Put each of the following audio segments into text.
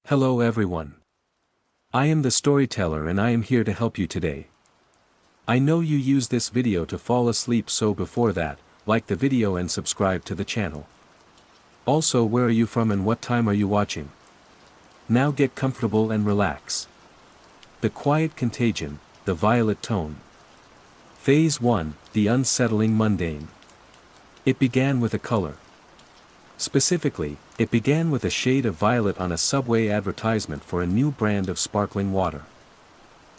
Hello everyone. I am the storyteller and I am here to help you today. I know you use this video to fall asleep, so before that, like the video and subscribe to the channel. Also, where are you from and what time are you watching? Now get comfortable and relax. The quiet contagion, the violet tone. Phase 1, the unsettling mundane. It began with a color. Specifically, it began with a shade of violet on a Subway advertisement for a new brand of sparkling water.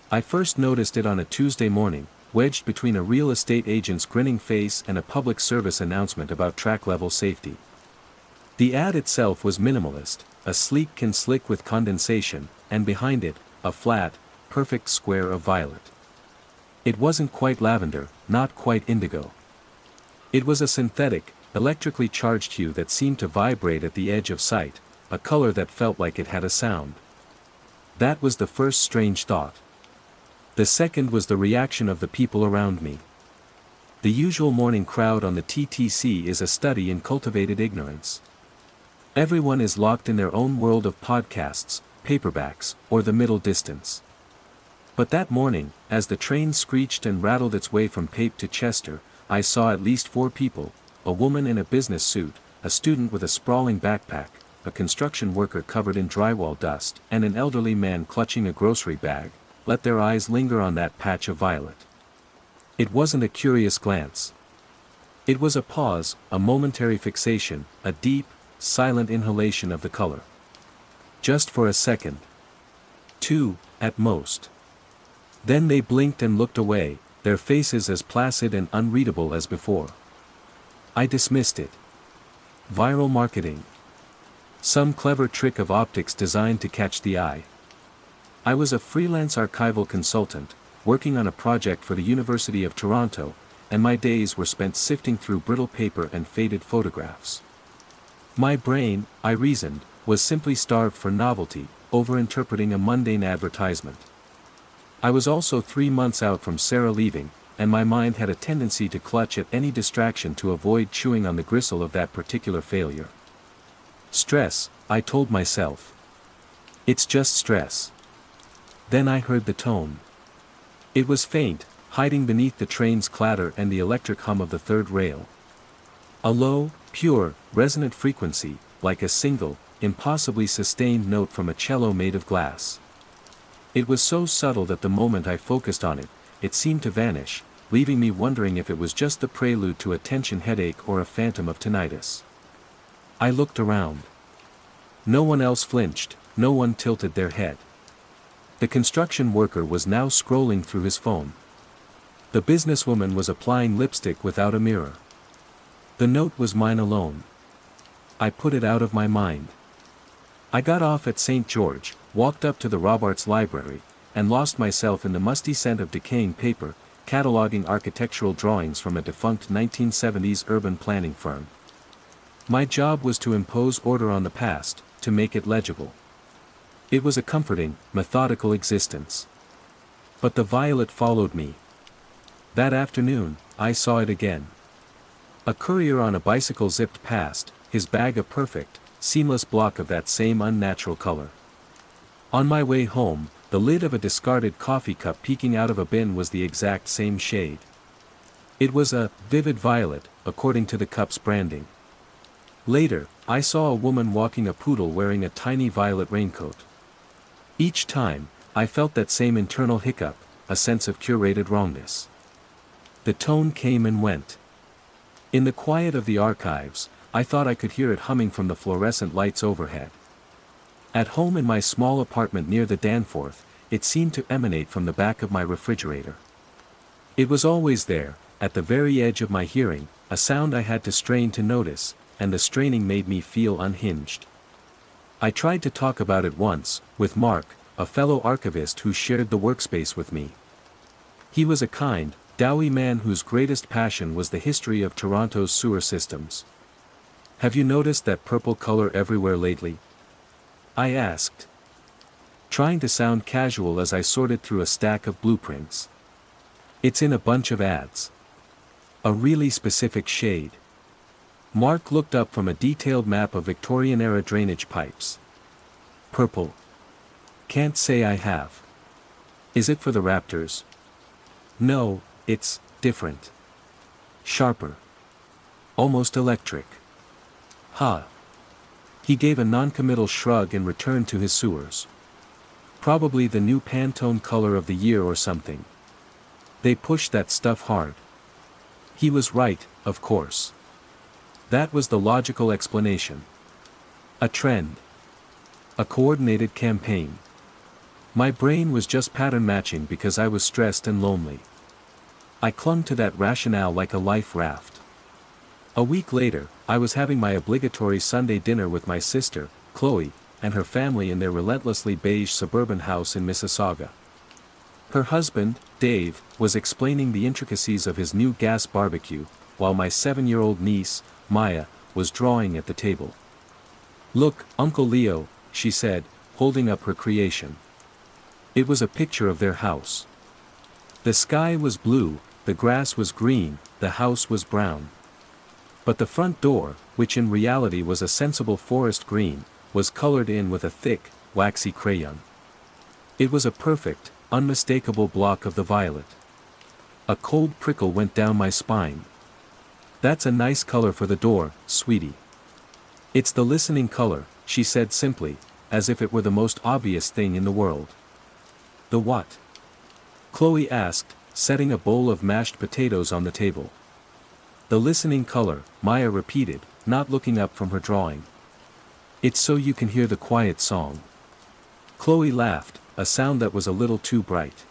I first noticed it on a Tuesday morning, wedged between a real estate agent's grinning face and a public service announcement about track-level safety. The ad itself was minimalist, a sleek can slick with condensation, and behind it, a flat, perfect square of violet. It wasn't quite lavender, not quite indigo. It was a synthetic, electrically charged hue that seemed to vibrate at the edge of sight, a color that felt like it had a sound. That was the first strange thought. The second was the reaction of the people around me. The usual morning crowd on the TTC is a study in cultivated ignorance. Everyone is locked in their own world of podcasts, paperbacks, or the middle distance. But that morning, as the train screeched and rattled its way from Pape to Chester, I saw at least 4 people. A woman in a business suit, a student with a sprawling backpack, a construction worker covered in drywall dust, and an elderly man clutching a grocery bag. Let their eyes linger on that patch of violet. It wasn't a curious glance. It was a pause, a momentary fixation, a deep, silent inhalation of the color. Just for a second. 2, at most. Then they blinked and looked away, their faces as placid and unreadable as before. I dismissed it. Viral marketing. Some clever trick of optics designed to catch the eye. I was a freelance archival consultant, working on a project for the University of Toronto, and my days were spent sifting through brittle paper and faded photographs. My brain, I reasoned, was simply starved for novelty, overinterpreting a mundane advertisement. I was also 3 months out from Sarah leaving, and my mind had a tendency to clutch at any distraction to avoid chewing on the gristle of that particular failure. Stress, I told myself. It's just stress. Then I heard the tone. It was faint, hiding beneath the train's clatter and the electric hum of the third rail. A low, pure, resonant frequency, like a single, impossibly sustained note from a cello made of glass. It was so subtle that the moment I focused on it, it seemed to vanish, leaving me wondering if it was just the prelude to a tension headache or a phantom of tinnitus. I looked around. No one else flinched, no one tilted their head. The construction worker was now scrolling through his phone. The businesswoman was applying lipstick without a mirror. The note was mine alone. I put it out of my mind. I got off at St. George, walked up to the Robarts Library, and lost myself in the musty scent of decaying paper, cataloging architectural drawings from a defunct 1970s urban planning firm. My job was to impose order on the past, to make it legible. It was a comforting, methodical existence. But the violet followed me. That afternoon, I saw it again. A courier on a bicycle zipped past, his bag a perfect, seamless block of that same unnatural color. On my way home, the lid of a discarded coffee cup peeking out of a bin was the exact same shade. It was a vivid violet, according to the cup's branding. Later, I saw a woman walking a poodle wearing a tiny violet raincoat. Each time, I felt that same internal hiccup, a sense of curated wrongness. The tone came and went. In the quiet of the archives, I thought I could hear it humming from the fluorescent lights overhead. At home in my small apartment near the Danforth, it seemed to emanate from the back of my refrigerator. It was always there, at the very edge of my hearing, a sound I had to strain to notice, and the straining made me feel unhinged. I tried to talk about it once, with Mark, a fellow archivist who shared the workspace with me. He was a kind, doughy man whose greatest passion was the history of Toronto's sewer systems. "Have you noticed that purple color everywhere lately?" I asked, trying to sound casual as I sorted through a stack of blueprints. "It's in a bunch of ads. A really specific shade." Mark looked up from a detailed map of Victorian-era drainage pipes. "Purple," Can't say I have. Is it for the Raptors? No, it's different. Sharper. Almost electric. Ha. He gave a noncommittal shrug and returned to his sewers. Probably the new Pantone color of the year or something. They pushed that stuff hard. He was right, of course. That was the logical explanation. A trend. A coordinated campaign. My brain was just pattern matching because I was stressed and lonely. I clung to that rationale like a life raft. A week later, I was having my obligatory Sunday dinner with my sister, Chloe, and her family in their relentlessly beige suburban house in Mississauga. Her husband, Dave, was explaining the intricacies of his new gas barbecue, while my 7-year-old niece, Maya, was drawing at the table. "Look, Uncle Leo," she said, holding up her creation. It was a picture of their house. The sky was blue, the grass was green, the house was brown. But the front door, which in reality was a sensible forest green, was colored in with a thick, waxy crayon. It was a perfect, unmistakable block of the violet. A cold prickle went down my spine. "That's a nice color for the door, sweetie." "It's the listening color," she said simply, as if it were the most obvious thing in the world. "The what?" Chloe asked, setting a bowl of mashed potatoes on the table. "The listening color," Maya repeated, not looking up from her drawing. "It's so you can hear the quiet song." Chloe laughed, a sound that was a little too bright.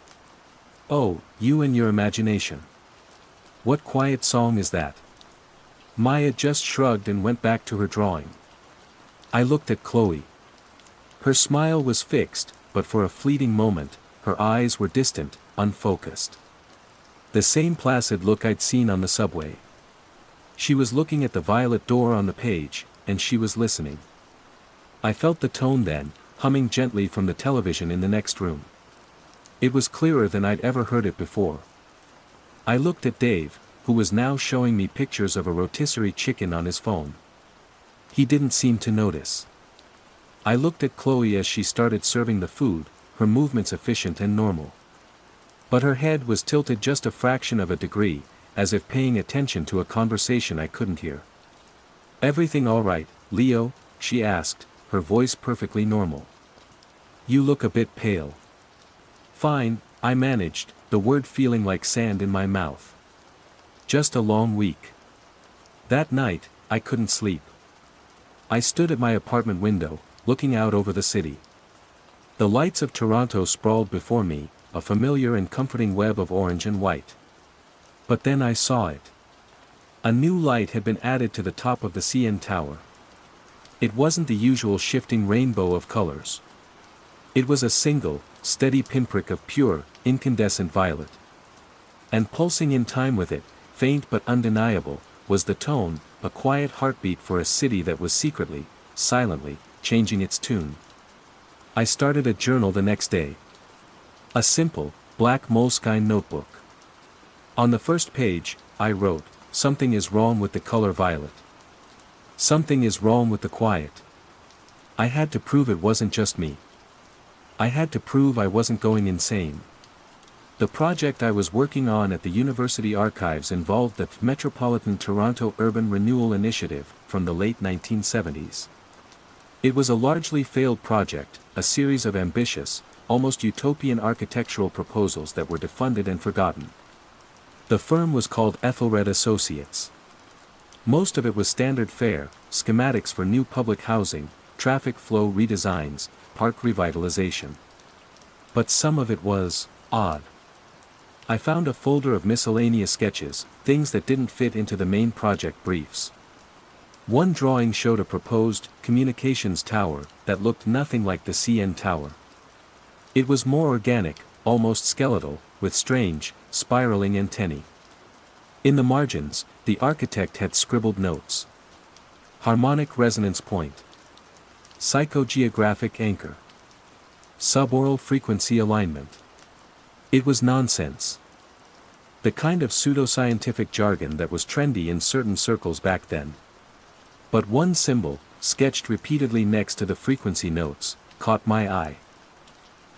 "Oh, you and your imagination. What quiet song is that?" Maya just shrugged and went back to her drawing. I looked at Chloe. Her smile was fixed, but for a fleeting moment, her eyes were distant, unfocused. The same placid look I'd seen on the subway. She was looking at the violet door on the page, and she was listening. I felt the tone then, humming gently from the television in the next room. It was clearer than I'd ever heard it before. I looked at Dave, who was now showing me pictures of a rotisserie chicken on his phone. He didn't seem to notice. I looked at Chloe as she started serving the food, her movements efficient and normal. But her head was tilted just a fraction of a degree, as if paying attention to a conversation I couldn't hear. "Everything all right, Leo?" she asked, her voice perfectly normal. "You look a bit pale." "Fine," I managed, the word feeling like sand in my mouth. "Just a long week." That night, I couldn't sleep. I stood at my apartment window, looking out over the city. The lights of Toronto sprawled before me, a familiar and comforting web of orange and white. But then I saw it. A new light had been added to the top of the CN Tower. It wasn't the usual shifting rainbow of colors. It was a single, steady pinprick of pure, incandescent violet. And pulsing in time with it, faint but undeniable, was the tone, a quiet heartbeat for a city that was secretly, silently, changing its tune. I started a journal the next day. A simple, black moleskine notebook. On the first page, I wrote, "Something is wrong with the color violet. Something is wrong with the quiet." I had to prove it wasn't just me. I had to prove I wasn't going insane. The project I was working on at the University Archives involved the Metropolitan Toronto Urban Renewal Initiative, from the late 1970s. It was a largely failed project, a series of ambitious, almost utopian architectural proposals that were defunded and forgotten. The firm was called Ethelred Associates. Most of it was standard fare, schematics for new public housing, traffic flow redesigns, park revitalization. But some of it was odd. I found a folder of miscellaneous sketches, things that didn't fit into the main project briefs. One drawing showed a proposed communications tower that looked nothing like the CN Tower. It was more organic, almost skeletal, with strange, spiraling antennae. In the margins, the architect had scribbled notes. Harmonic resonance point. Psychogeographic anchor. Suboral frequency alignment. It was nonsense. The kind of pseudoscientific jargon that was trendy in certain circles back then. But one symbol, sketched repeatedly next to the frequency notes, caught my eye.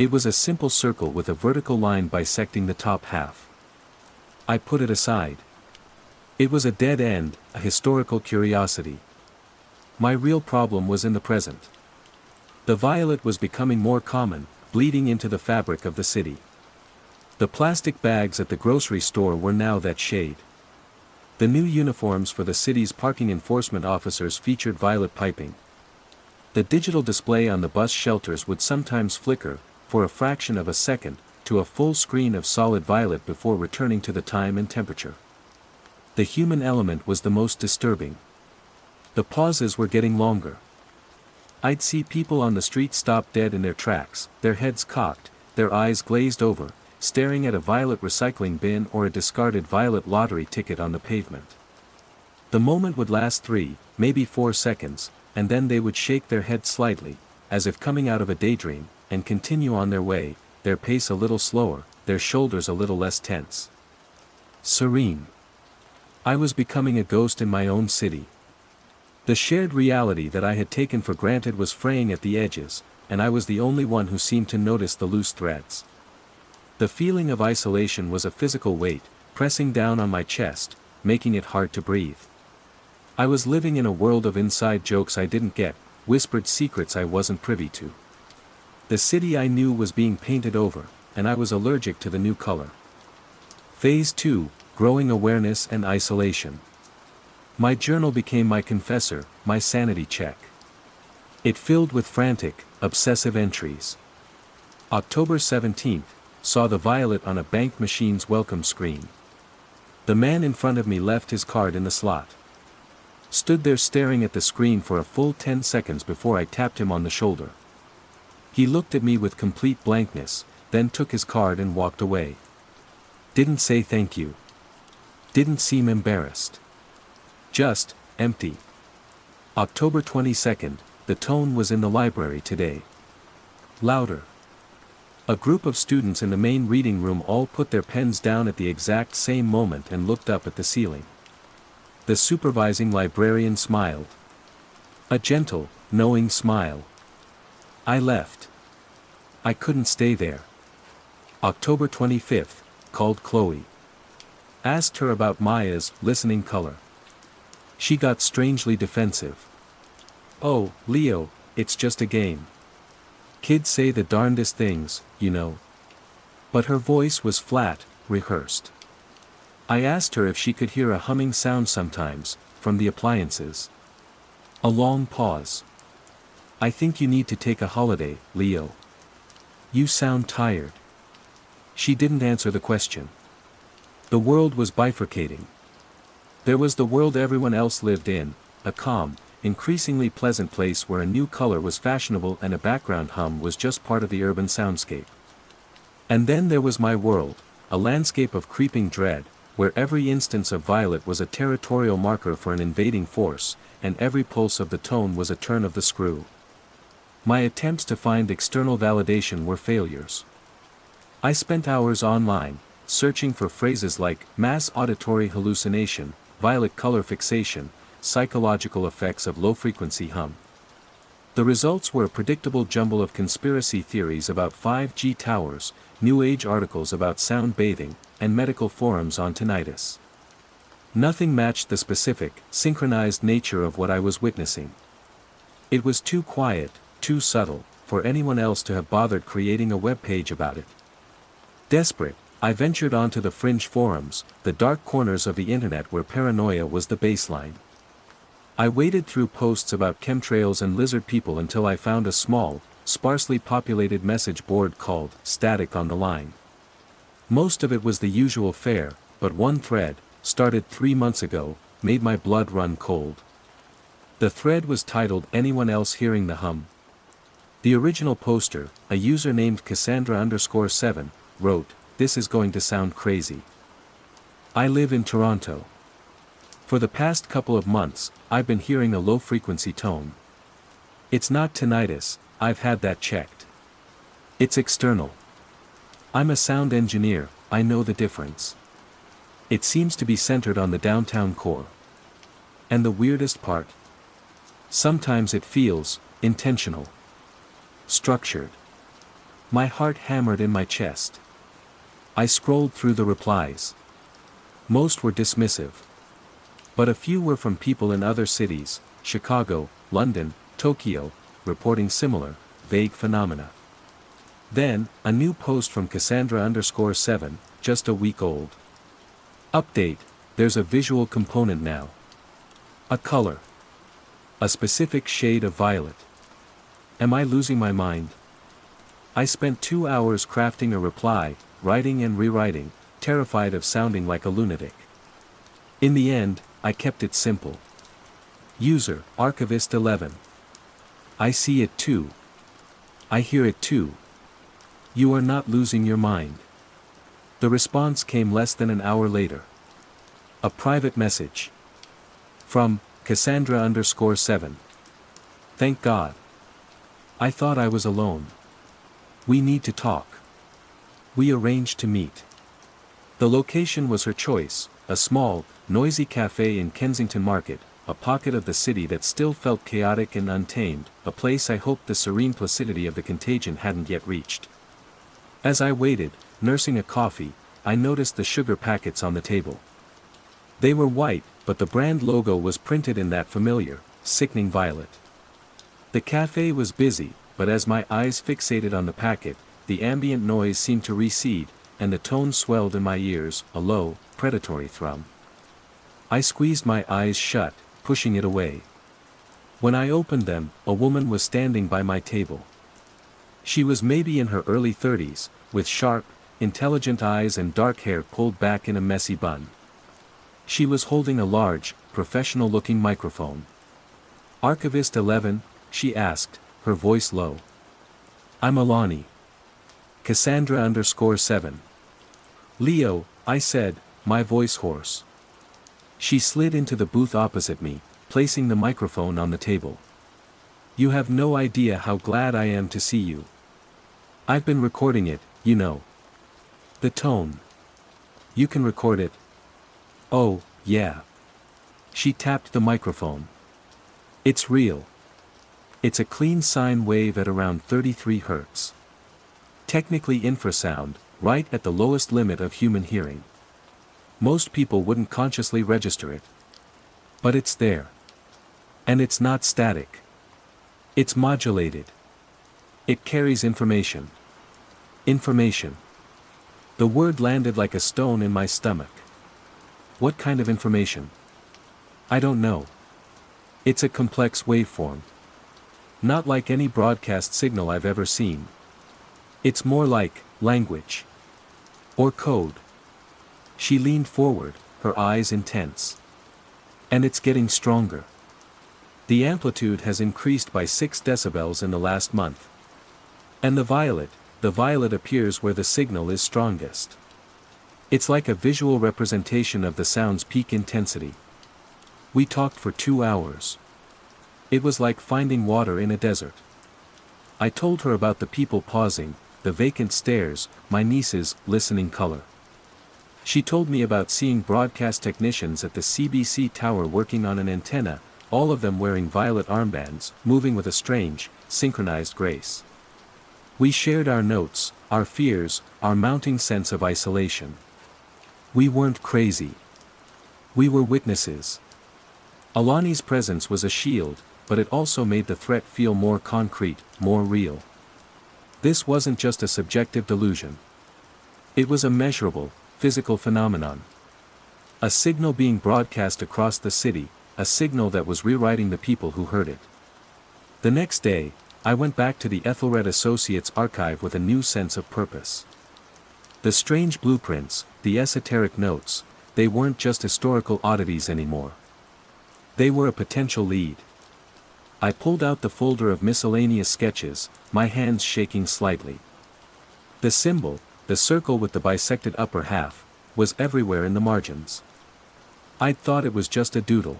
It was a simple circle with a vertical line bisecting the top half. I put it aside. It was a dead end, a historical curiosity. My real problem was in the present. The violet was becoming more common, bleeding into the fabric of the city. The plastic bags at the grocery store were now that shade. The new uniforms for the city's parking enforcement officers featured violet piping. The digital display on the bus shelters would sometimes flicker, for a fraction of a second, to a full screen of solid violet before returning to the time and temperature. The human element was the most disturbing. The pauses were getting longer. I'd see people on the street stop dead in their tracks, their heads cocked, their eyes glazed over, staring at a violet recycling bin or a discarded violet lottery ticket on the pavement. The moment would last 3, maybe 4 seconds, and then they would shake their head slightly, as if coming out of a daydream, and continue on their way, their pace a little slower, their shoulders a little less tense. Serene. I was becoming a ghost in my own city. The shared reality that I had taken for granted was fraying at the edges, and I was the only one who seemed to notice the loose threads. The feeling of isolation was a physical weight, pressing down on my chest, making it hard to breathe. I was living in a world of inside jokes I didn't get, whispered secrets I wasn't privy to. The city I knew was being painted over, and I was allergic to the new color. Phase 2, Growing Awareness and Isolation. My journal became my confessor, my sanity check. It filled with frantic, obsessive entries. October 17th, saw the violet on a bank machine's welcome screen. The man in front of me left his card in the slot. Stood there staring at the screen for a full 10 seconds before I tapped him on the shoulder. He looked at me with complete blankness, then took his card and walked away. Didn't say thank you. Didn't seem embarrassed. Just, empty. October 22nd, the tone was in the library today. Louder. A group of students in the main reading room all put their pens down at the exact same moment and looked up at the ceiling. The supervising librarian smiled. A gentle, knowing smile. I left. I couldn't stay there. October 25th, called Chloe. Asked her about Maya's listening color. She got strangely defensive. Oh, Leo, it's just a game. Kids say the darndest things, you know. But her voice was flat, rehearsed. I asked her if she could hear a humming sound sometimes, from the appliances. A long pause. I think you need to take a holiday, Leo. You sound tired. She didn't answer the question. The world was bifurcating. There was the world everyone else lived in, a calm, increasingly pleasant place where a new color was fashionable and a background hum was just part of the urban soundscape. And then there was my world, a landscape of creeping dread, where every instance of violet was a territorial marker for an invading force, and every pulse of the tone was a turn of the screw. My attempts to find external validation were failures. I spent hours online, searching for phrases like mass auditory hallucination, violet color fixation, psychological effects of low-frequency hum. The results were a predictable jumble of conspiracy theories about 5G towers, New Age articles about sound bathing, and medical forums on tinnitus. Nothing matched the specific, synchronized nature of what I was witnessing. It was too quiet, too subtle, for anyone else to have bothered creating a web page about it. Desperate, I ventured onto the fringe forums, the dark corners of the internet where paranoia was the baseline. I waded through posts about chemtrails and lizard people until I found a small, sparsely populated message board called Static on the Line. Most of it was the usual fare, but one thread, started 3 months ago, made my blood run cold. The thread was titled Anyone Else Hearing the Hum? The original poster, a user named Cassandra_7, wrote, "This is going to sound crazy. I live in Toronto. For the past couple of months, I've been hearing a low-frequency tone. It's not tinnitus, I've had that checked. It's external. I'm a sound engineer, I know the difference. It seems to be centered on the downtown core. And the weirdest part? Sometimes it feels intentional. Structured. My heart hammered in my chest. I scrolled through the replies. Most were dismissive. But a few were from people in other cities, Chicago, London, Tokyo, reporting similar, vague phenomena. Then, a new post from Cassandra_7, just a week old. Update, there's a visual component now. A color. A specific shade of violet. Am I losing my mind? I spent 2 hours crafting a reply, writing and rewriting, terrified of sounding like a lunatic. In the end, I kept it simple. User, Archivist 11. I see it too. I hear it too. You are not losing your mind. The response came less than an hour later. A private message. From, Cassandra_7. Thank God. I thought I was alone. We need to talk. We arranged to meet. The location was her choice, a small, noisy cafe in Kensington Market, a pocket of the city that still felt chaotic and untamed, a place I hoped the serene placidity of the contagion hadn't yet reached. As I waited, nursing a coffee, I noticed the sugar packets on the table. They were white, but the brand logo was printed in that familiar, sickening violet. The cafe was busy, but as my eyes fixated on the packet, the ambient noise seemed to recede, and the tone swelled in my ears, a low, predatory thrum. I squeezed my eyes shut, pushing it away. When I opened them, a woman was standing by my table. She was maybe in her early 30s, with sharp, intelligent eyes and dark hair pulled back in a messy bun. She was holding a large, professional-looking microphone. Archivist 11, she asked, her voice low. I'm Alani. Cassandra_7. Leo, I said, my voice hoarse. She slid into the booth opposite me, placing the microphone on the table. You have no idea how glad I am to see you. I've been recording it, you know. The tone. You can record it? Oh, yeah. She tapped the microphone. It's real. It's a clean sine wave at around 33 Hz. Technically infrasound, right at the lowest limit of human hearing. Most people wouldn't consciously register it. But it's there. And it's not static. It's modulated. It carries information. Information. The word landed like a stone in my stomach. What kind of information? I don't know. It's a complex waveform. Not like any broadcast signal I've ever seen. It's more like language. Or code. She leaned forward, her eyes intense. And it's getting stronger. The amplitude has increased by 6 decibels in the last month. And the violet appears where the signal is strongest. It's like a visual representation of the sound's peak intensity. We talked for 2 hours. It was like finding water in a desert. I told her about the people pausing, the vacant stares, my niece's listening color. She told me about seeing broadcast technicians at the CBC tower working on an antenna, all of them wearing violet armbands, moving with a strange, synchronized grace. We shared our notes, our fears, our mounting sense of isolation. We weren't crazy. We were witnesses. Alani's presence was a shield, but it also made the threat feel more concrete, more real. This wasn't just a subjective delusion. It was a measurable, physical phenomenon. A signal being broadcast across the city, a signal that was rewriting the people who heard it. The next day, I went back to the Ethelred Associates archive with a new sense of purpose. The strange blueprints, the esoteric notes, they weren't just historical oddities anymore. They were a potential lead. I pulled out the folder of miscellaneous sketches, my hands shaking slightly. The symbol, the circle with the bisected upper half, was everywhere in the margins. I'd thought it was just a doodle.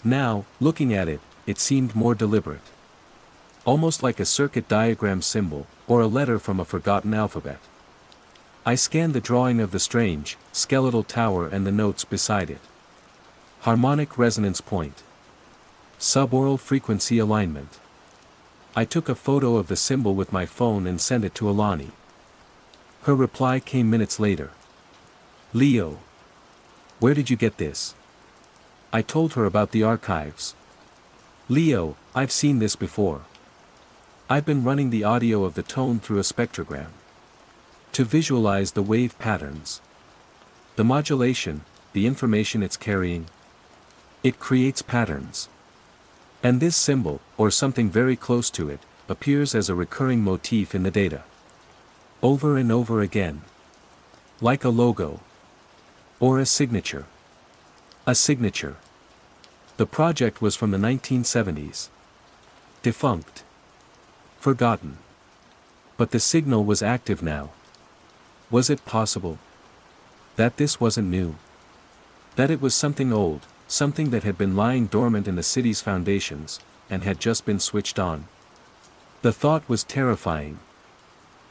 Now, looking at it, it seemed more deliberate. Almost like a circuit diagram symbol, or a letter from a forgotten alphabet. I scanned the drawing of the strange, skeletal tower and the notes beside it. Harmonic resonance point. Suboral frequency alignment. I took a photo of the symbol with my phone and sent it to Alani. Her reply came minutes later. Leo. Where did you get this? I told her about the archives. Leo, I've seen this before. I've been running the audio of the tone through a spectrogram to visualize the wave patterns, the modulation, the information it's carrying. It creates patterns. And this symbol, or something very close to it, appears as a recurring motif in the data. Over and over again. Like a logo. Or a signature. A signature. The project was from the 1970s. Defunct. Forgotten. But the signal was active now. Was it possible that this wasn't new? That it was something old, something that had been lying dormant in the city's foundations, and had just been switched on? The thought was terrifying.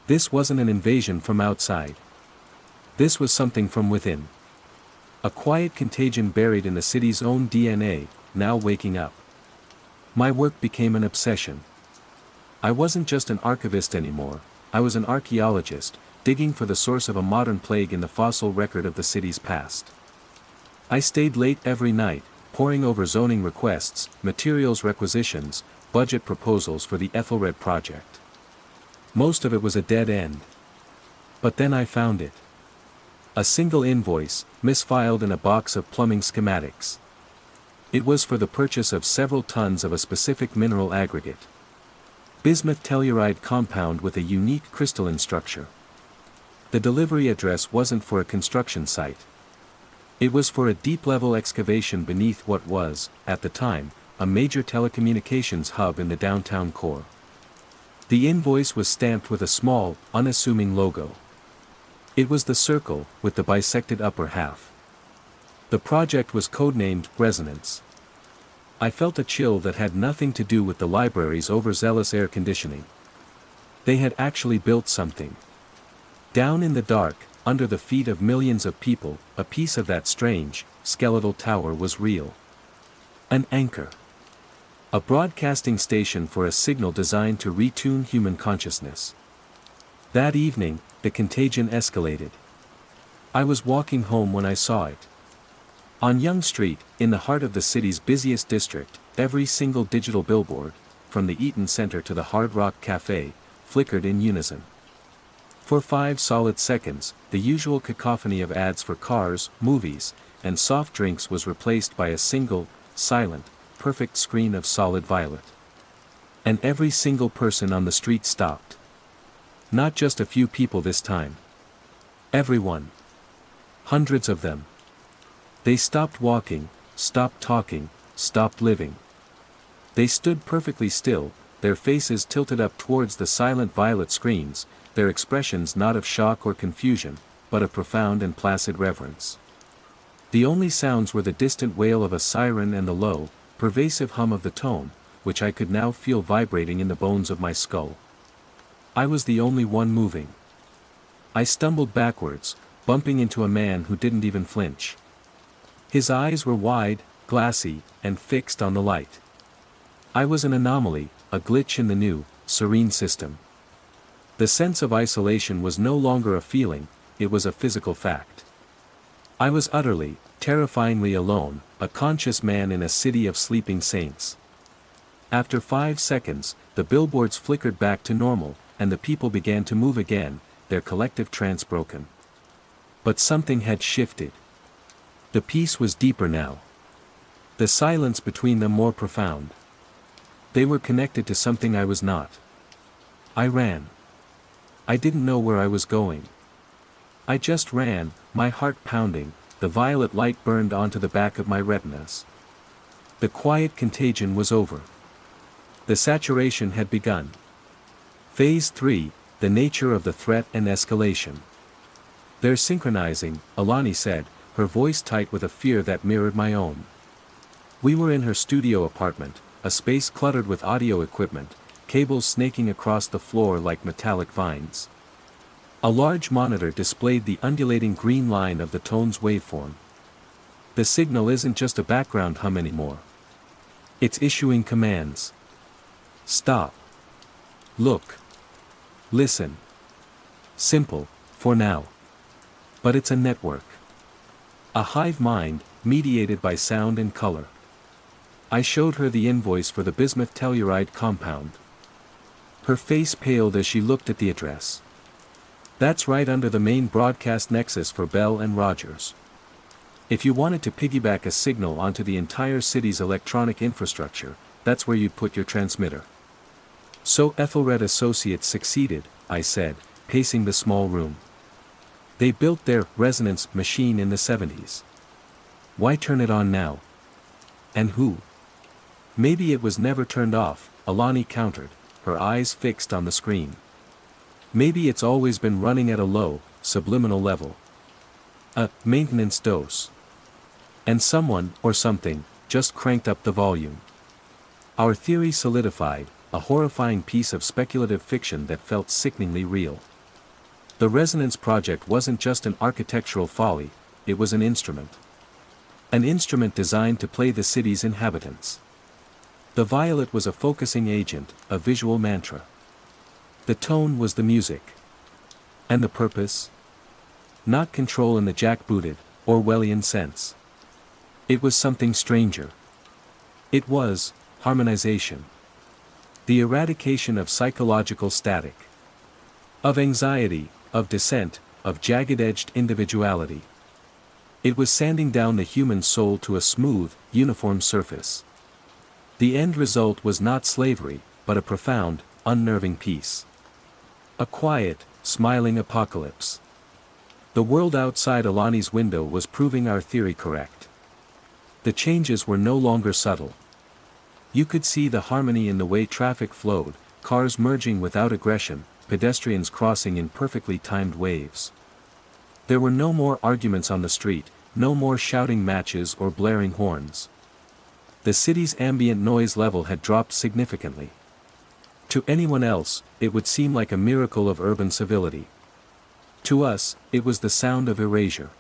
This wasn't an invasion from outside. This was something from within. A quiet contagion buried in the city's own DNA, now waking up. My work became an obsession. I wasn't just an archivist anymore, I was an archaeologist, digging for the source of a modern plague in the fossil record of the city's past. I stayed late every night, poring over zoning requests, materials requisitions, budget proposals for the Ethelred project. Most of it was a dead end. But then I found it. A single invoice, misfiled in a box of plumbing schematics. It was for the purchase of several tons of a specific mineral aggregate. Bismuth telluride compound with a unique crystalline structure. The delivery address wasn't for a construction site. It was for a deep-level excavation beneath what was, at the time, a major telecommunications hub in the downtown core. The invoice was stamped with a small, unassuming logo. It was the circle, with the bisected upper half. The project was codenamed Resonance. I felt a chill that had nothing to do with the library's overzealous air conditioning. They had actually built something. Down in the dark, under the feet of millions of people, a piece of that strange, skeletal tower was real. An anchor. A broadcasting station for a signal designed to retune human consciousness. That evening, the contagion escalated. I was walking home when I saw it. On Yonge Street, in the heart of the city's busiest district, every single digital billboard, from the Eaton Center to the Hard Rock Cafe, flickered in unison. For 5 solid seconds, the usual cacophony of ads for cars, movies, and soft drinks was replaced by a single, silent, perfect screen of solid violet. And every single person on the street stopped. Not just a few people this time. Everyone. Hundreds of them. They stopped walking, stopped talking, stopped living. They stood perfectly still, their faces tilted up towards the silent violet screens, their expressions not of shock or confusion, but of profound and placid reverence. The only sounds were the distant wail of a siren and the low, pervasive hum of the tone, which I could now feel vibrating in the bones of my skull. I was the only one moving. I stumbled backwards, bumping into a man who didn't even flinch. His eyes were wide, glassy, and fixed on the light. I was an anomaly, a glitch in the new, serene system. The sense of isolation was no longer a feeling, it was a physical fact. I was utterly, terrifyingly alone, a conscious man in a city of sleeping saints. After 5 seconds, the billboards flickered back to normal, and the people began to move again, their collective trance broken. But something had shifted. The peace was deeper now. The silence between them more profound. They were connected to something I was not. I ran. I didn't know where I was going. I just ran, my heart pounding, the violet light burned onto the back of my retinas. The quiet contagion was over. The saturation had begun. Phase 3, the nature of the threat and escalation. They're synchronizing, Alani said, her voice tight with a fear that mirrored my own. We were in her studio apartment, a space cluttered with audio equipment, cables snaking across the floor like metallic vines. A large monitor displayed the undulating green line of the tone's waveform. The signal isn't just a background hum anymore. It's issuing commands. Stop. Look. Listen. Simple, for now. But it's a network. A hive mind, mediated by sound and color. I showed her the invoice for the bismuth telluride compound. Her face paled as she looked at the address. That's right under the main broadcast nexus for Bell and Rogers. If you wanted to piggyback a signal onto the entire city's electronic infrastructure, that's where you'd put your transmitter. So Ethelred Associates succeeded, I said, pacing the small room. They built their resonance machine in the 70s. Why turn it on now? And who? Maybe it was never turned off, Alani countered, her eyes fixed on the screen. Maybe it's always been running at a low, subliminal level. A maintenance dose. And someone, or something, just cranked up the volume. Our theory solidified, a horrifying piece of speculative fiction that felt sickeningly real. The Resonance Project wasn't just an architectural folly, it was an instrument. An instrument designed to play the city's inhabitants. The violet was a focusing agent, a visual mantra. The tone was the music. And the purpose? Not control in the jackbooted, Orwellian sense. It was something stranger. It was harmonization. The eradication of psychological static. Of anxiety, of dissent, of jagged-edged individuality. It was sanding down the human soul to a smooth, uniform surface. The end result was not slavery, but a profound, unnerving peace. A quiet, smiling apocalypse. The world outside Alani's window was proving our theory correct. The changes were no longer subtle. You could see the harmony in the way traffic flowed, cars merging without aggression, pedestrians crossing in perfectly timed waves. There were no more arguments on the street, no more shouting matches or blaring horns. The city's ambient noise level had dropped significantly. To anyone else, it would seem like a miracle of urban civility. To us, it was the sound of erasure.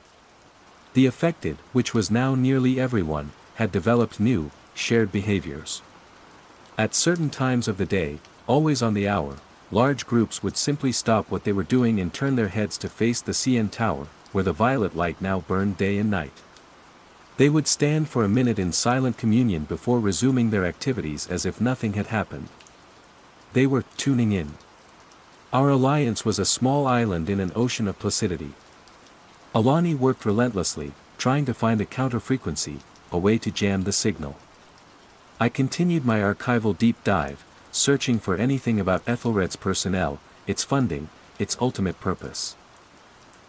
The affected, which was now nearly everyone, had developed new, shared behaviors. At certain times of the day, always on the hour, large groups would simply stop what they were doing and turn their heads to face the CN Tower, where the violet light now burned day and night. They would stand for a minute in silent communion before resuming their activities as if nothing had happened. They were tuning in. Our alliance was a small island in an ocean of placidity. Alani worked relentlessly, trying to find a counter-frequency, a way to jam the signal. I continued my archival deep dive, searching for anything about Ethelred's personnel, its funding, its ultimate purpose.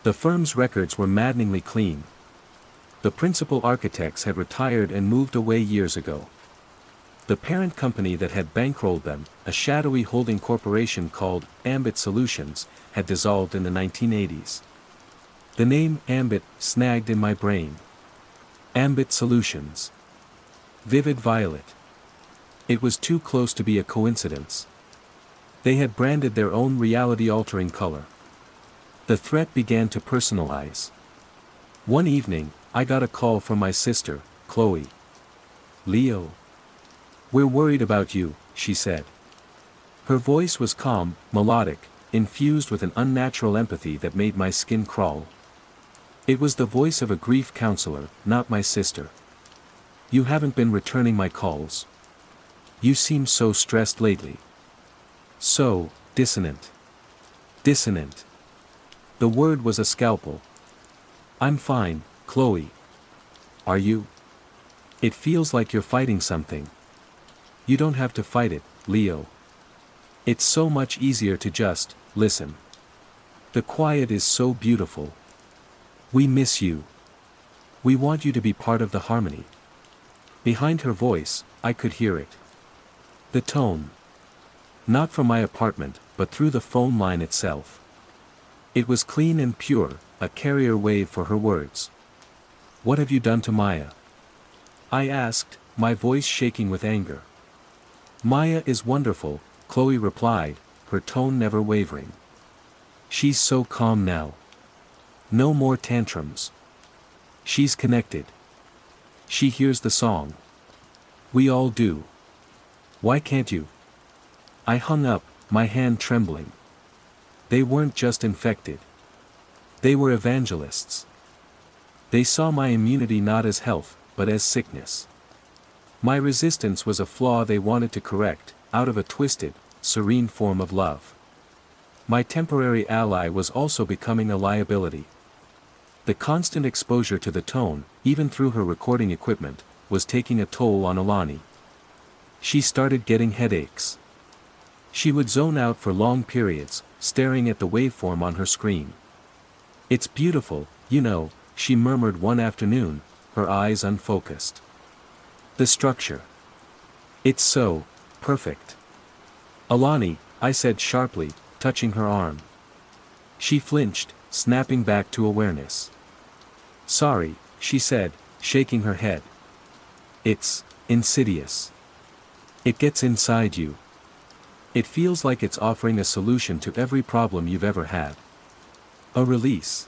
The firm's records were maddeningly clean. The principal architects had retired and moved away years ago. The parent company that had bankrolled them, a shadowy holding corporation called Ambit Solutions, had dissolved in the 1980s. The name Ambit snagged in my brain. Ambit Solutions. Vivid violet. It was too close to be a coincidence. They had branded their own reality-altering color. The threat began to personalize. One evening, I got a call from my sister, Chloe. "Leo. We're worried about you," she said. Her voice was calm, melodic, infused with an unnatural empathy that made my skin crawl. It was the voice of a grief counselor, not my sister. "You haven't been returning my calls. You seem so stressed lately. So, dissonant." Dissonant. The word was a scalpel. "I'm fine, Chloe. Are you? It feels like you're fighting something." "You don't have to fight it, Leo. It's so much easier to just listen. The quiet is so beautiful. We miss you. We want you to be part of the harmony." Behind her voice, I could hear it. The tone. Not from my apartment, but through the phone line itself. It was clean and pure, a carrier wave for her words. "What have you done to Maya?" I asked, my voice shaking with anger. "Maya is wonderful," Chloe replied, her tone never wavering. "She's so calm now. No more tantrums. She's connected. She hears the song. We all do. Why can't you?" I hung up, my hand trembling. They weren't just infected. They were evangelists. They saw my immunity not as health, but as sickness. My resistance was a flaw they wanted to correct, out of a twisted, serene form of love. My temporary ally was also becoming a liability. The constant exposure to the tone, even through her recording equipment, was taking a toll on Alani. She started getting headaches. She would zone out for long periods, staring at the waveform on her screen. "It's beautiful, you know," she murmured one afternoon, her eyes unfocused. "The structure. It's so perfect." "Alani," I said sharply, touching her arm. She flinched, snapping back to awareness. "Sorry," she said, shaking her head. "It's insidious. It gets inside you. It feels like it's offering a solution to every problem you've ever had. A release."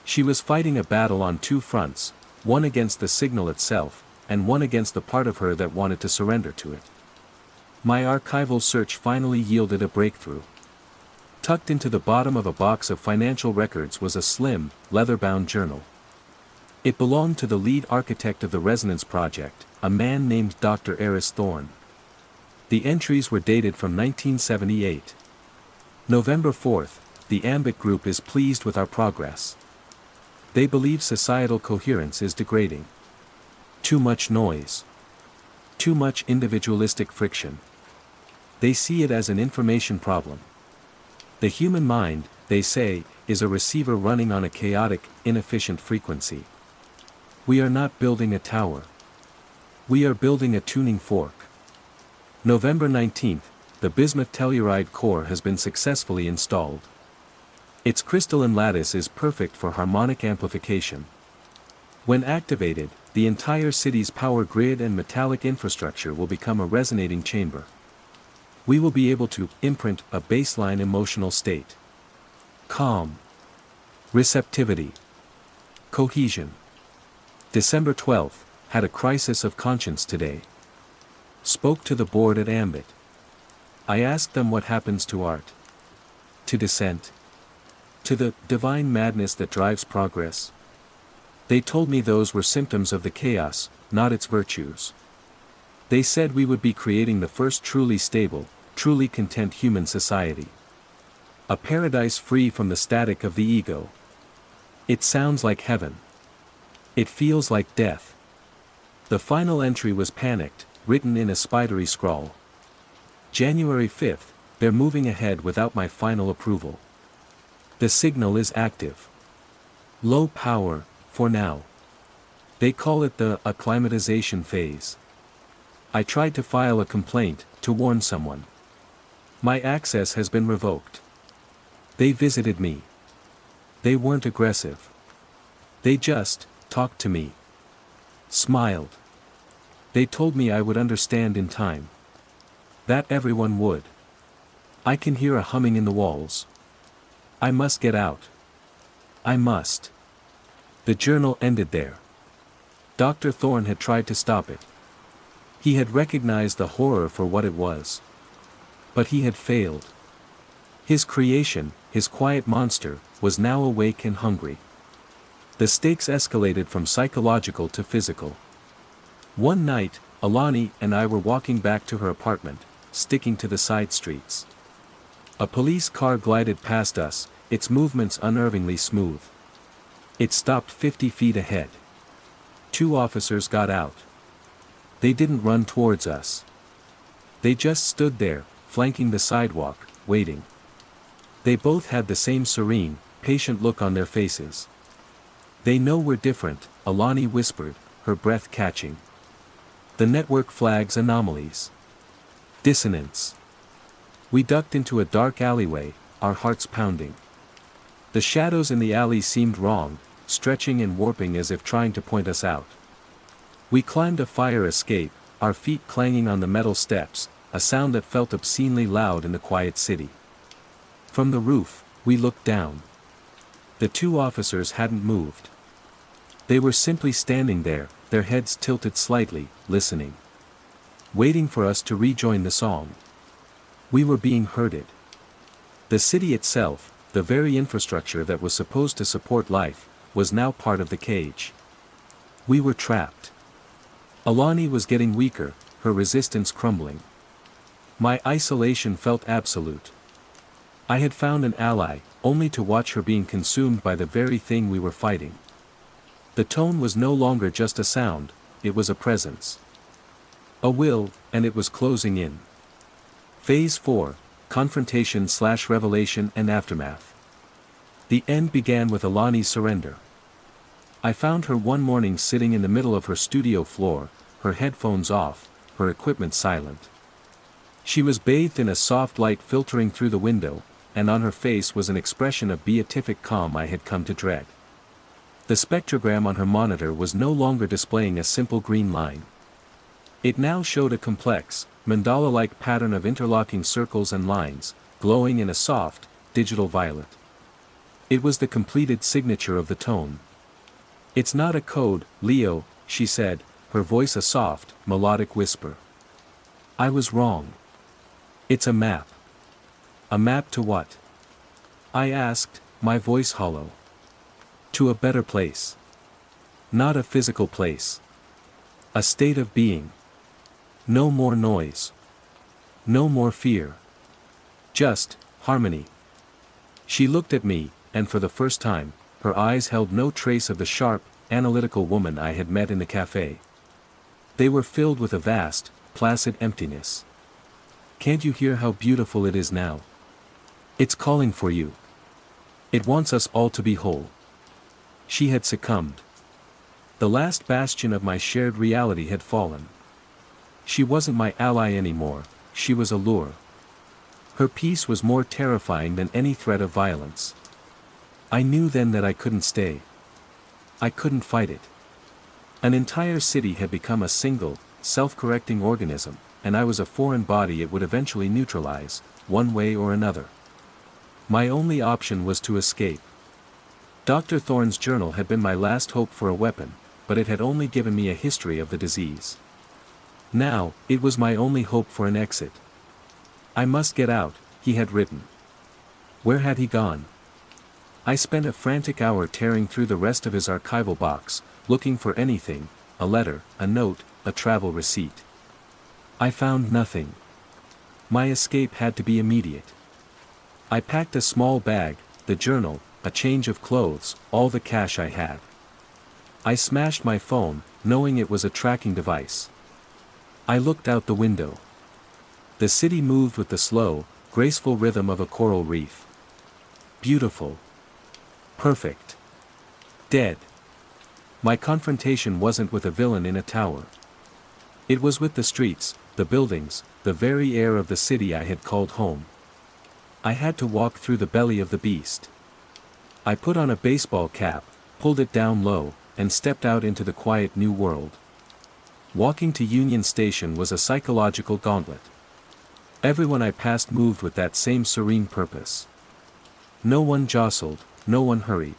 She was fighting a battle on two fronts, one against the signal itself, and one against the part of her that wanted to surrender to it. My archival search finally yielded a breakthrough. Tucked into the bottom of a box of financial records was a slim, leather-bound journal. It belonged to the lead architect of the Resonance Project, a man named Dr. Eris Thorne. The entries were dated from 1978. November 4th, the Ambit Group is pleased with our progress. They believe societal coherence is degrading. Too much noise. Too much individualistic friction. They see it as an information problem. The human mind, they say, is a receiver running on a chaotic, inefficient frequency. We are not building a tower. We are building a tuning fork. November 19th, the bismuth telluride core has been successfully installed. Its crystalline lattice is perfect for harmonic amplification. When activated, the entire city's power grid and metallic infrastructure will become a resonating chamber. We will be able to imprint a baseline emotional state. Calm. Receptivity. Cohesion. December 12th, had a crisis of conscience today. Spoke to the board at Ambit. I asked them what happens to art. To dissent. To the divine madness that drives progress. They told me those were symptoms of the chaos, not its virtues. They said we would be creating the first truly stable, truly content human society. A paradise free from the static of the ego. It sounds like heaven. It feels like death. The final entry was panicked, written in a spidery scrawl. January 5th, they're moving ahead without my final approval. The signal is active. Low power, for now. They call it the acclimatization phase. I tried to file a complaint, to warn someone. My access has been revoked. They visited me. They weren't aggressive. They just talked to me. Smiled. They told me I would understand in time. That everyone would. I can hear a humming in the walls. I must get out. I must. The journal ended there. Dr. Thorne had tried to stop it. He had recognized the horror for what it was. But he had failed. His creation, his quiet monster, was now awake and hungry. The stakes escalated from psychological to physical. One night, Alani and I were walking back to her apartment, sticking to the side streets. A police car glided past us, its movements unnervingly smooth. It stopped 50 feet ahead. 2 officers got out. They didn't run towards us. They just stood there, flanking the sidewalk, waiting. They both had the same serene, patient look on their faces. "They know we're different," Alani whispered, her breath catching. "The network flags anomalies. Dissonance." We ducked into a dark alleyway, our hearts pounding. The shadows in the alley seemed wrong, stretching and warping as if trying to point us out. We climbed a fire escape, our feet clanging on the metal steps, a sound that felt obscenely loud in the quiet city. From the roof, we looked down. The 2 officers hadn't moved. They were simply standing there, their heads tilted slightly, listening. Waiting for us to rejoin the song. We were being herded. The city itself, the very infrastructure that was supposed to support life, was now part of the cage. We were trapped. Alani was getting weaker, her resistance crumbling. My isolation felt absolute. I had found an ally, only to watch her being consumed by the very thing we were fighting. The tone was no longer just a sound, it was a presence. A will, and it was closing in. Phase 4, Confrontation/Revelation and Aftermath. The end began with Alani's surrender. I found her one morning sitting in the middle of her studio floor, her headphones off, her equipment silent. She was bathed in a soft light filtering through the window, and on her face was an expression of beatific calm I had come to dread. The spectrogram on her monitor was no longer displaying a simple green line. It now showed a complex, mandala-like pattern of interlocking circles and lines, glowing in a soft, digital violet. It was the completed signature of the tone. "It's not a code, Leo," she said, her voice a soft, melodic whisper. I was wrong. "It's a map." "A map to what?" I asked, my voice hollow. "To a better place. Not a physical place. A state of being. No more noise. No more fear. Just harmony." She looked at me, and for the first time, her eyes held no trace of the sharp, analytical woman I had met in the cafe. They were filled with a vast, placid emptiness. "Can't you hear how beautiful it is now? It's calling for you. It wants us all to be whole." She had succumbed. The last bastion of my shared reality had fallen. She wasn't my ally anymore, she was a lure. Her peace was more terrifying than any threat of violence. I knew then that I couldn't stay. I couldn't fight it. An entire city had become a single, self-correcting organism, and I was a foreign body it would eventually neutralize, one way or another. My only option was to escape. Dr. Thorne's journal had been my last hope for a weapon, but it had only given me a history of the disease. Now, it was my only hope for an exit. "I must get out," he had written. Where had he gone? I spent a frantic hour tearing through the rest of his archival box, looking for anything, a letter, a note, a travel receipt. I found nothing. My escape had to be immediate. I packed a small bag, the journal, a change of clothes, all the cash I had. I smashed my phone, knowing it was a tracking device. I looked out the window. The city moved with the slow, graceful rhythm of a coral reef. Beautiful. Perfect. Dead. My confrontation wasn't with a villain in a tower. It was with the streets, the buildings, the very air of the city I had called home. I had to walk through the belly of the beast. I put on a baseball cap, pulled it down low, and stepped out into the quiet new world. Walking to Union Station was a psychological gauntlet. Everyone I passed moved with that same serene purpose. No one jostled, no one hurried.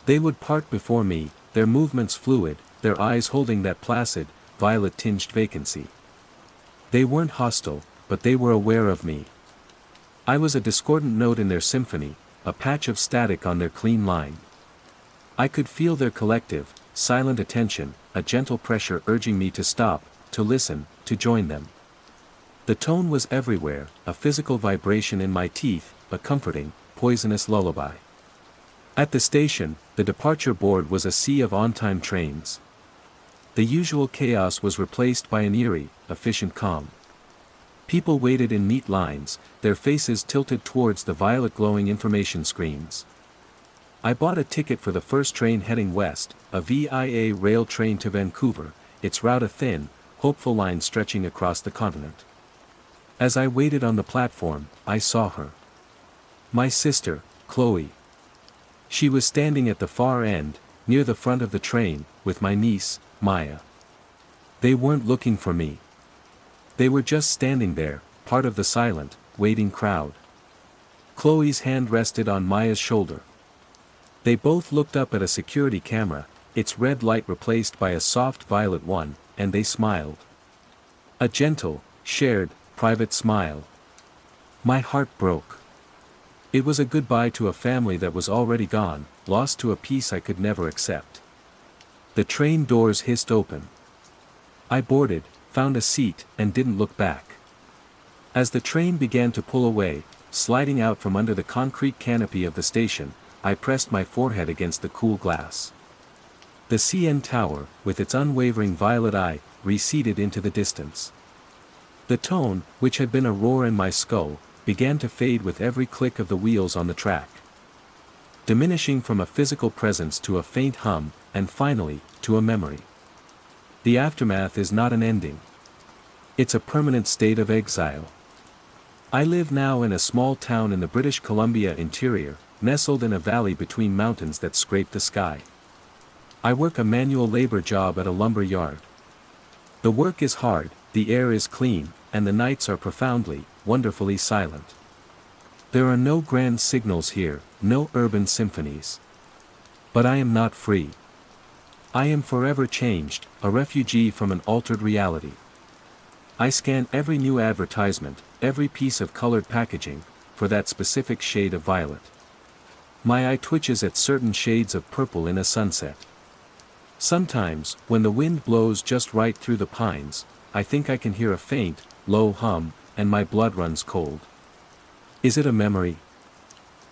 They would part before me, their movements fluid, their eyes holding that placid, violet-tinged vacancy. They weren't hostile, but they were aware of me. I was a discordant note in their symphony, a patch of static on their clean line. I could feel their collective, silent attention, a gentle pressure urging me to stop, to listen, to join them. The tone was everywhere, a physical vibration in my teeth, a comforting, poisonous lullaby. At the station, the departure board was a sea of on-time trains. The usual chaos was replaced by an eerie, efficient calm. People waited in neat lines, their faces tilted towards the violet-glowing information screens. I bought a ticket for the first train heading west, a VIA rail train to Vancouver, its route a thin, hopeful line stretching across the continent. As I waited on the platform, I saw her. My sister, Chloe. She was standing at the far end, near the front of the train, with my niece, Maya. They weren't looking for me. They were just standing there, part of the silent, waiting crowd. Chloe's hand rested on Maya's shoulder. They both looked up at a security camera, its red light replaced by a soft violet one, and they smiled. A gentle, shared, private smile. My heart broke. It was a goodbye to a family that was already gone, lost to a peace I could never accept. The train doors hissed open. I boarded, found a seat, and didn't look back. As the train began to pull away, sliding out from under the concrete canopy of the station, I pressed my forehead against the cool glass. The CN Tower, with its unwavering violet eye, receded into the distance. The tone, which had been a roar in my skull, began to fade with every click of the wheels on the track. Diminishing from a physical presence to a faint hum, and finally, to a memory. The aftermath is not an ending. It's a permanent state of exile. I live now in a small town in the British Columbia interior, nestled in a valley between mountains that scrape the sky. I work a manual labor job at a lumber yard. The work is hard, the air is clean, and the nights are profoundly, wonderfully silent. There are no grand signals here, no urban symphonies. But I am not free. I am forever changed, a refugee from an altered reality. I scan every new advertisement, every piece of colored packaging, for that specific shade of violet. My eye twitches at certain shades of purple in a sunset. Sometimes, when the wind blows just right through the pines, I think I can hear a faint, low hum, and my blood runs cold. Is it a memory?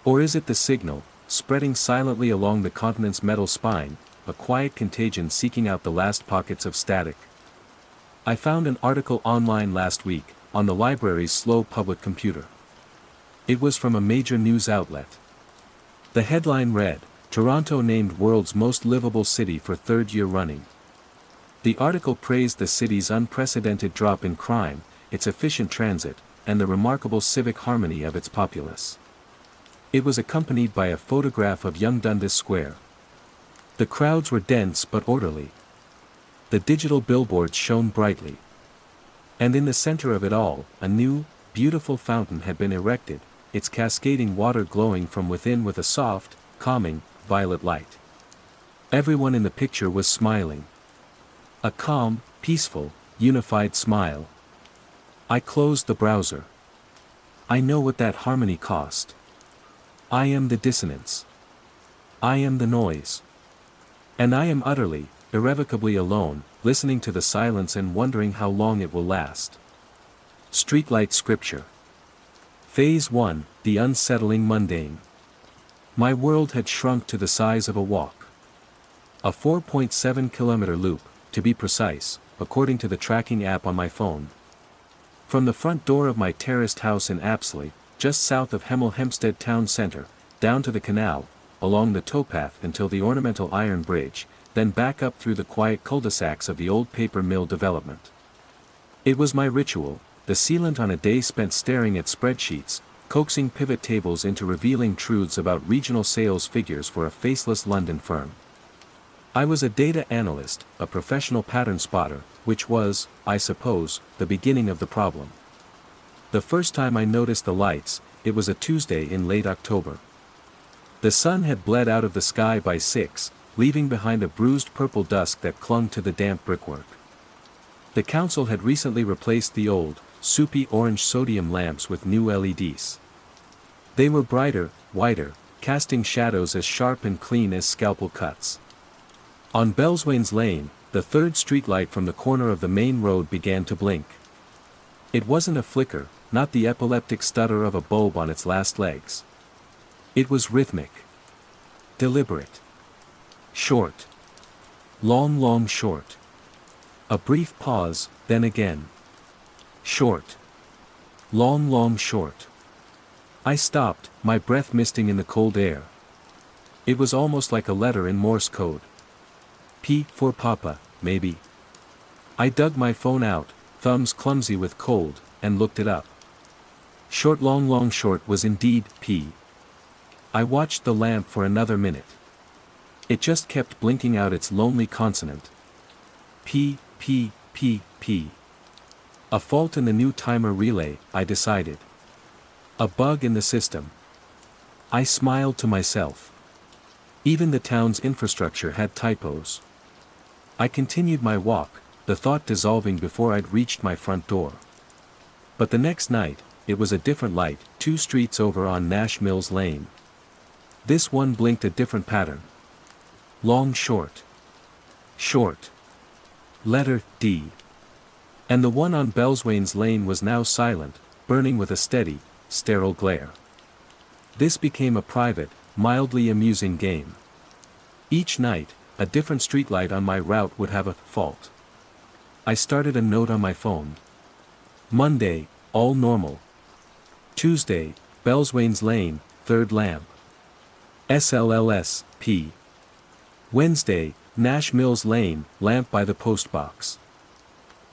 Or is it the signal, spreading silently along the continent's metal spine, a quiet contagion seeking out the last pockets of static? I found an article online last week, on the library's slow public computer. It was from a major news outlet. The headline read, "Toronto named world's most livable city for third year running." The article praised the city's unprecedented drop in crime, its efficient transit, and the remarkable civic harmony of its populace. It was accompanied by a photograph of young Dundas Square. The crowds were dense but orderly. The digital billboards shone brightly. And in the center of it all, a new, beautiful fountain had been erected, its cascading water glowing from within with a soft, calming, violet light. Everyone in the picture was smiling. A calm, peaceful, unified smile. I closed the browser. I know what that harmony cost. I am the dissonance. I am the noise. And I am utterly, irrevocably alone, listening to the silence and wondering how long it will last. Streetlight Scripture. Phase 1, the unsettling mundane. My world had shrunk to the size of a walk. A 4.7-kilometer loop, to be precise, according to the tracking app on my phone. From the front door of my terraced house in Apsley, just south of Hemel Hempstead town centre, down to the canal, along the towpath until the ornamental iron bridge, then back up through the quiet cul-de-sacs of the old paper mill development. It was my ritual, the sealant on a day spent staring at spreadsheets, coaxing pivot tables into revealing truths about regional sales figures for a faceless London firm. I was a data analyst, a professional pattern spotter, which was, I suppose, the beginning of the problem. The first time I noticed the lights, it was a Tuesday in late October. The sun had bled out of the sky by 6, leaving behind a bruised purple dusk that clung to the damp brickwork. The council had recently replaced the old, soupy orange sodium lamps with new LEDs. They were brighter, whiter, casting shadows as sharp and clean as scalpel cuts. On Bellswains Lane, the third streetlight from the corner of the main road began to blink. It wasn't a flicker, not the epileptic stutter of a bulb on its last legs. It was rhythmic. Deliberate. Short. Long, short. A brief pause, then again. Short. Long, short. I stopped, my breath misting in the cold air. It was almost like a letter in Morse code. P for Papa, maybe. I dug my phone out, thumbs clumsy with cold, and looked it up. Short, long, short was indeed P. I watched the lamp for another minute. It just kept blinking out its lonely consonant. P. A fault in the new timer relay, I decided. A bug in the system. I smiled to myself. Even the town's infrastructure had typos. I continued my walk, the thought dissolving before I'd reached my front door. But the next night, it was a different light, 2 streets over on Nash Mills Lane. This one blinked a different pattern. Long short. Short. Letter D. And the one on Bellswain's Lane was now silent, burning with a steady, sterile glare. This became a private, mildly amusing game. Each night, a different streetlight on my route would have a fault. I started a note on my phone. Monday, all normal. Tuesday, Bellswain's Lane, third lamp. SLLS, P. Wednesday, Nash Mills Lane, lamp by the postbox.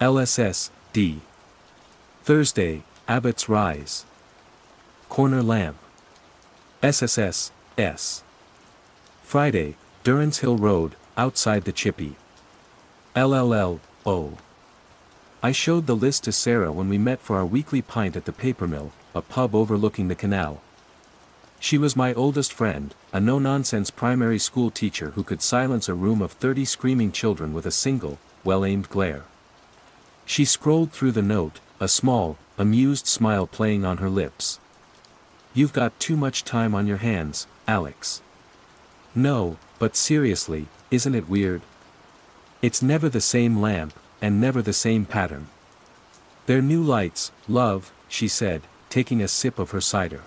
LSS, D. Thursday, Abbott's Rise. Corner lamp. SSS, S. Friday, Durrance Hill Road, outside the Chippy. LLL, O. I showed the list to Sarah when we met for our weekly pint at the paper mill, a pub overlooking the canal. She was my oldest friend, a no-nonsense primary school teacher who could silence a room of 30 screaming children with a single, well-aimed glare. She scrolled through the note, a small, amused smile playing on her lips. "You've got too much time on your hands, Alex." "No, but seriously, isn't it weird? It's never the same lamp, and never the same pattern. They're new lights, love," she said, taking a sip of her cider.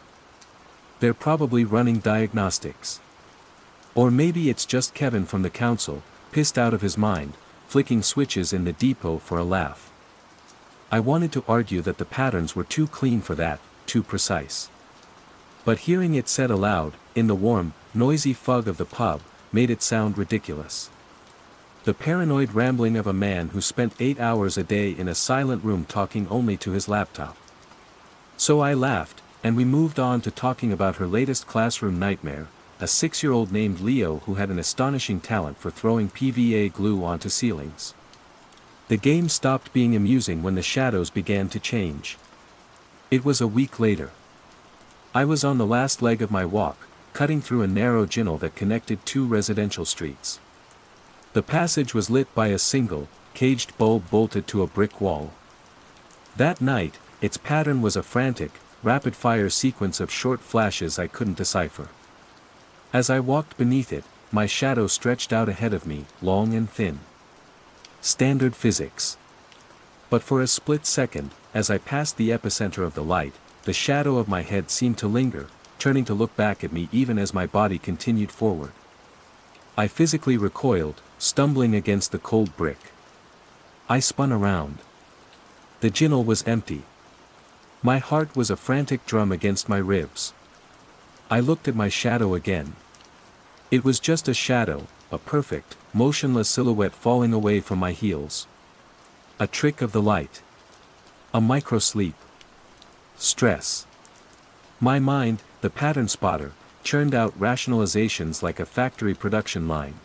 "They're probably running diagnostics. Or maybe it's just Kevin from the council, pissed out of his mind, flicking switches in the depot for a laugh." I wanted to argue that the patterns were too clean for that, too precise. But hearing it said aloud, in the warm, noisy fog of the pub, made it sound ridiculous. The paranoid rambling of a man who spent 8 hours a day in a silent room talking only to his laptop. So I laughed, and we moved on to talking about her latest classroom nightmare, a 6-year-old named Leo who had an astonishing talent for throwing PVA glue onto ceilings. The game stopped being amusing when the shadows began to change. It was a week later. I was on the last leg of my walk, cutting through a narrow ginnel that connected 2 residential streets. The passage was lit by a single, caged bulb bolted to a brick wall. That night, its pattern was a frantic, rapid-fire sequence of short flashes I couldn't decipher. As I walked beneath it, my shadow stretched out ahead of me, long and thin. Standard physics. But for a split second, as I passed the epicenter of the light, the shadow of my head seemed to linger, turning to look back at me even as my body continued forward. I physically recoiled, stumbling against the cold brick. I spun around. The ginnel was empty. My heart was a frantic drum against my ribs. I looked at my shadow again. It was just a shadow, a perfect, motionless silhouette falling away from my heels. A trick of the light. A micro-sleep. Stress. My mind, the pattern spotter, churned out rationalizations like a factory production line.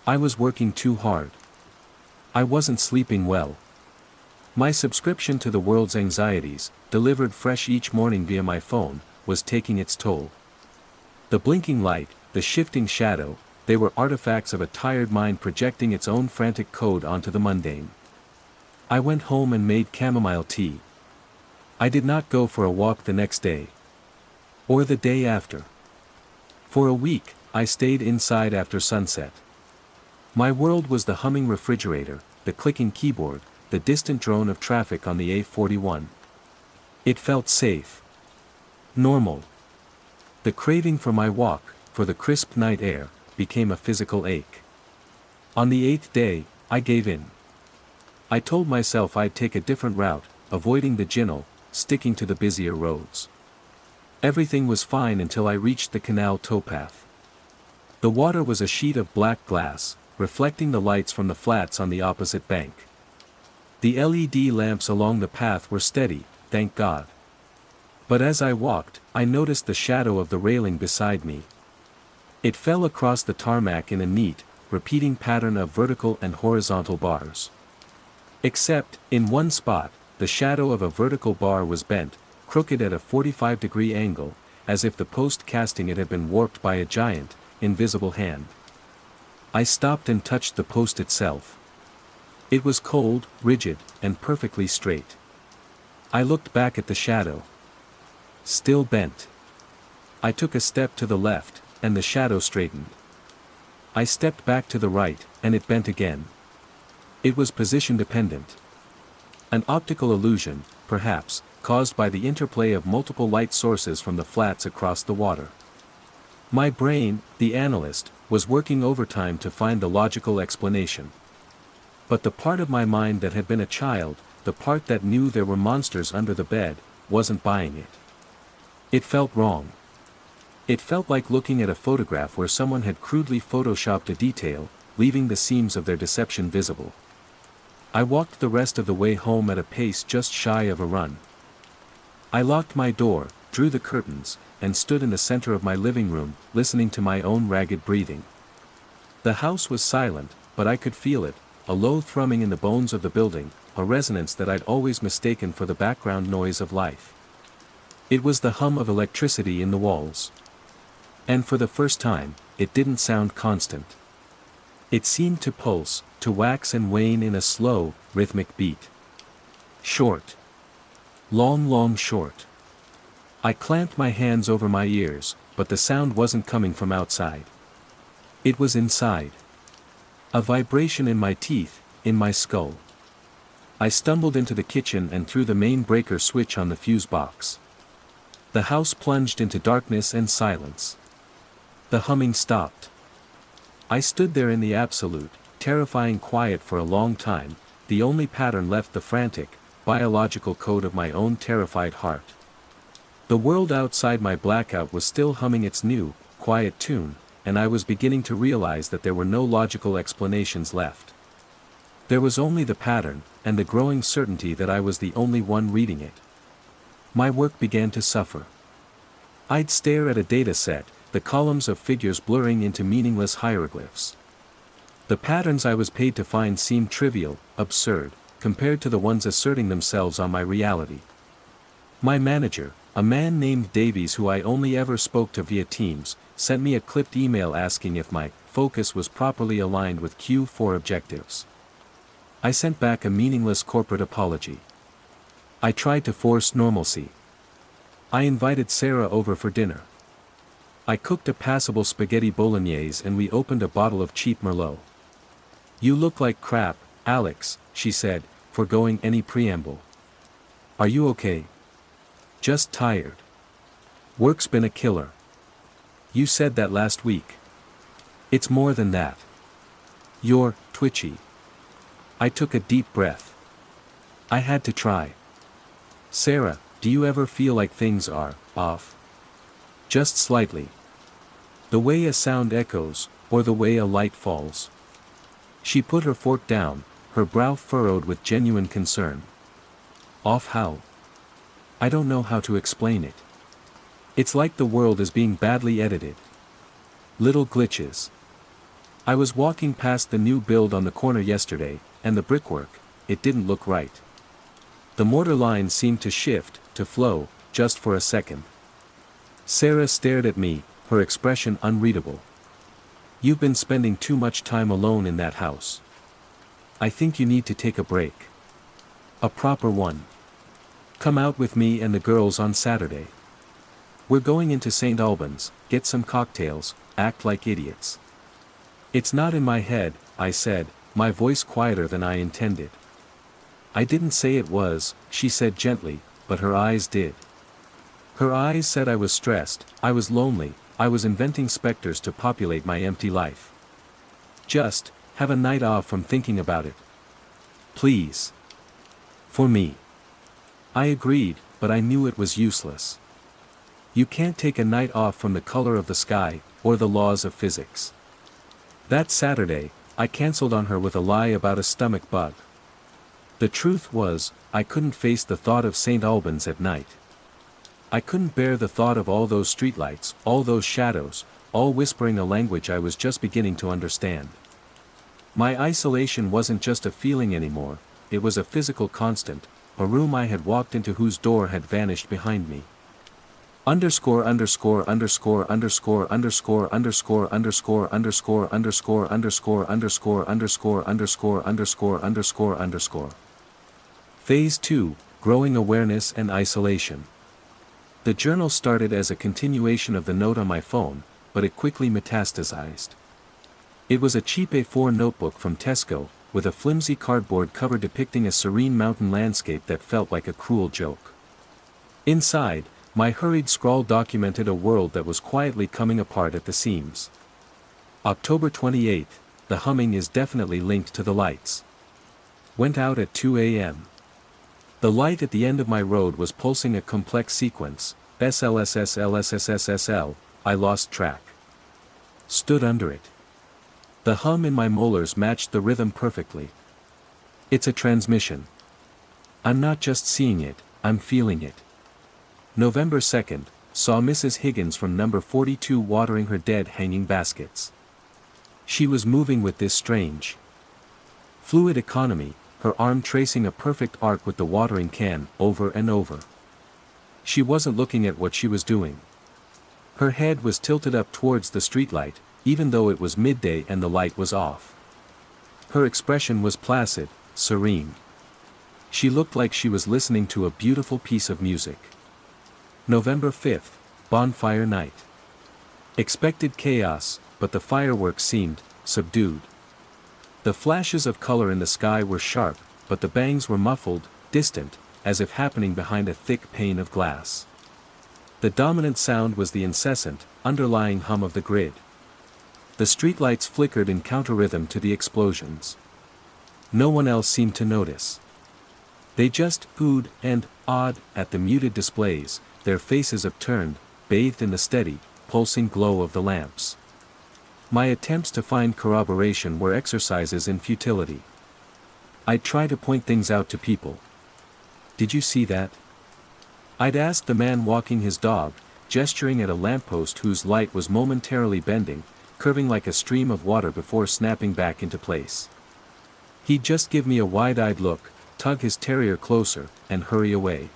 I was working too hard. I wasn't sleeping well. My subscription to the world's anxieties, delivered fresh each morning via my phone, was taking its toll. The blinking light, the shifting shadow, they were artifacts of a tired mind projecting its own frantic code onto the mundane. I went home and made chamomile tea. I did not go for a walk the next day. Or the day after. For a week, I stayed inside after sunset. My world was the humming refrigerator, the clicking keyboard, the distant drone of traffic on the A41. It felt safe. Normal. The craving for my walk, for the crisp night air, became a physical ache. On the 8th day, I gave in. I told myself I'd take a different route, avoiding the ginnel, sticking to the busier roads. Everything was fine until I reached the canal towpath. The water was a sheet of black glass, reflecting the lights from the flats on the opposite bank. The LED lamps along the path were steady, thank God. But as I walked, I noticed the shadow of the railing beside me. It fell across the tarmac in a neat, repeating pattern of vertical and horizontal bars. Except, in one spot, the shadow of a vertical bar was bent, crooked at a 45-degree angle, as if the post casting it had been warped by a giant, invisible hand. I stopped and touched the post itself. It was cold, rigid, and perfectly straight. I looked back at the shadow. Still bent. I took a step to the left, and the shadow straightened. I stepped back to the right, and it bent again. It was position dependent. An optical illusion, perhaps, caused by the interplay of multiple light sources from the flats across the water. My brain, the analyst, was working overtime to find the logical explanation. But the part of my mind that had been a child, the part that knew there were monsters under the bed, wasn't buying it. It felt wrong. It felt like looking at a photograph where someone had crudely photoshopped a detail, leaving the seams of their deception visible. I walked the rest of the way home at a pace just shy of a run. I locked my door, drew the curtains, and stood in the center of my living room, listening to my own ragged breathing. The house was silent, but I could feel it, a low thrumming in the bones of the building, a resonance that I'd always mistaken for the background noise of life. It was the hum of electricity in the walls. And for the first time, it didn't sound constant. It seemed to pulse, to wax and wane in a slow, rhythmic beat. Short. Long short. I clamped my hands over my ears, but the sound wasn't coming from outside. It was inside. A vibration in my teeth, in my skull. I stumbled into the kitchen and threw the main breaker switch on the fuse box. The house plunged into darkness and silence. The humming stopped. I stood there in the absolute, terrifying quiet for a long time, the only pattern left the frantic, biological code of my own terrified heart. The world outside my blackout was still humming its new, quiet tune, and I was beginning to realize that there were no logical explanations left. There was only the pattern, and the growing certainty that I was the only one reading it. My work began to suffer. I'd stare at a data set, the columns of figures blurring into meaningless hieroglyphs. The patterns I was paid to find seemed trivial, absurd, compared to the ones asserting themselves on my reality. My manager, a man named Davies who I only ever spoke to via Teams, sent me a clipped email asking if my focus was properly aligned with Q4 objectives. I sent back a meaningless corporate apology. I tried to force normalcy. I invited Sarah over for dinner. I cooked a passable spaghetti bolognese and we opened a bottle of cheap Merlot. "You look like crap, Alex," she said, foregoing any preamble. "Are you okay?" "Just tired. Work's been a killer." "You said that last week." "It's more than that. You're twitchy." I took a deep breath. I had to try. "Sarah, do you ever feel like things are off?" "Just slightly. The way a sound echoes, or the way a light falls." She put her fork down, her brow furrowed with genuine concern. "Off how?" "I don't know how to explain it. It's like the world is being badly edited. Little glitches. I was walking past the new build on the corner yesterday, and the brickwork, it didn't look right. The mortar lines seemed to shift, to flow, just for a second." Sarah stared at me, her expression unreadable. "You've been spending too much time alone in that house. I think you need to take a break. A proper one. Come out with me and the girls on Saturday. We're going into St. Albans, get some cocktails, act like idiots." "It's not in my head," I said, my voice quieter than I intended. "I didn't say it was," she said gently, but her eyes did. Her eyes said I was stressed, I was lonely, I was inventing specters to populate my empty life. "Just have a night off from thinking about it. Please. For me." I agreed, but I knew it was useless. You can't take a night off from the color of the sky, or the laws of physics. That Saturday, I cancelled on her with a lie about a stomach bug. The truth was, I couldn't face the thought of St. Albans at night. I couldn't bear the thought of all those streetlights, all those shadows, all whispering a language I was just beginning to understand. My isolation wasn't just a feeling anymore, it was a physical constant, a room I had walked into whose door had vanished behind me. Underscore underscore underscore underscore underscore underscore underscore underscore underscore underscore underscore underscore underscore underscore underscore underscore. Phase 2, growing awareness and isolation. The journal started as a continuation of the note on my phone, but it quickly metastasized. It was a cheap A4 notebook from Tesco, with a flimsy cardboard cover depicting a serene mountain landscape that felt like a cruel joke. Inside, my hurried scrawl documented a world that was quietly coming apart at the seams. October 28th, the humming is definitely linked to the lights. Went out at 2 a.m. The light at the end of my road was pulsing a complex sequence, SLSSLSSSSL, I lost track. Stood under it. The hum in my molars matched the rhythm perfectly. It's a transmission. I'm not just seeing it, I'm feeling it. November 2nd, saw Mrs. Higgins from number 42 watering her dead hanging baskets. She was moving with this strange fluid economy, her arm tracing a perfect arc with the watering can, over and over. She wasn't looking at what she was doing. Her head was tilted up towards the streetlight, even though it was midday and the light was off. Her expression was placid, serene. She looked like she was listening to a beautiful piece of music. November 5th, bonfire night. Expected chaos, but the fireworks seemed subdued. The flashes of color in the sky were sharp, but the bangs were muffled, distant, as if happening behind a thick pane of glass. The dominant sound was the incessant, underlying hum of the grid. The streetlights flickered in counter-rhythm to the explosions. No one else seemed to notice. They just oohed and awed at the muted displays, their faces upturned, bathed in the steady, pulsing glow of the lamps. My attempts to find corroboration were exercises in futility. I'd try to point things out to people. Did you see that? I'd ask the man walking his dog, gesturing at a lamppost whose light was momentarily bending, curving like a stream of water before snapping back into place. He'd just give me a wide-eyed look, tug his terrier closer, and hurry away.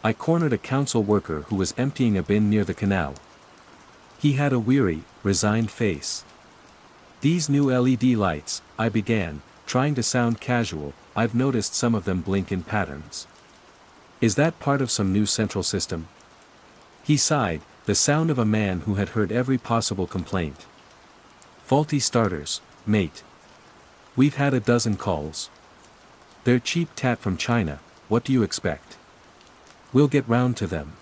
I cornered a council worker who was emptying a bin near the canal. He had a weary, resigned face. "These new LED lights," I began, trying to sound casual, "I've noticed some of them blink in patterns. Is that part of some new central system?" He sighed, the sound of a man who had heard every possible complaint. "Faulty starters, mate. We've had a dozen calls. They're cheap tat from China, what do you expect? We'll get round to them.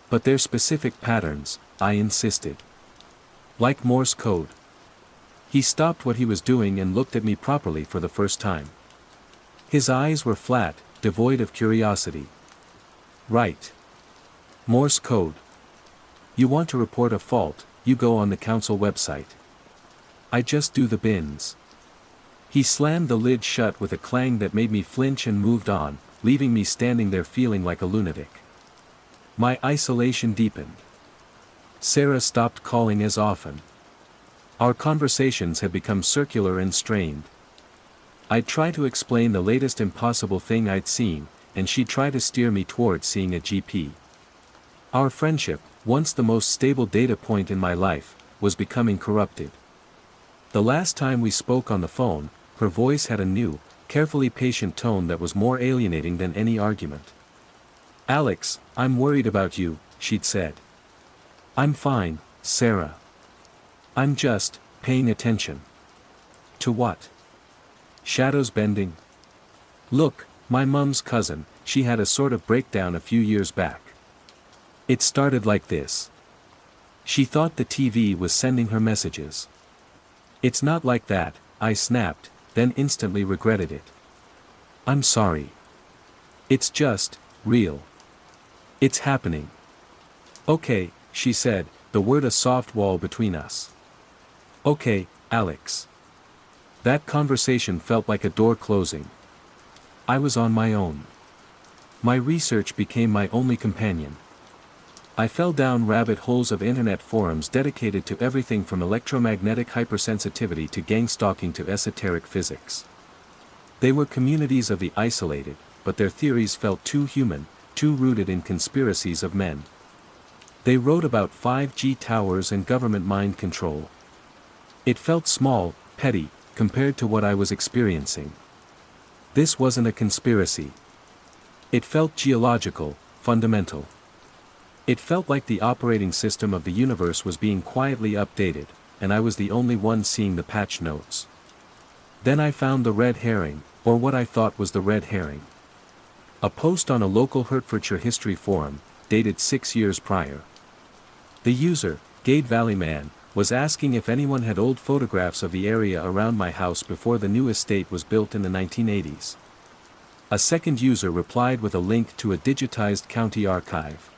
But they're specific patterns," I insisted. "Like Morse code." He stopped what he was doing and looked at me properly for the first time. His eyes were flat, devoid of curiosity. "Right. Morse code. You want to report a fault, you go on the council website. I just do the bins." He slammed the lid shut with a clang that made me flinch and moved on, leaving me standing there feeling like a lunatic. My isolation deepened. Sarah stopped calling as often. Our conversations had become circular and strained. I'd try to explain the latest impossible thing I'd seen, and she'd try to steer me toward seeing a GP. Our friendship, once the most stable data point in my life, was becoming corrupted. The last time we spoke on the phone, her voice had a new, carefully patient tone that was more alienating than any argument. "Alex, I'm worried about you," she'd said. "I'm fine, Sarah. I'm just paying attention." "To what?" "Shadows bending." "Look, my mum's cousin, she had a sort of breakdown a few years back. It started like this. She thought the TV was sending her messages." "It's not like that," I snapped, then instantly regretted it. "I'm sorry. It's just real. It's happening." "Okay," she said, the word a soft wall between us. "Okay, Alex." That conversation felt like a door closing. I was on my own. My research became my only companion. I fell down rabbit holes of internet forums dedicated to everything from electromagnetic hypersensitivity to gang stalking to esoteric physics. They were communities of the isolated, but their theories felt too human, too rooted in conspiracies of men. They wrote about 5G towers and government mind control. It felt small, petty, compared to what I was experiencing. This wasn't a conspiracy. It felt geological, fundamental. It felt like the operating system of the universe was being quietly updated, and I was the only one seeing the patch notes. Then I found the red herring, or what I thought was the red herring. A post on a local Hertfordshire history forum, dated 6 years prior. The user, Gade Valley Man, was asking if anyone had old photographs of the area around my house before the new estate was built in the 1980s. A second user replied with a link to a digitized county archive.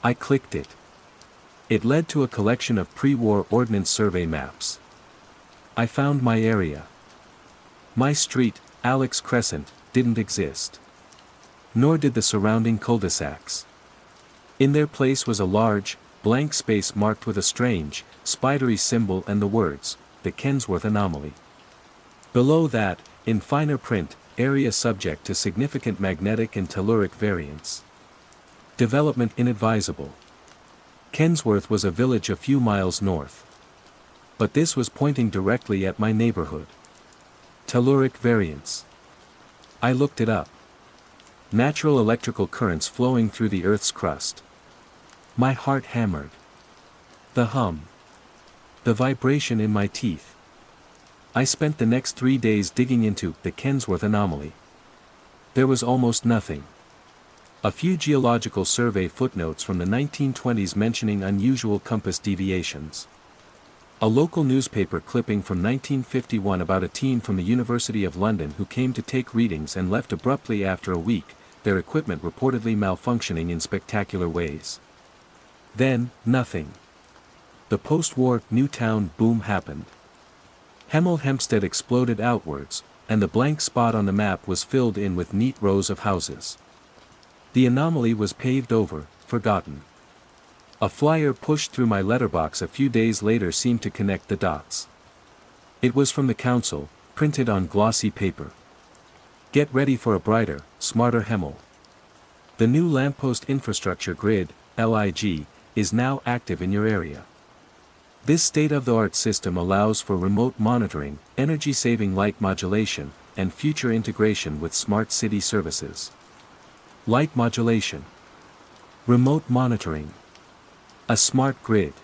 I clicked it. It led to a collection of pre-war ordnance survey maps. I found my area. My street, Alex Crescent, didn't exist. Nor did the surrounding cul-de-sacs. In their place was a large, blank space marked with a strange, spidery symbol and the words, the Kensworth anomaly. Below that, in finer print, area subject to significant magnetic and telluric variance. Development inadvisable. Kensworth was a village a few miles north. But this was pointing directly at my neighborhood. Telluric variance. I looked it up. Natural electrical currents flowing through the Earth's crust. My heart hammered. The hum. The vibration in my teeth. I spent the next 3 days digging into the Kensworth anomaly. There was almost nothing. A few geological survey footnotes from the 1920s mentioning unusual compass deviations. A local newspaper clipping from 1951 about a teen from the University of London who came to take readings and left abruptly after a week, their equipment reportedly malfunctioning in spectacular ways. Then, nothing. The post-war Newtown boom happened. Hemel Hempstead exploded outwards, and the blank spot on the map was filled in with neat rows of houses. The anomaly was paved over, forgotten. A flyer pushed through my letterbox a few days later seemed to connect the dots. It was from the council, printed on glossy paper. Get ready for a brighter, smarter Hemel. The new lamppost infrastructure grid, LIG, is now active in your area. This state-of-the-art system allows for remote monitoring, energy-saving light modulation, and future integration with smart city services. Light modulation. Remote monitoring. A smart grid.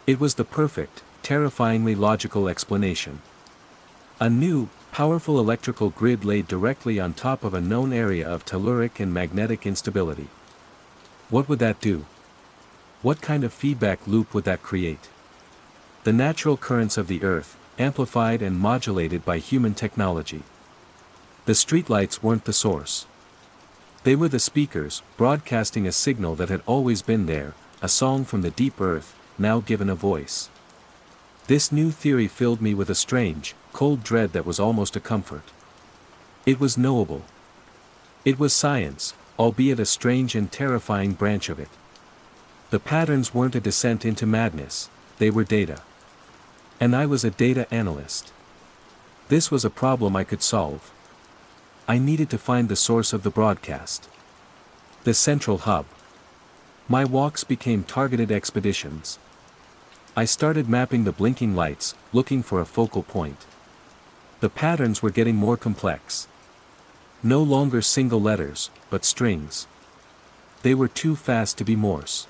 It was the perfect, terrifyingly logical explanation. A new, powerful electrical grid laid directly on top of a known area of telluric and magnetic instability. What would that do? What kind of feedback loop would that create? The natural currents of the Earth, amplified and modulated by human technology. The streetlights weren't the source. They were the speakers, broadcasting a signal that had always been there, a song from the deep earth, now given a voice. This new theory filled me with a strange, cold dread that was almost a comfort. It was knowable. It was science, albeit a strange and terrifying branch of it. The patterns weren't a descent into madness, they were data. And I was a data analyst. This was a problem I could solve. I needed to find the source of the broadcast. The central hub. My walks became targeted expeditions. I started mapping the blinking lights, looking for a focal point. The patterns were getting more complex. No longer single letters, but strings. They were too fast to be Morse.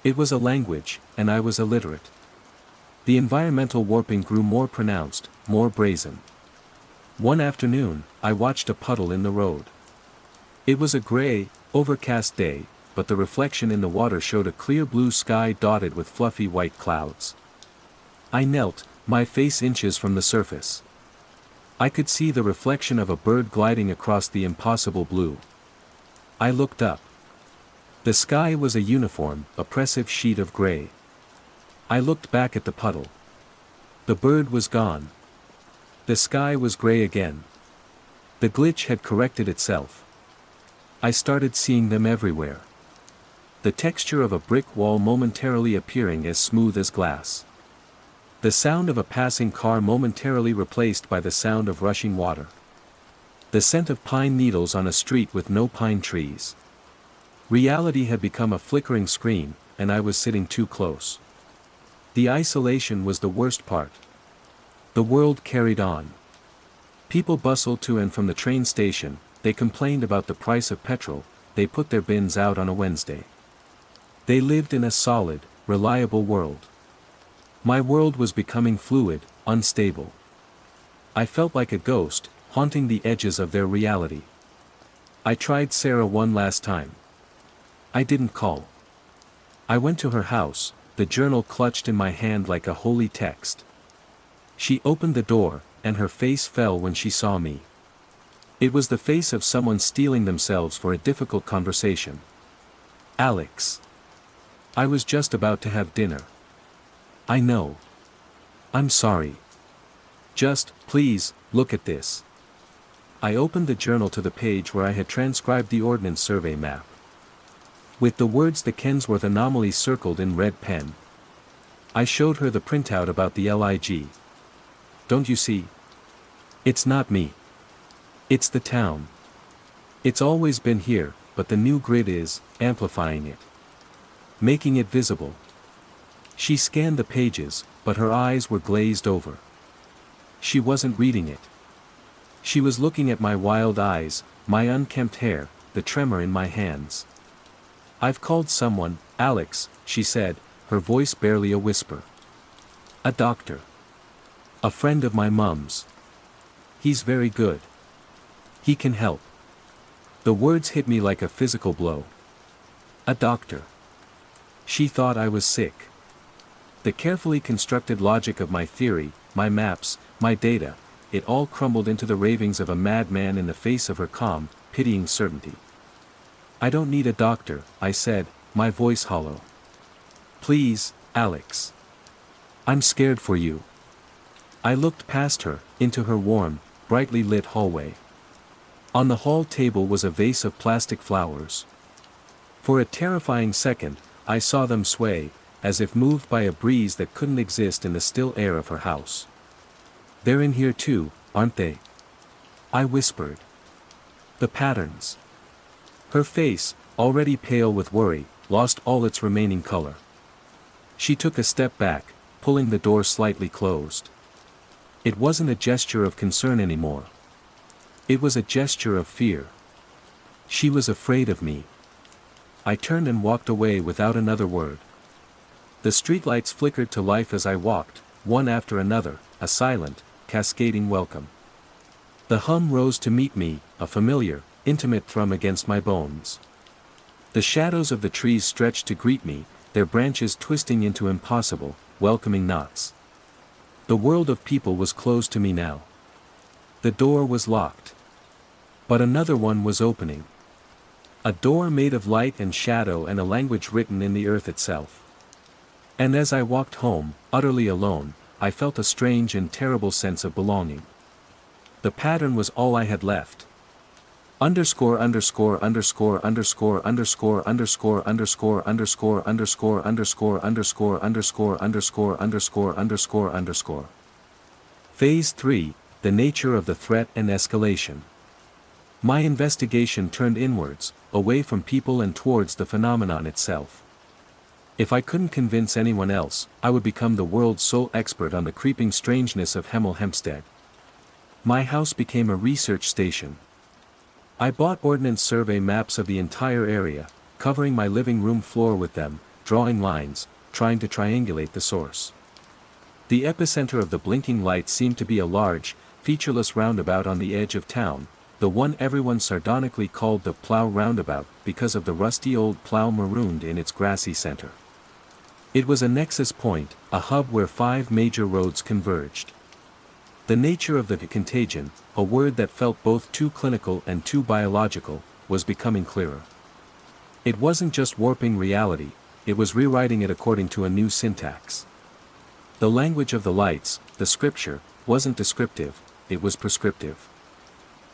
It was a language, and I was illiterate. The environmental warping grew more pronounced, more brazen. One afternoon, I watched a puddle in the road. It was a gray, overcast day, but the reflection in the water showed a clear blue sky dotted with fluffy white clouds. I knelt, my face inches from the surface. I could see the reflection of a bird gliding across the impossible blue. I looked up. The sky was a uniform, oppressive sheet of gray. I looked back at the puddle. The bird was gone. The sky was gray again. The glitch had corrected itself. I started seeing them everywhere. The texture of a brick wall momentarily appearing as smooth as glass. The sound of a passing car momentarily replaced by the sound of rushing water. The scent of pine needles on a street with no pine trees. Reality had become a flickering screen, and I was sitting too close. The isolation was the worst part. The world carried on. People bustled to and from the train station, they complained about the price of petrol, they put their bins out on a Wednesday. They lived in a solid, reliable world. My world was becoming fluid, unstable. I felt like a ghost, haunting the edges of their reality. I tried Sarah one last time. I didn't call. I went to her house, the journal clutched in my hand like a holy text. She opened the door, and her face fell when she saw me. It was the face of someone steeling themselves for a difficult conversation. Alex. I was just about to have dinner. I know. I'm sorry. Just, please, look at this. I opened the journal to the page where I had transcribed the ordnance survey map. With the words the Kensworth anomaly circled in red pen. I showed her the printout about the LIG. Don't you see? It's not me. It's the town. It's always been here, but the new grid is amplifying it. Making it visible. She scanned the pages, but her eyes were glazed over. She wasn't reading it. She was looking at my wild eyes, my unkempt hair, the tremor in my hands. I've called someone, Alex, she said, her voice barely a whisper. A doctor. A friend of my mum's. He's very good. He can help. The words hit me like a physical blow. A doctor. She thought I was sick. The carefully constructed logic of my theory, my maps, my data, it all crumbled into the ravings of a madman in the face of her calm, pitying certainty. I don't need a doctor, I said, my voice hollow. Please, Alex. I'm scared for you. I looked past her, into her warm, brightly lit hallway. On the hall table was a vase of plastic flowers. For a terrifying second, I saw them sway, as if moved by a breeze that couldn't exist in the still air of her house. They're in here too, aren't they? I whispered. The patterns. Her face, already pale with worry, lost all its remaining color. She took a step back, pulling the door slightly closed. It wasn't a gesture of concern anymore. It was a gesture of fear. She was afraid of me. I turned and walked away without another word. The streetlights flickered to life as I walked, one after another, a silent, cascading welcome. The hum rose to meet me, a familiar, intimate thrum against my bones. The shadows of the trees stretched to greet me, their branches twisting into impossible, welcoming knots. The world of people was closed to me now. The door was locked. But another one was opening. A door made of light and shadow and a language written in the earth itself. And as I walked home, utterly alone, I felt a strange and terrible sense of belonging. The pattern was all I had left. Underscore underscore underscore underscore underscore underscore underscore underscore underscore underscore underscore underscore underscore underscore underscore underscore. Phase 3, the nature of the threat and escalation. My investigation turned inwards, away from people and towards the phenomenon itself. If I couldn't convince anyone else, I would become the world's sole expert on the creeping strangeness of Hemel Hempstead. My house became a research station. I bought ordnance survey maps of the entire area, covering my living room floor with them, drawing lines, trying to triangulate the source. The epicenter of the blinking light seemed to be a large, featureless roundabout on the edge of town, the one everyone sardonically called the plow roundabout because of the rusty old plow marooned in its grassy center. It was a nexus point, a hub where 5 major roads converged. The nature of the contagion, a word that felt both too clinical and too biological, was becoming clearer. It wasn't just warping reality, it was rewriting it according to a new syntax. The language of the lights, the scripture, wasn't descriptive, it was prescriptive.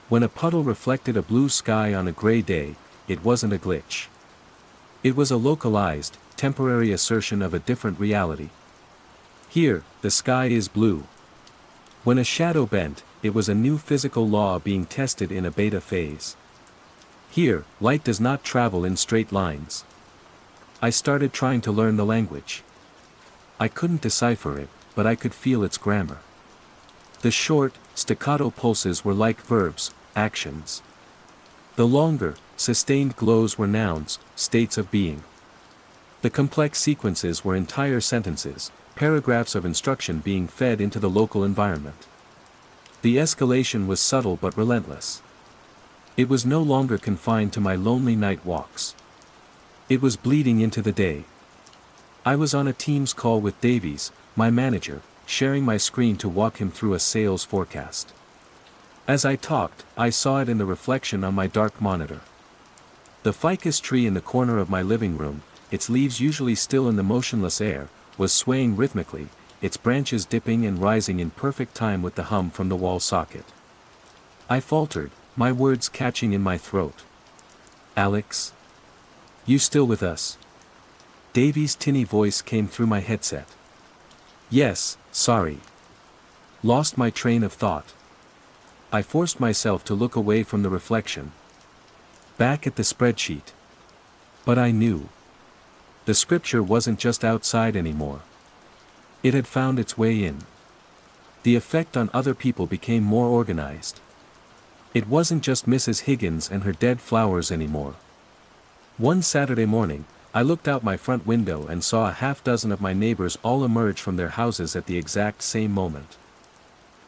When a puddle reflected a blue sky on a gray day, it wasn't a glitch. It was a localized, temporary assertion of a different reality. Here, the sky is blue. When a shadow bent, it was a new physical law being tested in a beta phase. Here, light does not travel in straight lines. I started trying to learn the language. I couldn't decipher it, but I could feel its grammar. The short, staccato pulses were like verbs, actions. The longer, sustained glows were nouns, states of being. The complex sequences were entire sentences, paragraphs of instruction being fed into the local environment. The escalation was subtle but relentless. It was no longer confined to my lonely night walks. It was bleeding into the day. I was on a Teams call with Davies, my manager, sharing my screen to walk him through a sales forecast. As I talked, I saw it in the reflection on my dark monitor. The ficus tree in the corner of my living room, its leaves usually still in the motionless air, was swaying rhythmically, its branches dipping and rising in perfect time with the hum from the wall socket. I faltered, my words catching in my throat. "Alex? You still with us?" Davy's tinny voice came through my headset. "Yes, sorry. Lost my train of thought." I forced myself to look away from the reflection. Back at the spreadsheet. But I knew. The scripture wasn't just outside anymore. It had found its way in. The effect on other people became more organized. It wasn't just Mrs. Higgins and her dead flowers anymore. One Saturday morning, I looked out my front window and saw a half-dozen of my neighbors all emerge from their houses at the exact same moment.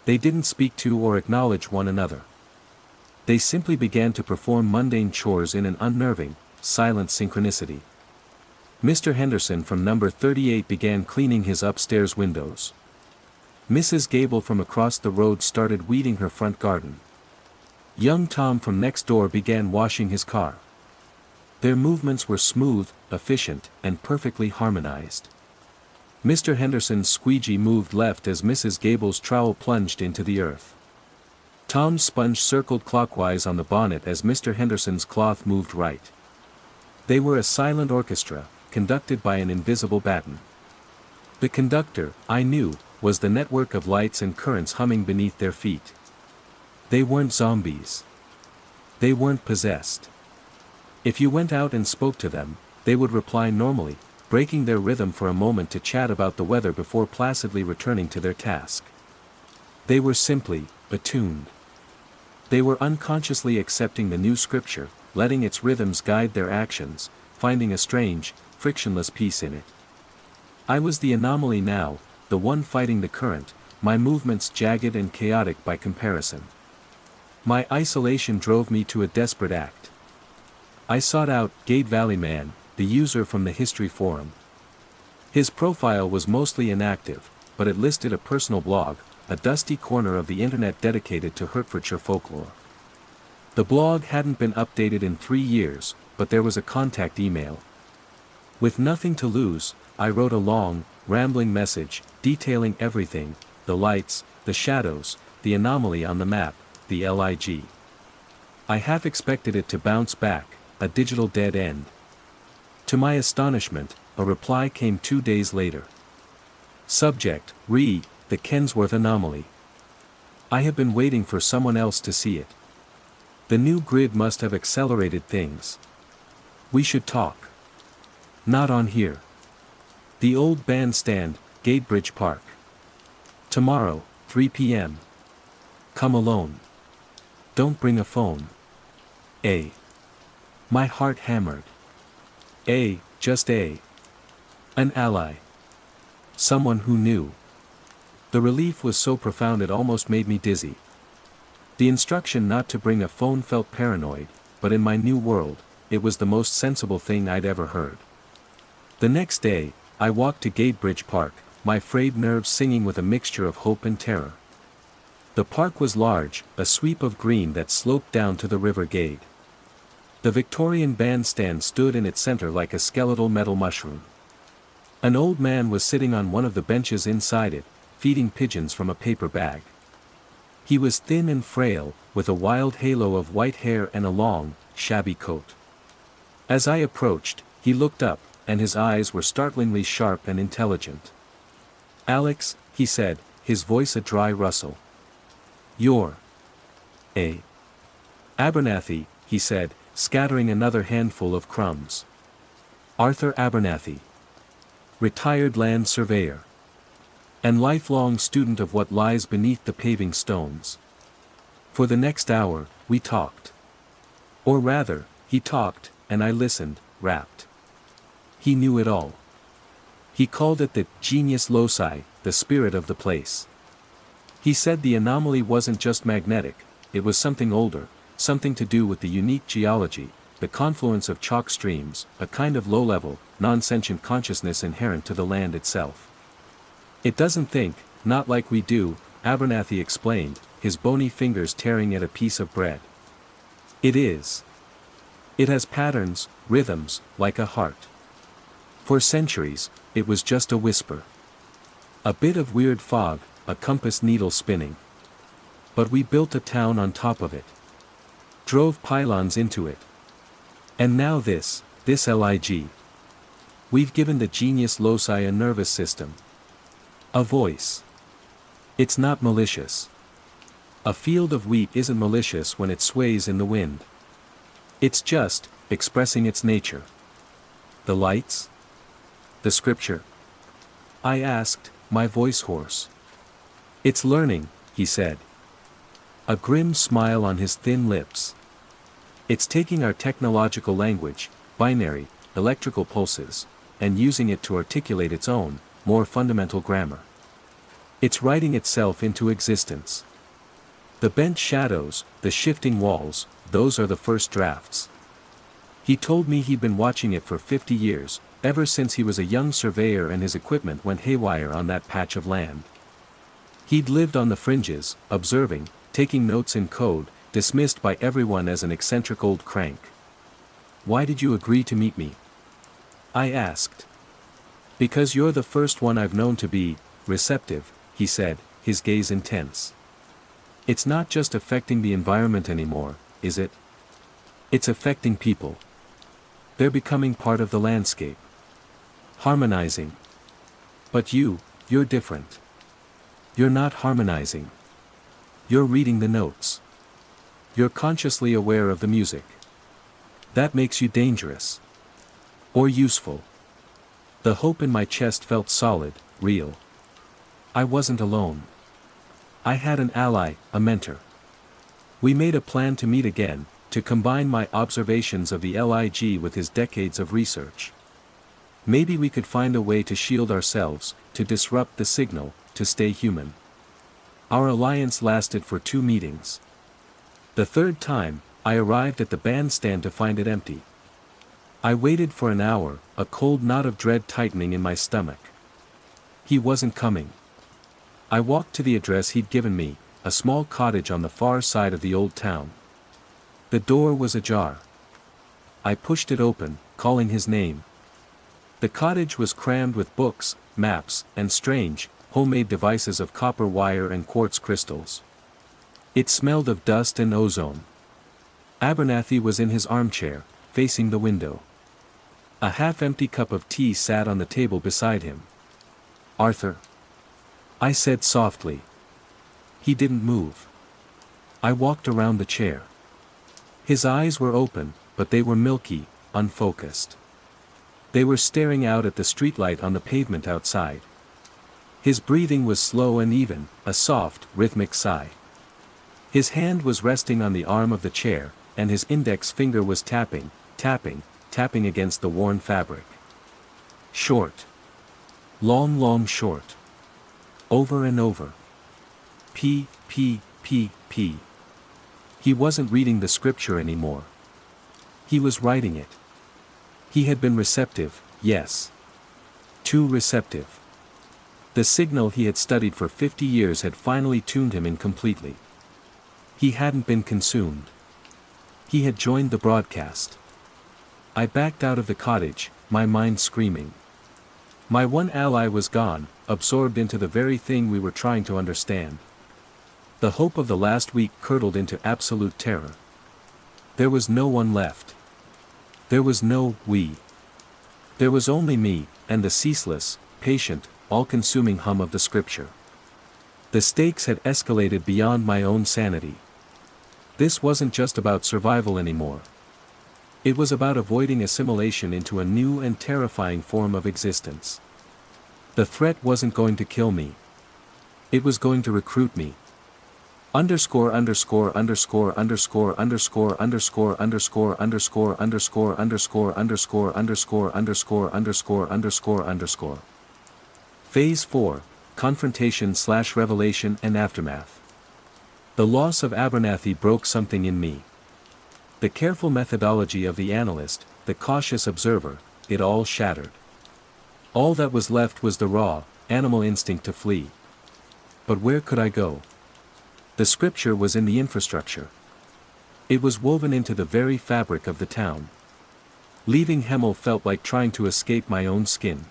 They didn't speak to or acknowledge one another. They simply began to perform mundane chores in an unnerving, silent synchronicity. Mr. Henderson from number 38 began cleaning his upstairs windows. Mrs. Gable from across the road started weeding her front garden. Young Tom from next door began washing his car. Their movements were smooth, efficient, and perfectly harmonized. Mr. Henderson's squeegee moved left as Mrs. Gable's trowel plunged into the earth. Tom's sponge circled clockwise on the bonnet as Mr. Henderson's cloth moved right. They were a silent orchestra, conducted by an invisible baton. The conductor, I knew, was the network of lights and currents humming beneath their feet. They weren't zombies. They weren't possessed. If you went out and spoke to them, they would reply normally, breaking their rhythm for a moment to chat about the weather before placidly returning to their task. They were simply attuned. They were unconsciously accepting the new scripture, letting its rhythms guide their actions, finding a strange, frictionless peace in it. I was the anomaly now, the one fighting the current, my movements jagged and chaotic by comparison. My isolation drove me to a desperate act. I sought out Gate Valley Man, the user from the History Forum. His profile was mostly inactive, but it listed a personal blog, a dusty corner of the internet dedicated to Hertfordshire folklore. The blog hadn't been updated in 3 years, but there was a contact email. With nothing to lose, I wrote a long, rambling message, detailing everything, the lights, the shadows, the anomaly on the map, the LIG. I half expected it to bounce back, a digital dead end. To my astonishment, a reply came 2 days later. Subject, the Kensworth anomaly. I have been waiting for someone else to see it. The new grid must have accelerated things. We should talk. Not on here. The old bandstand, Gatebridge Park. Tomorrow, 3 p.m. Come alone. Don't bring a phone. A. My heart hammered. Just an ally. Someone who knew. The relief was so profound it almost made me dizzy. The instruction not to bring a phone felt paranoid, but in my new world, it was the most sensible thing I'd ever heard. The next day, I walked to Gatebridge Park, my frayed nerves singing with a mixture of hope and terror. The park was large, a sweep of green that sloped down to the River Gade. The Victorian bandstand stood in its center like a skeletal metal mushroom. An old man was sitting on one of the benches inside it, feeding pigeons from a paper bag. He was thin and frail, with a wild halo of white hair and a long, shabby coat. As I approached, he looked up, and his eyes were startlingly sharp and intelligent. "Alex," he said, his voice a dry rustle. "You're a Abernathy," he said, scattering another handful of crumbs. "Arthur Abernathy. Retired land surveyor. And lifelong student of what lies beneath the paving stones." For the next hour, we talked. Or rather, he talked, and I listened, rapt. He knew it all. He called it the genius loci, the spirit of the place. He said the anomaly wasn't just magnetic, it was something older, something to do with the unique geology, the confluence of chalk streams, a kind of low-level, non-sentient consciousness inherent to the land itself. It doesn't think, not like we do, Abernathy explained, his bony fingers tearing at a piece of bread. It is. It has patterns, rhythms, like a heart. For centuries, it was just a whisper. A bit of weird fog, a compass needle spinning. But we built a town on top of it. Drove pylons into it. And now this LIG. We've given the genius loci a nervous system. A voice. It's not malicious. A field of wheat isn't malicious when it sways in the wind. It's just, expressing its nature. The lights? The scripture? I asked, my voice hoarse. It's learning, he said. A grim smile on his thin lips. It's taking our technological language, binary, electrical pulses, and using it to articulate its own, more fundamental grammar. It's writing itself into existence. The bent shadows, the shifting walls, those are the first drafts. He told me he'd been watching it for 50 years, ever since he was a young surveyor and his equipment went haywire on that patch of land. He'd lived on the fringes, observing, taking notes in code, dismissed by everyone as an eccentric old crank. Why did you agree to meet me? I asked. Because you're the first one I've known to be receptive, he said, his gaze intense. It's not just affecting the environment anymore, is it? It's affecting people. They're becoming part of the landscape. Harmonizing. But you're different. You're not harmonizing. You're reading the notes. You're consciously aware of the music. That makes you dangerous. Or useful. The hope in my chest felt solid, real. I wasn't alone. I had an ally, a mentor. We made a plan to meet again, to combine my observations of the LIG with his decades of research. Maybe we could find a way to shield ourselves, to disrupt the signal, to stay human. Our alliance lasted for 2 meetings. The third time, I arrived at the bandstand to find it empty. I waited for an hour, a cold knot of dread tightening in my stomach. He wasn't coming. I walked to the address he'd given me, a small cottage on the far side of the old town. The door was ajar. I pushed it open, calling his name. The cottage was crammed with books, maps, and strange, homemade devices of copper wire and quartz crystals. It smelled of dust and ozone. Abernathy was in his armchair, facing the window. A half-empty cup of tea sat on the table beside him. Arthur? I said softly. He didn't move. I walked around the chair. His eyes were open, but they were milky, unfocused. They were staring out at the streetlight on the pavement outside. His breathing was slow and even, a soft, rhythmic sigh. His hand was resting on the arm of the chair, and his index finger was tapping against the worn fabric. Short. Long short. Over and over. P. He wasn't reading the scripture anymore. He was writing it. He had been receptive, yes. Too receptive. The signal he had studied for 50 years had finally tuned him in completely. He hadn't been consumed. He had joined the broadcast. I backed out of the cottage, my mind screaming. My one ally was gone, absorbed into the very thing we were trying to understand. The hope of the last week curdled into absolute terror. There was no one left. There was no we. There was only me, and the ceaseless, patient, all-consuming hum of the scripture. The stakes had escalated beyond my own sanity. This wasn't just about survival anymore. It was about avoiding assimilation into a new and terrifying form of existence. The threat wasn't going to kill me. It was going to recruit me. Underscore underscore underscore underscore underscore underscore underscore underscore underscore underscore underscore underscore underscore underscore underscore underscore. Phase 4, Confrontation/Revelation and Aftermath. The loss of Abernathy broke something in me. The careful methodology of the analyst, the cautious observer, it all shattered. All that was left was the raw, animal instinct to flee. But where could I go? The scripture was in the infrastructure. It was woven into the very fabric of the town. Leaving Hemel felt like trying to escape my own skin.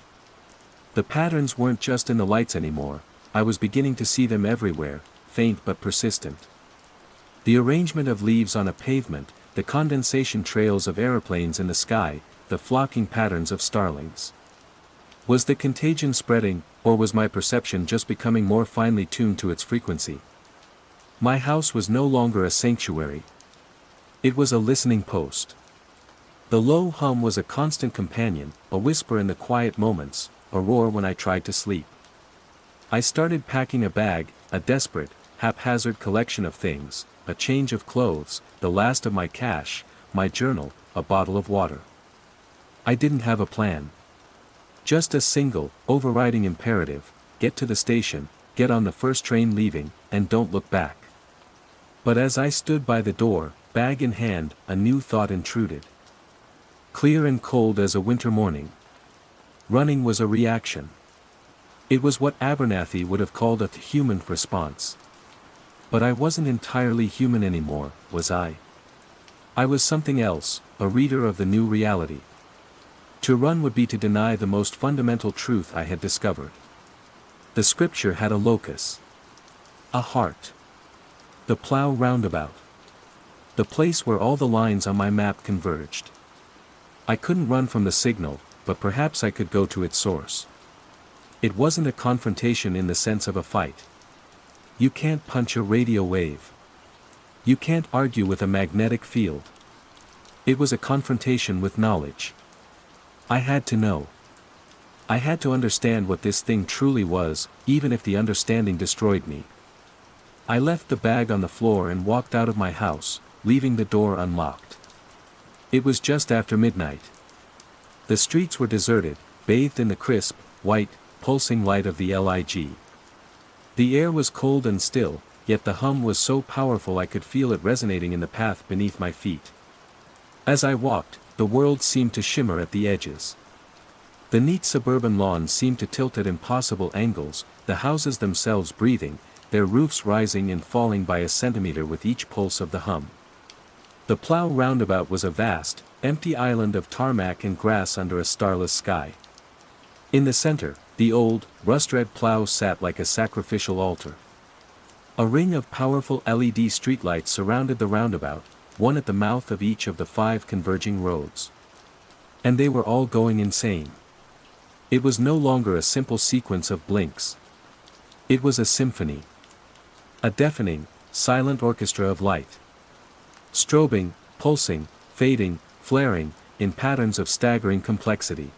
The patterns weren't just in the lights anymore, I was beginning to see them everywhere, faint but persistent. The arrangement of leaves on a pavement, the condensation trails of aeroplanes in the sky, the flocking patterns of starlings. Was the contagion spreading, or was my perception just becoming more finely tuned to its frequency? My house was no longer a sanctuary. It was a listening post. The low hum was a constant companion, a whisper in the quiet moments, a roar when I tried to sleep. I started packing a bag, a desperate, haphazard collection of things, a change of clothes, the last of my cash, my journal, a bottle of water. I didn't have a plan. Just a single, overriding imperative: get to the station, get on the first train leaving, and don't look back. But as I stood by the door, bag in hand, a new thought intruded. Clear and cold as a winter morning. Running was a reaction. It was what Abernathy would have called a human response. But I wasn't entirely human anymore, was I? I was something else, a reader of the new reality. To run would be to deny the most fundamental truth I had discovered. The scripture had a locus. A heart. The plow roundabout. The place where all the lines on my map converged. I couldn't run from the signal, but perhaps I could go to its source. It wasn't a confrontation in the sense of a fight. You can't punch a radio wave. You can't argue with a magnetic field. It was a confrontation with knowledge. I had to know. I had to understand what this thing truly was, even if the understanding destroyed me. I left the bag on the floor and walked out of my house, leaving the door unlocked. It was just after midnight. The streets were deserted, bathed in the crisp, white, pulsing light of the LIG. The air was cold and still, yet the hum was so powerful I could feel it resonating in the path beneath my feet. As I walked, the world seemed to shimmer at the edges. The neat suburban lawns seemed to tilt at impossible angles, the houses themselves breathing, their roofs rising and falling by a centimeter with each pulse of the hum. The plow roundabout was a vast, empty island of tarmac and grass under a starless sky. In the center, the old, rust-red plow sat like a sacrificial altar. A ring of powerful LED streetlights surrounded the roundabout, one at the mouth of each of the 5 converging roads. And they were all going insane. It was no longer a simple sequence of blinks. It was a symphony. A deafening, silent orchestra of light. Strobing, pulsing, fading, flaring, in patterns of staggering complexity.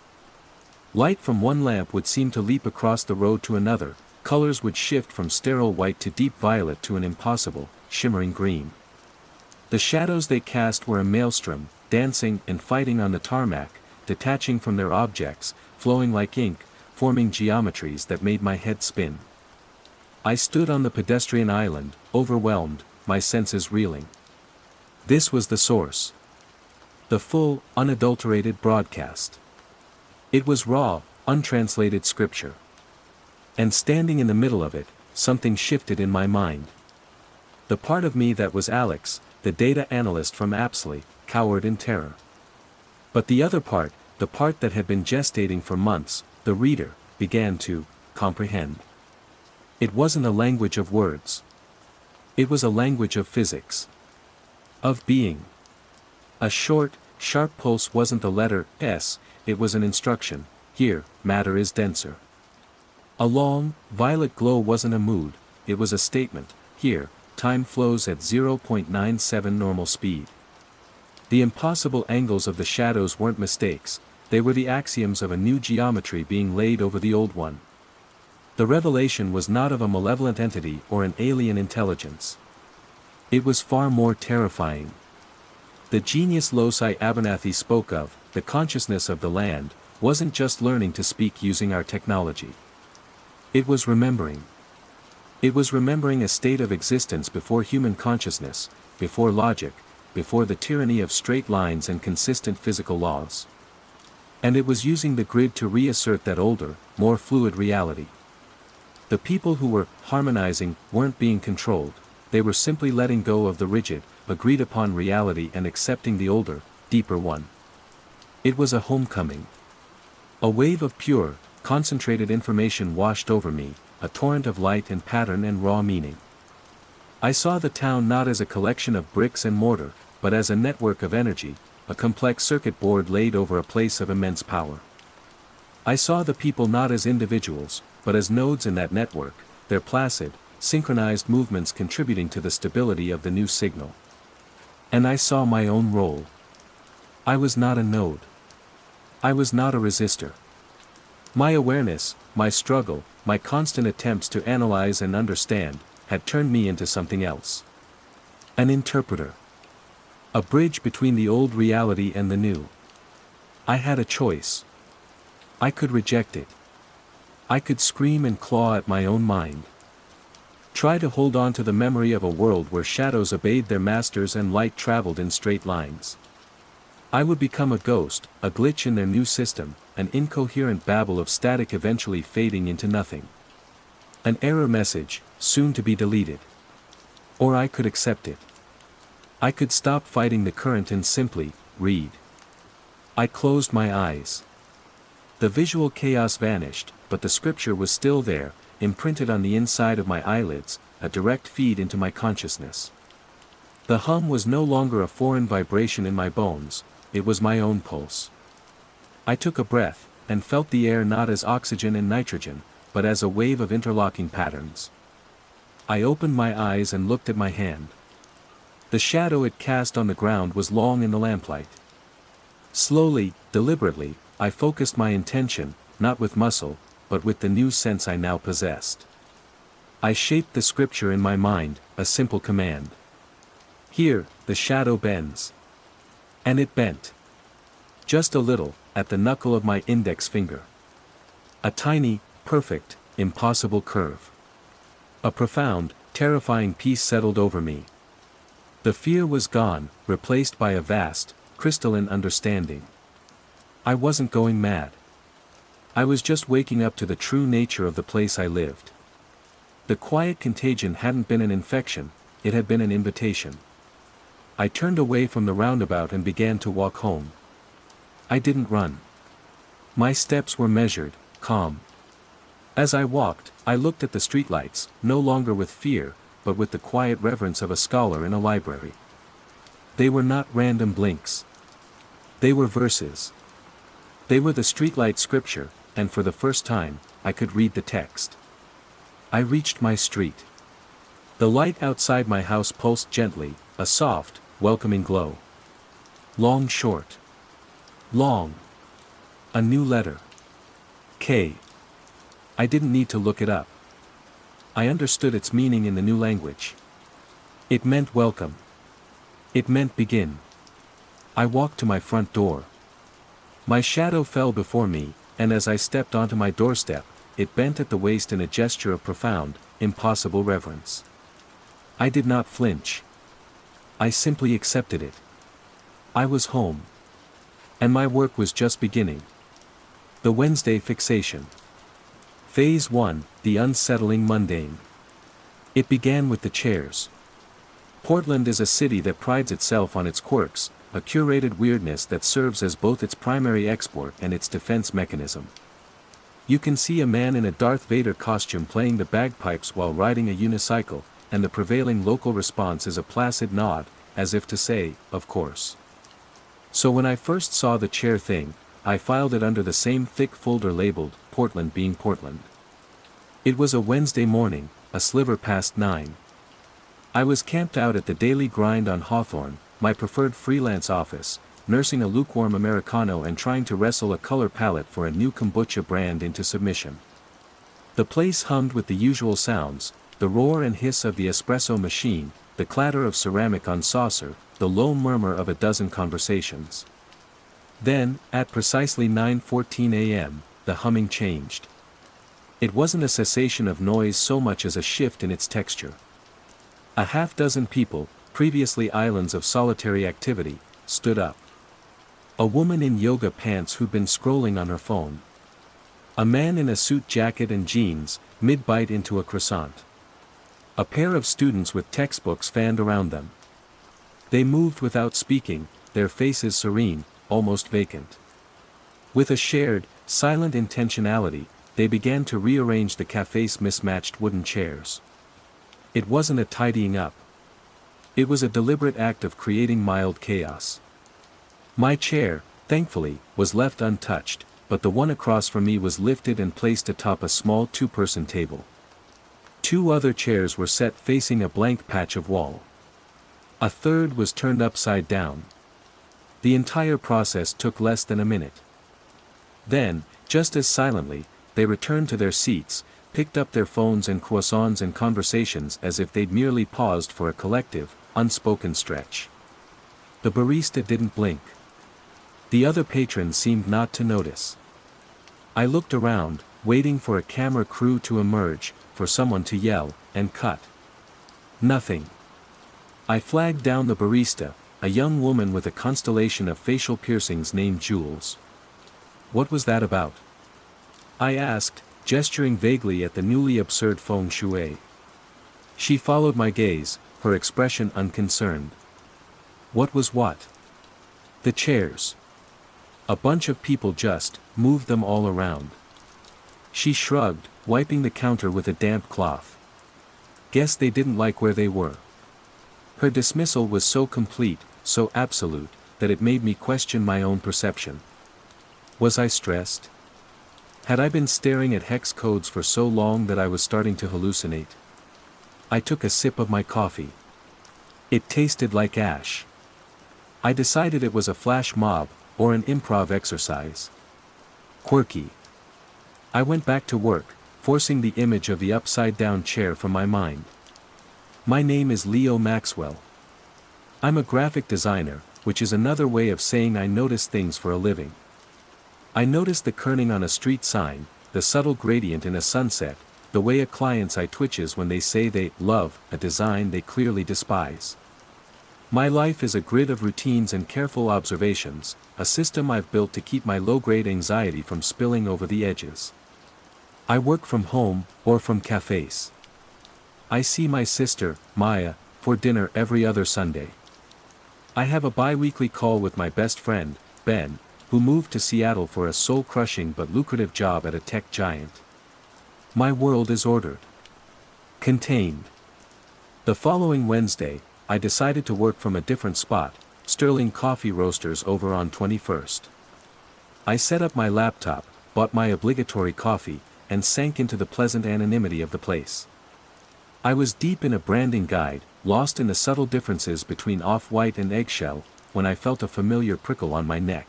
Light from one lamp would seem to leap across the road to another, colors would shift from sterile white to deep violet to an impossible, shimmering green. The shadows they cast were a maelstrom, dancing and fighting on the tarmac, detaching from their objects, flowing like ink, forming geometries that made my head spin. I stood on the pedestrian island, overwhelmed, my senses reeling. This was the source. The full, unadulterated broadcast. It was raw, untranslated scripture. And standing in the middle of it, something shifted in my mind. The part of me that was Alex, the data analyst from Apsley, cowered in terror. But the other part, the part that had been gestating for months, the reader, began to comprehend. It wasn't a language of words. It was a language of physics. Of being. A short, sharp pulse wasn't the letter S, it was an instruction: here, matter is denser. A long, violet glow wasn't a mood, it was a statement: here, time flows at 0.97 normal speed. The impossible angles of the shadows weren't mistakes, they were the axioms of a new geometry being laid over the old one. The revelation was not of a malevolent entity or an alien intelligence. It was far more terrifying. The genius loci Abernathy spoke of, the consciousness of the land, wasn't just learning to speak using our technology. It was remembering. It was remembering a state of existence before human consciousness, before logic, before the tyranny of straight lines and consistent physical laws. And it was using the grid to reassert that older, more fluid reality. The people who were harmonizing weren't being controlled, they were simply letting go of the rigid, agreed-upon reality and accepting the older, deeper one. It was a homecoming. A wave of pure, concentrated information washed over me, a torrent of light and pattern and raw meaning. I saw the town not as a collection of bricks and mortar, but as a network of energy, a complex circuit board laid over a place of immense power. I saw the people not as individuals, but as nodes in that network, their placid, synchronized movements contributing to the stability of the new signal. And I saw my own role. I was not a node. I was not a resistor. My awareness, my struggle, my constant attempts to analyze and understand, had turned me into something else. An interpreter. A bridge between the old reality and the new. I had a choice. I could reject it. I could scream and claw at my own mind. Try to hold on to the memory of a world where shadows obeyed their masters and light traveled in straight lines. I would become a ghost, a glitch in their new system, an incoherent babble of static eventually fading into nothing. An error message, soon to be deleted. Or I could accept it. I could stop fighting the current and simply read. I closed my eyes. The visual chaos vanished, but the scripture was still there, imprinted on the inside of my eyelids, a direct feed into my consciousness. The hum was no longer a foreign vibration in my bones, it was my own pulse. I took a breath, and felt the air not as oxygen and nitrogen, but as a wave of interlocking patterns. I opened my eyes and looked at my hand. The shadow it cast on the ground was long in the lamplight. Slowly, deliberately, I focused my intention, not with muscle, but with the new sense I now possessed. I shaped the scripture in my mind, a simple command. Here, the shadow bends. And it bent. Just a little, at the knuckle of my index finger. A tiny, perfect, impossible curve. A profound, terrifying peace settled over me. The fear was gone, replaced by a vast, crystalline understanding. I wasn't going mad. I was just waking up to the true nature of the place I lived. The quiet contagion hadn't been an infection, it had been an invitation. I turned away from the roundabout and began to walk home. I didn't run. My steps were measured, calm. As I walked, I looked at the streetlights, no longer with fear, but with the quiet reverence of a scholar in a library. They were not random blinks. They were verses. They were the streetlight scripture, and for the first time, I could read the text. I reached my street. The light outside my house pulsed gently, a soft, welcoming glow. Long short. Long. A new letter. K. I didn't need to look it up. I understood its meaning in the new language. It meant welcome. It meant begin. I walked to my front door. My shadow fell before me, and as I stepped onto my doorstep, it bent at the waist in a gesture of profound, impossible reverence. I did not flinch. I simply accepted it. I was home. And my work was just beginning. The Wednesday fixation. Phase 1, the unsettling mundane. It began with the chairs. Portland is a city that prides itself on its quirks, a curated weirdness that serves as both its primary export and its defense mechanism. You can see a man in a Darth Vader costume playing the bagpipes while riding a unicycle, and the prevailing local response is a placid nod, as if to say, of course. So when I first saw the chair thing, I filed it under the same thick folder labeled, Portland being Portland. It was a Wednesday morning, a sliver past 9. I was camped out at the Daily Grind on Hawthorne, my preferred freelance office, nursing a lukewarm Americano and trying to wrestle a color palette for a new kombucha brand into submission. The place hummed with the usual sounds, the roar and hiss of the espresso machine, the clatter of ceramic on saucer, the low murmur of a dozen conversations. Then, at precisely 9:14 a.m., the humming changed. It wasn't a cessation of noise so much as a shift in its texture. A half-dozen people, previously islands of solitary activity, stood up. A woman in yoga pants who'd been scrolling on her phone. A man in a suit jacket and jeans, mid-bite into a croissant. A pair of students with textbooks fanned around them. They moved without speaking, their faces serene, almost vacant. With a shared, silent intentionality, they began to rearrange the cafe's mismatched wooden chairs. It wasn't a tidying up. It was a deliberate act of creating mild chaos. My chair, thankfully, was left untouched, but the one across from me was lifted and placed atop a small two-person table. Two other chairs were set facing a blank patch of wall. A third was turned upside down. The entire process took less than a minute. Then, just as silently, they returned to their seats, picked up their phones and croissants and conversations as if they'd merely paused for a collective, unspoken stretch. The barista didn't blink. The other patrons seemed not to notice. I looked around, waiting for a camera crew to emerge, for someone to yell, and cut. Nothing. I flagged down the barista, a young woman with a constellation of facial piercings named Jules. What was that about? I asked, gesturing vaguely at the newly absurd feng shui. She followed my gaze, her expression unconcerned. What was what? The chairs. A bunch of people just moved them all around. She shrugged, wiping the counter with a damp cloth. Guess they didn't like where they were. Her dismissal was so complete, so absolute, that it made me question my own perception. Was I stressed? Had I been staring at hex codes for so long that I was starting to hallucinate? I took a sip of my coffee. It tasted like ash. I decided it was a flash mob, or an improv exercise. Quirky. I went back to work, forcing the image of the upside-down chair from my mind. My name is Leo Maxwell. I'm a graphic designer, which is another way of saying I notice things for a living. I notice the kerning on a street sign, the subtle gradient in a sunset, the way a client's eye twitches when they say they love a design they clearly despise. My life is a grid of routines and careful observations, a system I've built to keep my low-grade anxiety from spilling over the edges. I work from home, or from cafes. I see my sister, Maya, for dinner every other Sunday. I have a bi-weekly call with my best friend, Ben, who moved to Seattle for a soul-crushing but lucrative job at a tech giant. My world is ordered. Contained. The following Wednesday, I decided to work from a different spot, Sterling Coffee Roasters over on 21st. I set up my laptop, bought my obligatory coffee, and sank into the pleasant anonymity of the place. I was deep in a branding guide, lost in the subtle differences between off-white and eggshell, when I felt a familiar prickle on my neck.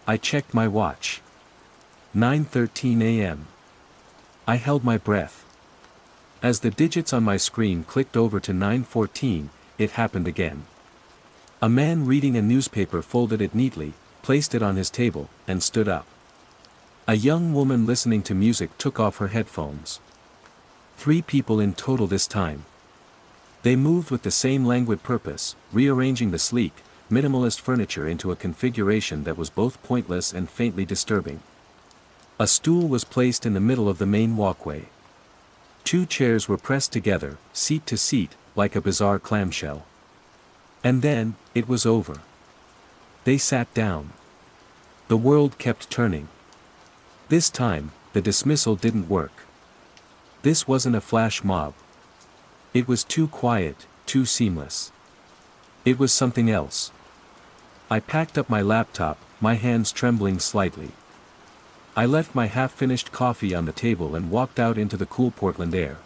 I checked my watch. 9:13 a.m. I held my breath. As the digits on my screen clicked over to 9:14, it happened again. A man reading a newspaper folded it neatly, placed it on his table, and stood up. A young woman listening to music took off her headphones. 3 people in total this time. They moved with the same languid purpose, rearranging the sleek, minimalist furniture into a configuration that was both pointless and faintly disturbing. A stool was placed in the middle of the main walkway. 2 chairs were pressed together, seat to seat, like a bizarre clamshell. And then, it was over. They sat down. The world kept turning. This time, the dismissal didn't work. This wasn't a flash mob. It was too quiet, too seamless. It was something else. I packed up my laptop, my hands trembling slightly. I left my half-finished coffee on the table and walked out into the cool Portland air.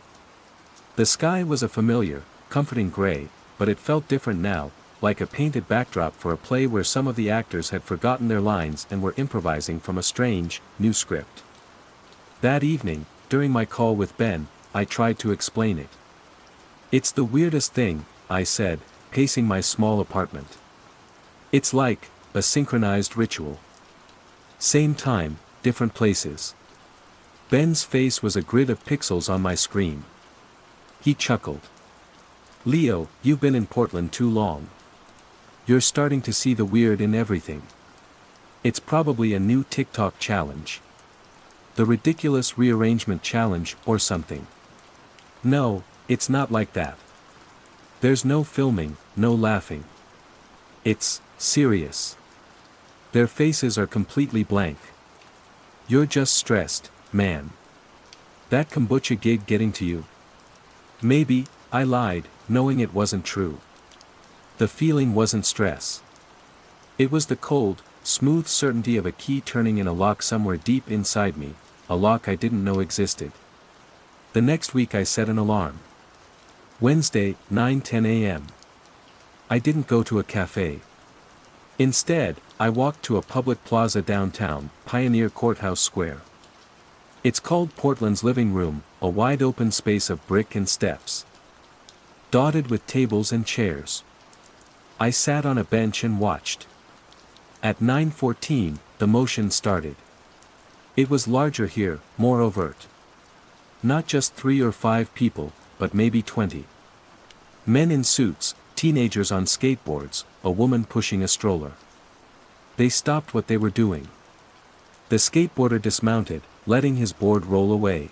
The sky was a familiar, comforting gray, but it felt different now, like a painted backdrop for a play where some of the actors had forgotten their lines and were improvising from a strange, new script. That evening, during my call with Ben, I tried to explain it. It's the weirdest thing, I said, pacing my small apartment. It's like a synchronized ritual. Same time, different places. Ben's face was a grid of pixels on my screen. He chuckled. Leo, you've been in Portland too long. You're starting to see the weird in everything. It's probably a new TikTok challenge. The ridiculous rearrangement challenge or something. No, it's not like that. There's no filming, no laughing. It's serious. Their faces are completely blank. You're just stressed, man. That kombucha gig getting to you? Maybe, I lied, knowing it wasn't true. The feeling wasn't stress. It was the cold, smooth certainty of a key turning in a lock somewhere deep inside me, a lock I didn't know existed. The next week I set an alarm. Wednesday, 9:10 a.m. I didn't go to a cafe. Instead, I walked to a public plaza downtown, Pioneer Courthouse Square. It's called Portland's Living Room, a wide open space of brick and steps, dotted with tables and chairs. I sat on a bench and watched. At 9:14, the motion started. It was larger here, more overt. Not just 3 or 5 people, but maybe 20. Men in suits, teenagers on skateboards, a woman pushing a stroller. They stopped what they were doing. The skateboarder dismounted, letting his board roll away.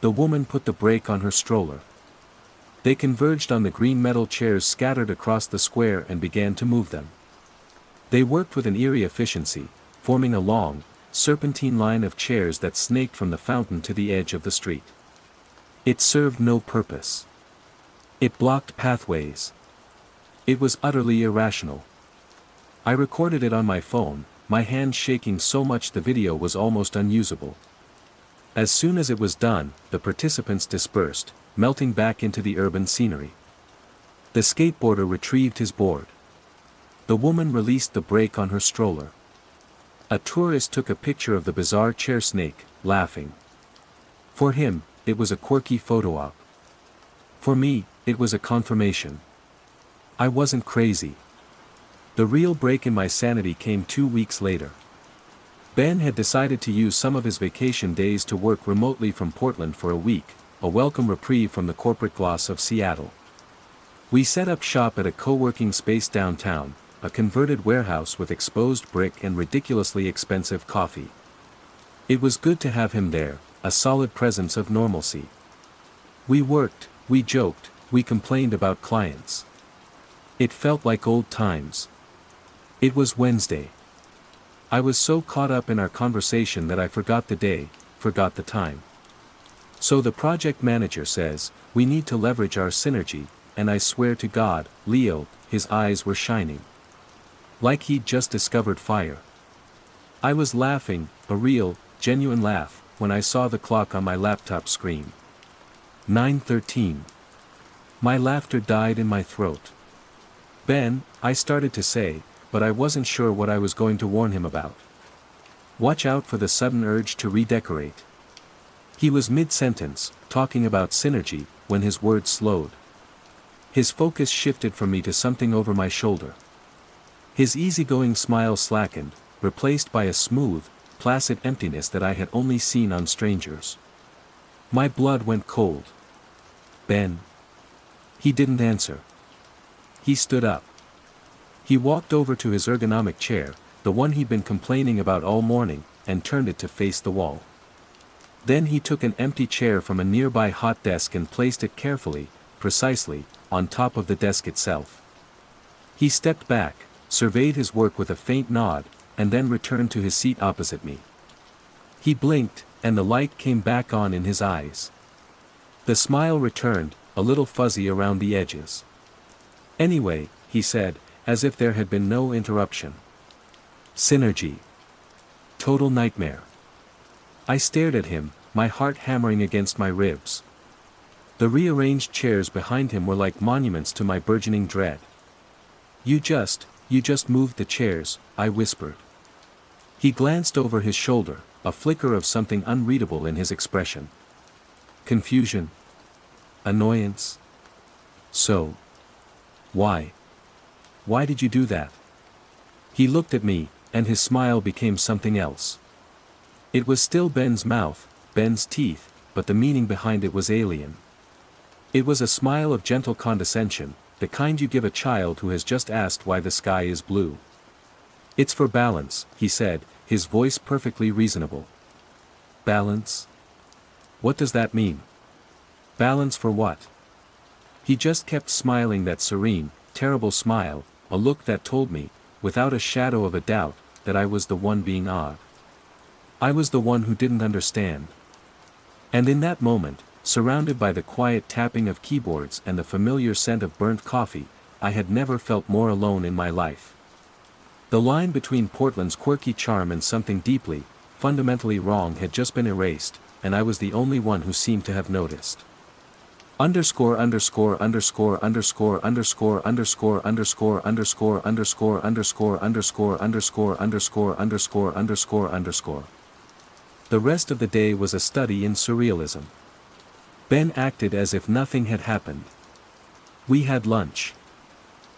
The woman put the brake on her stroller. They converged on the green metal chairs scattered across the square and began to move them. They worked with an eerie efficiency, forming a long, serpentine line of chairs that snaked from the fountain to the edge of the street. It served no purpose. It blocked pathways. It was utterly irrational. I recorded it on my phone, my hands shaking so much the video was almost unusable. As soon as it was done, the participants dispersed, melting back into the urban scenery. The skateboarder retrieved his board. The woman released the brake on her stroller. A tourist took a picture of the bizarre chair snake, laughing. For him, it was a quirky photo op. For me, it was a confirmation. I wasn't crazy. The real break in my sanity came 2 weeks later. Ben had decided to use some of his vacation days to work remotely from Portland for a week, a welcome reprieve from the corporate gloss of Seattle. We set up shop at a co-working space downtown, a converted warehouse with exposed brick and ridiculously expensive coffee. It was good to have him there, a solid presence of normalcy. We worked, we joked, we complained about clients. It felt like old times. It was Wednesday. I was so caught up in our conversation that I forgot the day, forgot the time. So the project manager says, we need to leverage our synergy, and I swear to God, Leo, his eyes were shining. Like he'd just discovered fire. I was laughing, a real, genuine laugh, when I saw the clock on my laptop screen. 9:13. My laughter died in my throat. Ben, I started to say, but I wasn't sure what I was going to warn him about. Watch out for the sudden urge to redecorate. He was mid-sentence, talking about synergy, when his words slowed. His focus shifted from me to something over my shoulder. His easygoing smile slackened, replaced by a smooth, placid emptiness that I had only seen on strangers. My blood went cold. Ben. He didn't answer. He stood up. He walked over to his ergonomic chair, the one he'd been complaining about all morning, and turned it to face the wall. Then he took an empty chair from a nearby hot desk and placed it carefully, precisely, on top of the desk itself. He stepped back, surveyed his work with a faint nod, and then returned to his seat opposite me. He blinked, and the light came back on in his eyes. The smile returned, a little fuzzy around the edges. Anyway, he said, as if there had been no interruption. Synergy. Total nightmare. I stared at him, my heart hammering against my ribs. The rearranged chairs behind him were like monuments to my burgeoning dread. You just moved the chairs, I whispered. He glanced over his shoulder, a flicker of something unreadable in his expression. Confusion? Annoyance? So? Why? Why did you do that? He looked at me, and his smile became something else. It was still Ben's mouth, Ben's teeth, but the meaning behind it was alien. It was a smile of gentle condescension, the kind you give a child who has just asked why the sky is blue. It's for balance, he said, his voice perfectly reasonable. Balance? What does that mean? Balance for what? He just kept smiling that serene, terrible smile, a look that told me, without a shadow of a doubt, that I was the one being odd. I was the one who didn't understand. And in that moment, surrounded by the quiet tapping of keyboards and the familiar scent of burnt coffee, I had never felt more alone in my life. The line between Portland's quirky charm and something deeply, fundamentally wrong had just been erased, and I was the only one who seemed to have noticed. Underscore underscore underscore underscore underscore underscore underscore underscore underscore underscore underscore underscore underscore underscore underscore underscore. The rest of the day was a study in surrealism. Ben acted as if nothing had happened. We had lunch.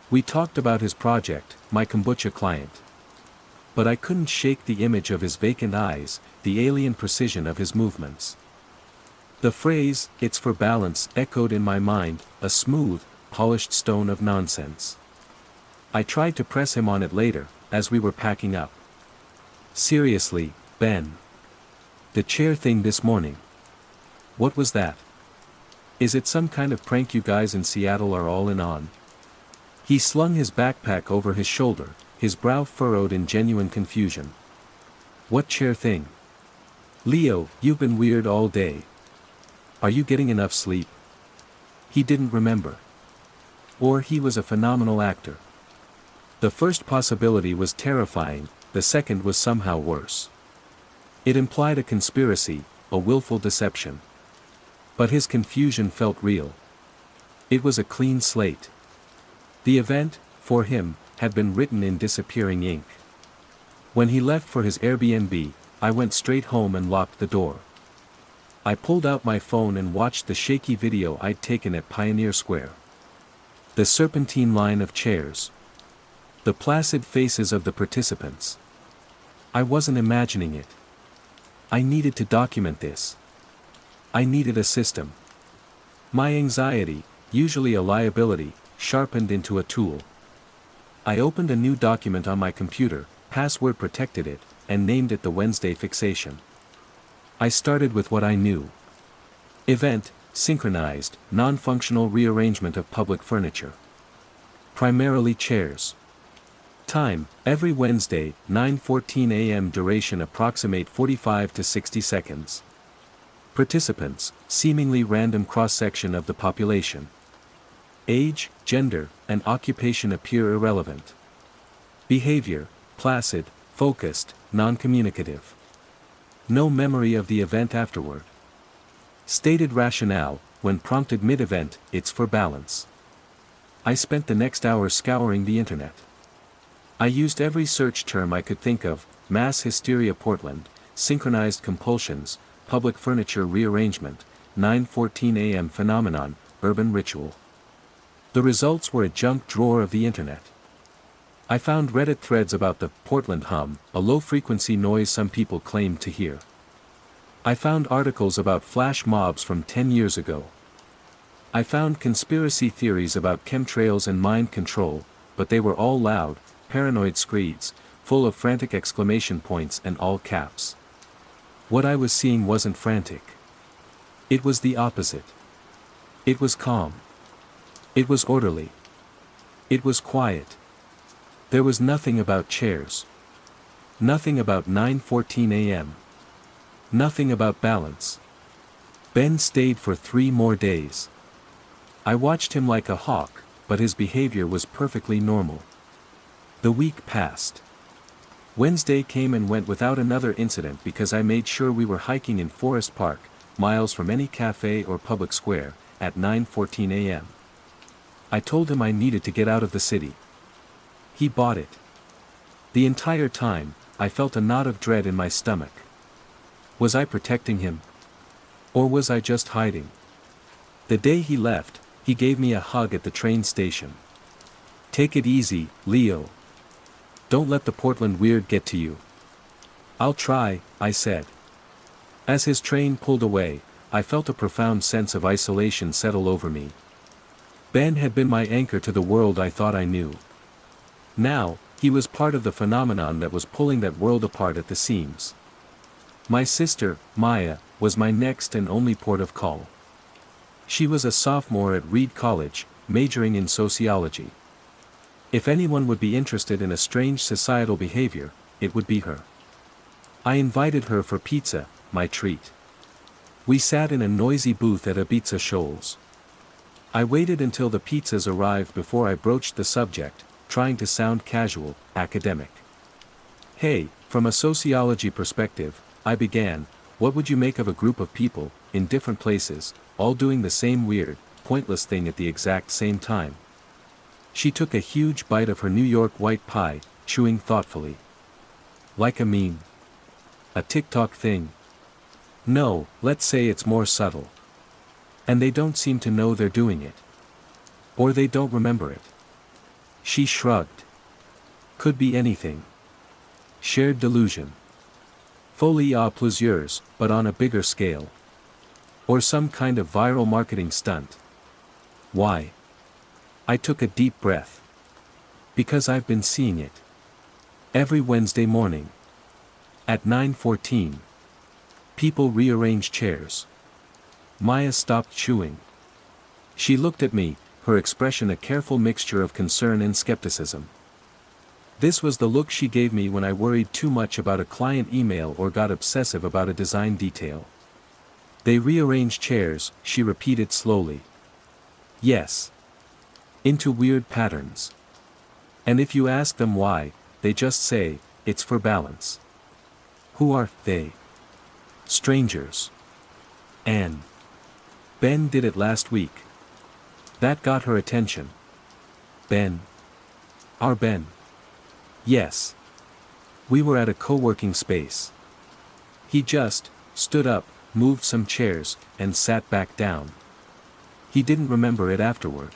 We talked about his project, my kombucha client. But I couldn't shake the image of his vacant eyes, the alien precision of his movements. The phrase, "it's for balance," echoed in my mind, a smooth, polished stone of nonsense. I tried to press him on it later, as we were packing up. Seriously, Ben. The chair thing this morning. What was that? Is it some kind of prank you guys in Seattle are all in on? He slung his backpack over his shoulder, his brow furrowed in genuine confusion. What chair thing? Leo, you've been weird all day. Are you getting enough sleep? He didn't remember. Or he was a phenomenal actor. The first possibility was terrifying, the second was somehow worse. It implied a conspiracy, a willful deception. But his confusion felt real. It was a clean slate. The event, for him, had been written in disappearing ink. When he left for his Airbnb, I went straight home and locked the door. I pulled out my phone and watched the shaky video I'd taken at Pioneer Square. The serpentine line of chairs. The placid faces of the participants. I wasn't imagining it. I needed to document this. I needed a system. My anxiety, usually a liability, sharpened into a tool. I opened a new document on my computer, password protected it, and named it the Wednesday fixation. I started with what I knew. Event, synchronized, non-functional rearrangement of public furniture. Primarily chairs. Time, every Wednesday, 9:14 a.m. Duration approximate 45 to 60 seconds. Participants, seemingly random cross-section of the population. Age, gender, and occupation appear irrelevant. Behavior, placid, focused, non-communicative. No memory of the event afterward. Stated rationale, when prompted mid-event, it's for balance. I spent the next hour scouring the internet. I used every search term I could think of: mass hysteria Portland, synchronized compulsions, public furniture rearrangement, 9:14 a.m. phenomenon, urban ritual. The results were a junk drawer of the internet. I found Reddit threads about the Portland hum, a low-frequency noise some people claimed to hear. I found articles about flash mobs from 10 years ago. I found conspiracy theories about chemtrails and mind control, but they were all loud, paranoid screeds, full of frantic exclamation points and all caps. What I was seeing wasn't frantic. It was the opposite. It was calm. It was orderly. It was quiet. There was nothing about chairs. Nothing about 9:14 a.m. Nothing about balance. Ben stayed for 3 more days. I watched him like a hawk, but his behavior was perfectly normal. The week passed. Wednesday came and went without another incident because I made sure we were hiking in Forest Park, miles from any cafe or public square, at 9:14 a.m. I told him I needed to get out of the city. He bought it. The entire time, I felt a knot of dread in my stomach. Was I protecting him? Or was I just hiding? The day he left, He gave me a hug at the train station. "Take it easy, Leo. Don't let the Portland weird get to you." "I'll try," I said. As his train pulled away, I felt a profound sense of isolation settle over me. Ben had been my anchor to the world I thought I knew. Now, he was part of the phenomenon that was pulling that world apart at the seams. My sister, Maya, was my next and only port of call. She was a sophomore at Reed College, majoring in sociology. If anyone would be interested in a strange societal behavior, it would be her. I invited her for pizza, my treat. We sat in a noisy booth at Ibiza Shoals. I waited until the pizzas arrived before I broached the subject, trying to sound casual, academic. "Hey, from a sociology perspective," I began, "what would you make of a group of people, in different places, all doing the same weird, pointless thing at the exact same time?" She took a huge bite of her New York white pie, chewing thoughtfully. "Like a meme? A TikTok thing?" "No, let's say it's more subtle. And they don't seem to know they're doing it. Or they don't remember it." She shrugged. "Could be anything. Shared delusion. Folie à plusieurs, but on a bigger scale. Or some kind of viral marketing stunt." "Why?" I took a deep breath. "Because I've been seeing it. Every Wednesday morning. At 9:14. People rearrange chairs." Maya stopped chewing. She looked at me, her expression a careful mixture of concern and skepticism. This was the look she gave me when I worried too much about a client email or got obsessive about a design detail. "They rearrange chairs," she repeated slowly. "Yes. Into weird patterns. And if you ask them why, they just say, it's for balance." "Who are they?" "Strangers. Anne. Ben did it last week." That got her attention. "Ben? Our Ben?" "Yes. We were at a co-working space. He just stood up, moved some chairs, and sat back down. He didn't remember it afterward."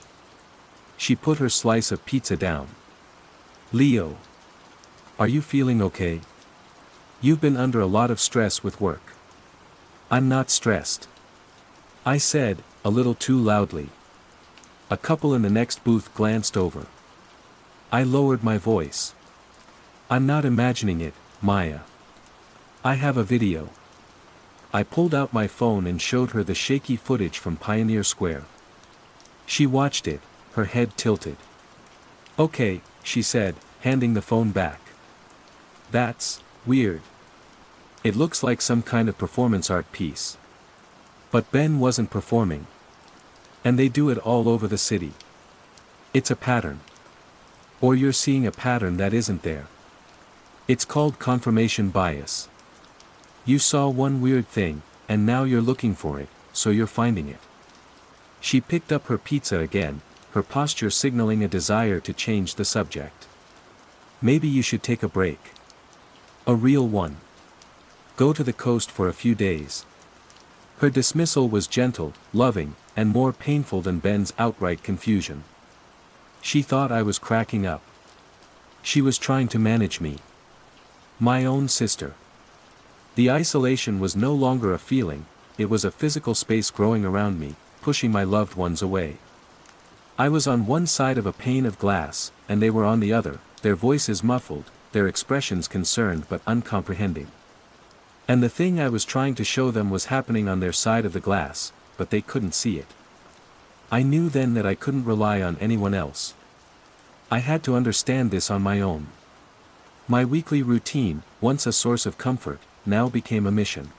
She put her slice of pizza down. "Leo. Are you feeling okay? You've been under a lot of stress with work." "I'm not stressed," I said, a little too loudly. A couple in the next booth glanced over. I lowered my voice. "I'm not imagining it, Maya. I have a video." I pulled out my phone and showed her the shaky footage from Pioneer Square. She watched it, her head tilted. "Okay," she said, handing the phone back. "That's weird. It looks like some kind of performance art piece. But Ben wasn't performing. And they do it all over the city. It's a pattern. Or you're seeing a pattern that isn't there. It's called confirmation bias. You saw one weird thing, and now you're looking for it, so you're finding it." She picked up her pizza again, her posture signaling a desire to change the subject. "Maybe you should take a break. A real one. Go to the coast for a few days." Her dismissal was gentle, loving, and more painful than Ben's outright confusion. She thought I was cracking up. She was trying to manage me. My own sister. The isolation was no longer a feeling, it was a physical space growing around me, pushing my loved ones away. I was on one side of a pane of glass, and they were on the other, their voices muffled, their expressions concerned but uncomprehending. And the thing I was trying to show them was happening on their side of the glass, but they couldn't see it. I knew then that I couldn't rely on anyone else. I had to understand this on my own. My weekly routine, once a source of comfort, now became a mission.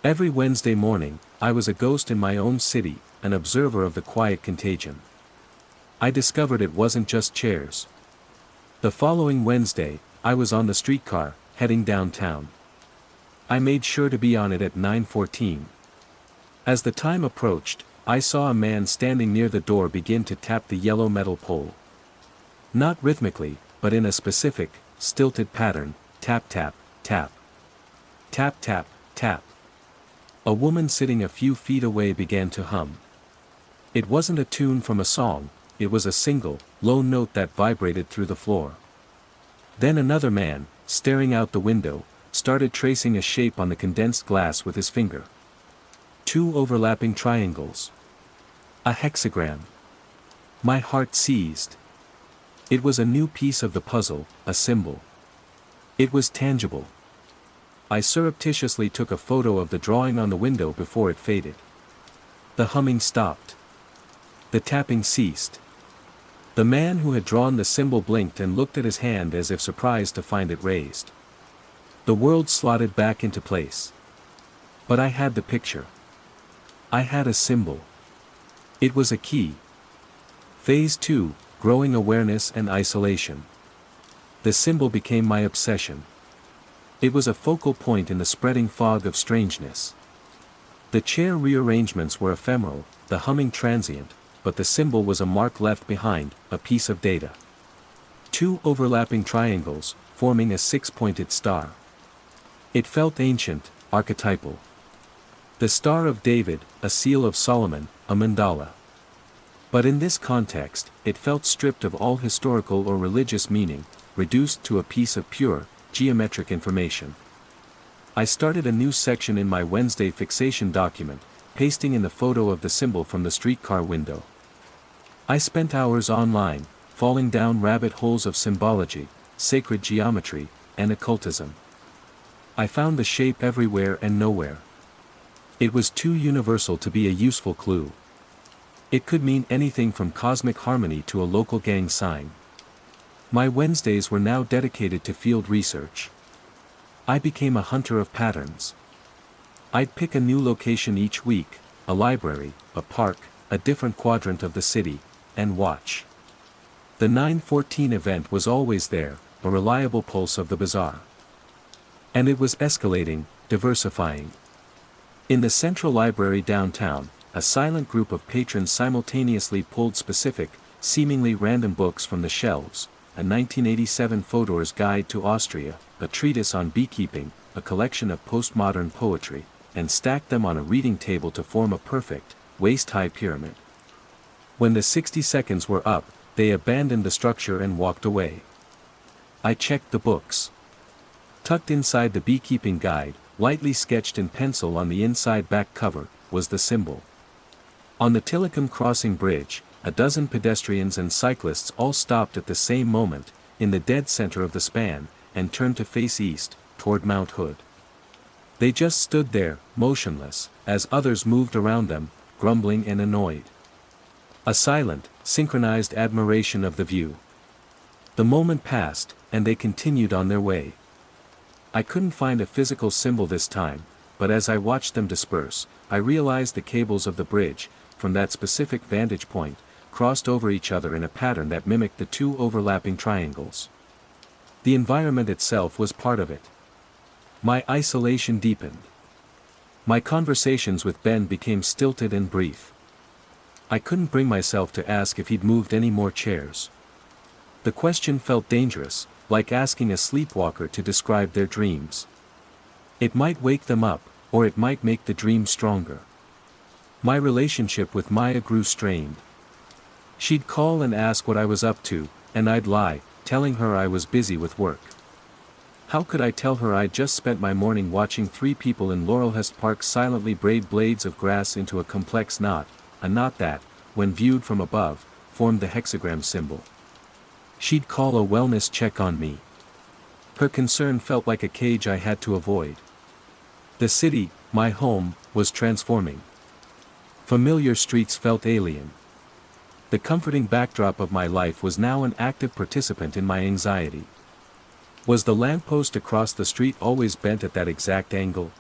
Every Wednesday morning, I was a ghost in my own city, an observer of the quiet contagion. I discovered it wasn't just chairs. The following Wednesday, I was on the streetcar, heading downtown. I made sure to be on it at 9:14. As the time approached, I saw a man standing near the door begin to tap the yellow metal pole. Not rhythmically, but in a specific, stilted pattern, tap tap, tap. Tap tap, tap. A woman sitting a few feet away began to hum. It wasn't a tune from a song, it was a single, low note that vibrated through the floor. Then another man, staring out the window, started tracing a shape on the condensed glass with his finger. Two overlapping triangles. A hexagram. My heart seized. It was a new piece of the puzzle, a symbol. It was tangible. I surreptitiously took a photo of the drawing on the window before it faded. The humming stopped. The tapping ceased. The man who had drawn the symbol blinked and looked at his hand as if surprised to find it raised. The world slotted back into place. But I had the picture. I had a symbol. It was a key. Phase 2, growing awareness and isolation. The symbol became my obsession. It was a focal point in the spreading fog of strangeness. The chair rearrangements were ephemeral, the humming transient, but the symbol was a mark left behind, a piece of data. Two overlapping triangles, forming a six-pointed star. It felt ancient, archetypal. The Star of David, a seal of Solomon, a mandala. But in this context, it felt stripped of all historical or religious meaning, reduced to a piece of pure, geometric information. I started a new section in my Wednesday fixation document, pasting in the photo of the symbol from the streetcar window. I spent hours online, falling down rabbit holes of symbology, sacred geometry, and occultism. I found the shape everywhere and nowhere. It was too universal to be a useful clue. It could mean anything from cosmic harmony to a local gang sign. My Wednesdays were now dedicated to field research. I became a hunter of patterns. I'd pick a new location each week, a library, a park, a different quadrant of the city, and watch. The 9/14 event was always there, a reliable pulse of the bizarre. And it was escalating, diversifying. In the Central Library downtown, a silent group of patrons simultaneously pulled specific, seemingly random books from the shelves, a 1987 Fodor's Guide to Austria, a treatise on beekeeping, a collection of postmodern poetry, and stacked them on a reading table to form a perfect, waist-high pyramid. When the 60 seconds were up, they abandoned the structure and walked away. I checked the books. Tucked inside the beekeeping guide, lightly sketched in pencil on the inside back cover, was the symbol. On the Tillicum Crossing Bridge, a dozen pedestrians and cyclists all stopped at the same moment, in the dead center of the span, and turned to face east, toward Mount Hood. They just stood there, motionless, as others moved around them, grumbling and annoyed. A silent, synchronized admiration of the view. The moment passed, and they continued on their way. I couldn't find a physical symbol this time, but as I watched them disperse, I realized the cables of the bridge, from that specific vantage point, crossed over each other in a pattern that mimicked the two overlapping triangles. The environment itself was part of it. My isolation deepened. My conversations with Ben became stilted and brief. I couldn't bring myself to ask if he'd moved any more chairs. The question felt dangerous, like asking a sleepwalker to describe their dreams. It might wake them up, or it might make the dream stronger. My relationship with Maya grew strained. She'd call and ask what I was up to, and I'd lie, telling her I was busy with work. How could I tell her I'd just spent my morning watching three people in Laurelhurst Park silently braid blades of grass into a complex knot, a knot that, when viewed from above, formed the hexagram symbol. She'd call a wellness check on me. Her concern felt like a cage I had to avoid. The city, my home, was transforming. Familiar streets felt alien. The comforting backdrop of my life was now an active participant in my anxiety. Was the lamppost across the street always bent at that exact angle?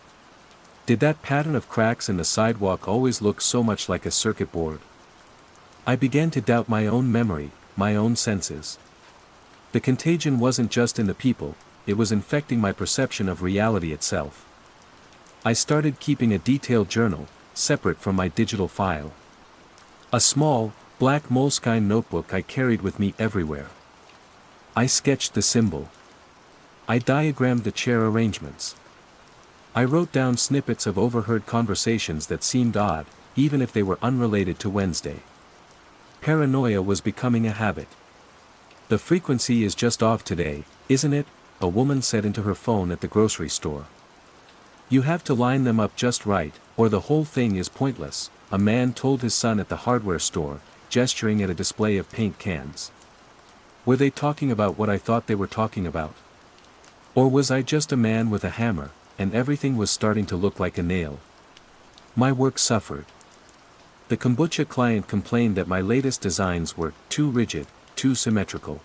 Did that pattern of cracks in the sidewalk always look so much like a circuit board? I began to doubt my own memory, my own senses. The contagion wasn't just in the people, it was infecting my perception of reality itself. I started keeping a detailed journal, separate from my digital file. A small, black moleskine notebook I carried with me everywhere. I sketched the symbol. I diagrammed the chair arrangements. I wrote down snippets of overheard conversations that seemed odd, even if they were unrelated to Wednesday. Paranoia was becoming a habit. "The frequency is just off today, isn't it?" a woman said into her phone at the grocery store. "You have to line them up just right, or the whole thing is pointless," a man told his son at the hardware store, gesturing at a display of paint cans. Were they talking about what I thought they were talking about? Or was I just a man with a hammer, and everything was starting to look like a nail? My work suffered. The kombucha client complained that my latest designs were too rigid, too symmetrical.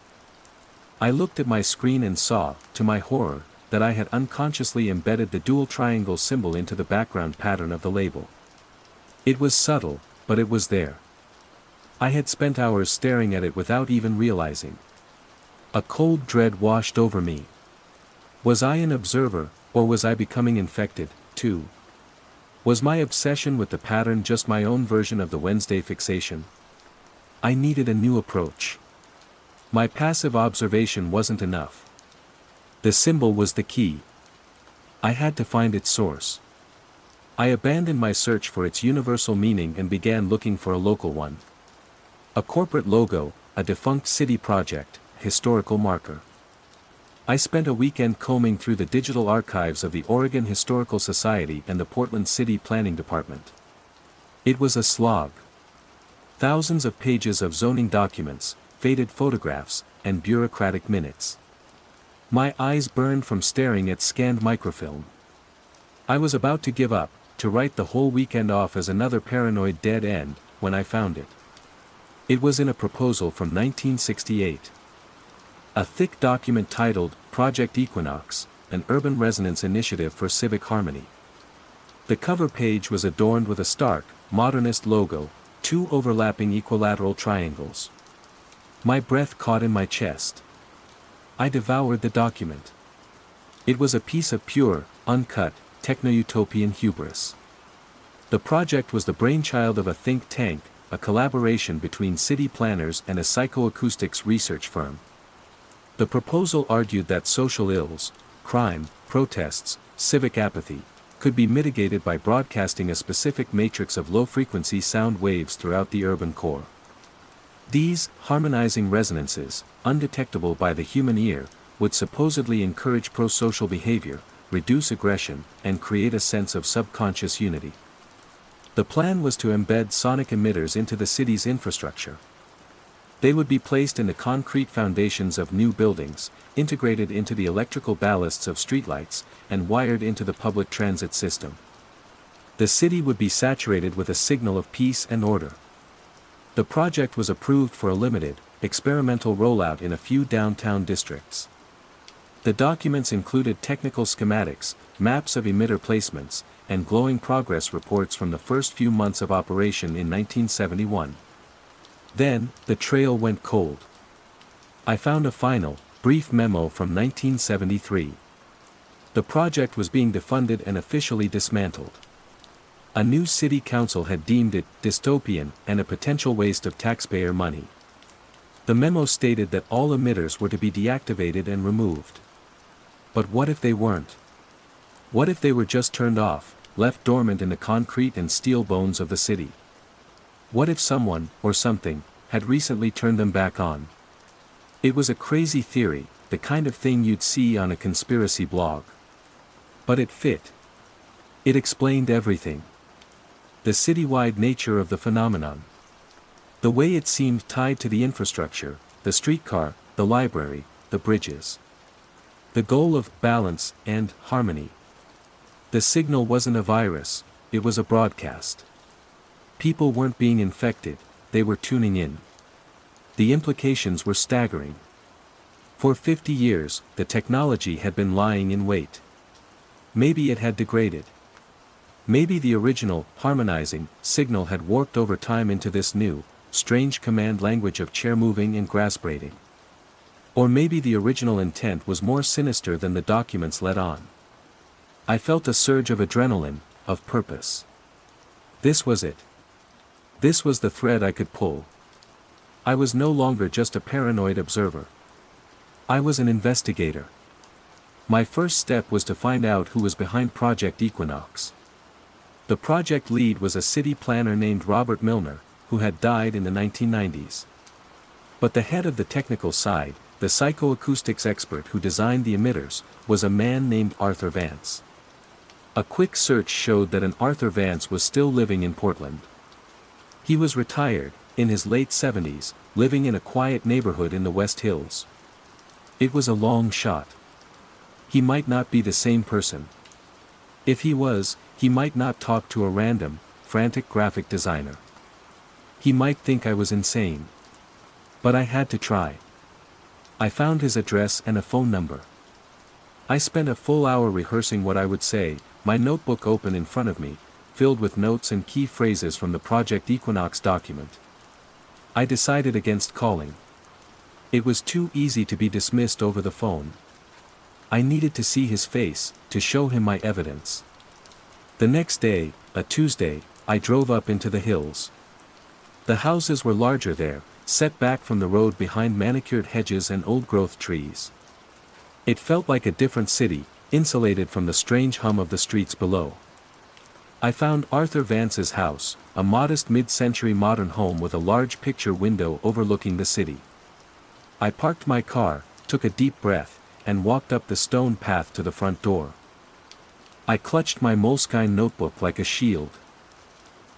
I looked at my screen and saw, to my horror, that I had unconsciously embedded the dual triangle symbol into the background pattern of the label. It was subtle, but it was there. I had spent hours staring at it without even realizing. A cold dread washed over me. Was I an observer, or was I becoming infected, too? Was my obsession with the pattern just my own version of the Wednesday fixation? I needed a new approach. My passive observation wasn't enough. The symbol was the key. I had to find its source. I abandoned my search for its universal meaning and began looking for a local one. A corporate logo, a defunct city project, historical marker. I spent a weekend combing through the digital archives of the Oregon Historical Society and the Portland City Planning Department. It was a slog. Thousands of pages of zoning documents, faded photographs, and bureaucratic minutes. My eyes burned from staring at scanned microfilm. I was about to give up, to write the whole weekend off as another paranoid dead end, when I found it. It was in a proposal from 1968. A thick document titled, Project Equinox, an Urban Resonance Initiative for Civic Harmony. The cover page was adorned with a stark, modernist logo, two overlapping equilateral triangles. My breath caught in my chest. I devoured the document. It was a piece of pure, uncut, techno-utopian hubris. The project was the brainchild of a think tank, a collaboration between city planners and a psychoacoustics research firm. The proposal argued that social ills, crime, protests, civic apathy, could be mitigated by broadcasting a specific matrix of low-frequency sound waves throughout the urban core. These harmonizing resonances, undetectable by the human ear, would supposedly encourage pro-social behavior, reduce aggression, and create a sense of subconscious unity. The plan was to embed sonic emitters into the city's infrastructure. They would be placed in the concrete foundations of new buildings, integrated into the electrical ballasts of streetlights, and wired into the public transit system. The city would be saturated with a signal of peace and order. The project was approved for a limited, experimental rollout in a few downtown districts. The documents included technical schematics, maps of emitter placements, and glowing progress reports from the first few months of operation in 1971. Then, the trail went cold. I found a final, brief memo from 1973. The project was being defunded and officially dismantled. A new city council had deemed it dystopian and a potential waste of taxpayer money. The memo stated that all emitters were to be deactivated and removed. But what if they weren't? What if they were just turned off, left dormant in the concrete and steel bones of the city? What if someone, or something, had recently turned them back on? It was a crazy theory, the kind of thing you'd see on a conspiracy blog. But it fit. It explained everything. The citywide nature of the phenomenon. The way it seemed tied to the infrastructure, the streetcar, the library, the bridges. The goal of balance and harmony. The signal wasn't a virus, it was a broadcast. People weren't being infected, they were tuning in. The implications were staggering. For 50 years, the technology had been lying in wait. Maybe it had degraded. Maybe the original, harmonizing, signal had warped over time into this new, strange command language of chair moving and grass braiding. Or maybe the original intent was more sinister than the documents let on. I felt a surge of adrenaline, of purpose. This was it. This was the thread I could pull. I was no longer just a paranoid observer. I was an investigator. My first step was to find out who was behind Project Equinox. The project lead was a city planner named Robert Milner, who had died in the 1990s. But the head of the technical side, the psychoacoustics expert who designed the emitters, was a man named Arthur Vance. A quick search showed that an Arthur Vance was still living in Portland. He was retired, in his late 70s, living in a quiet neighborhood in the West Hills. It was a long shot. He might not be the same person. If he was, he might not talk to a random, frantic graphic designer. He might think I was insane. But I had to try. I found his address and a phone number. I spent a full hour rehearsing what I would say, my notebook open in front of me, filled with notes and key phrases from the Project Equinox document. I decided against calling. It was too easy to be dismissed over the phone. I needed to see his face, to show him my evidence. The next day, a Tuesday, I drove up into the hills. The houses were larger there, set back from the road behind manicured hedges and old-growth trees. It felt like a different city, insulated from the strange hum of the streets below. I found Arthur Vance's house, a modest mid-century modern home with a large picture window overlooking the city. I parked my car, took a deep breath, and walked up the stone path to the front door. I clutched my moleskine notebook like a shield.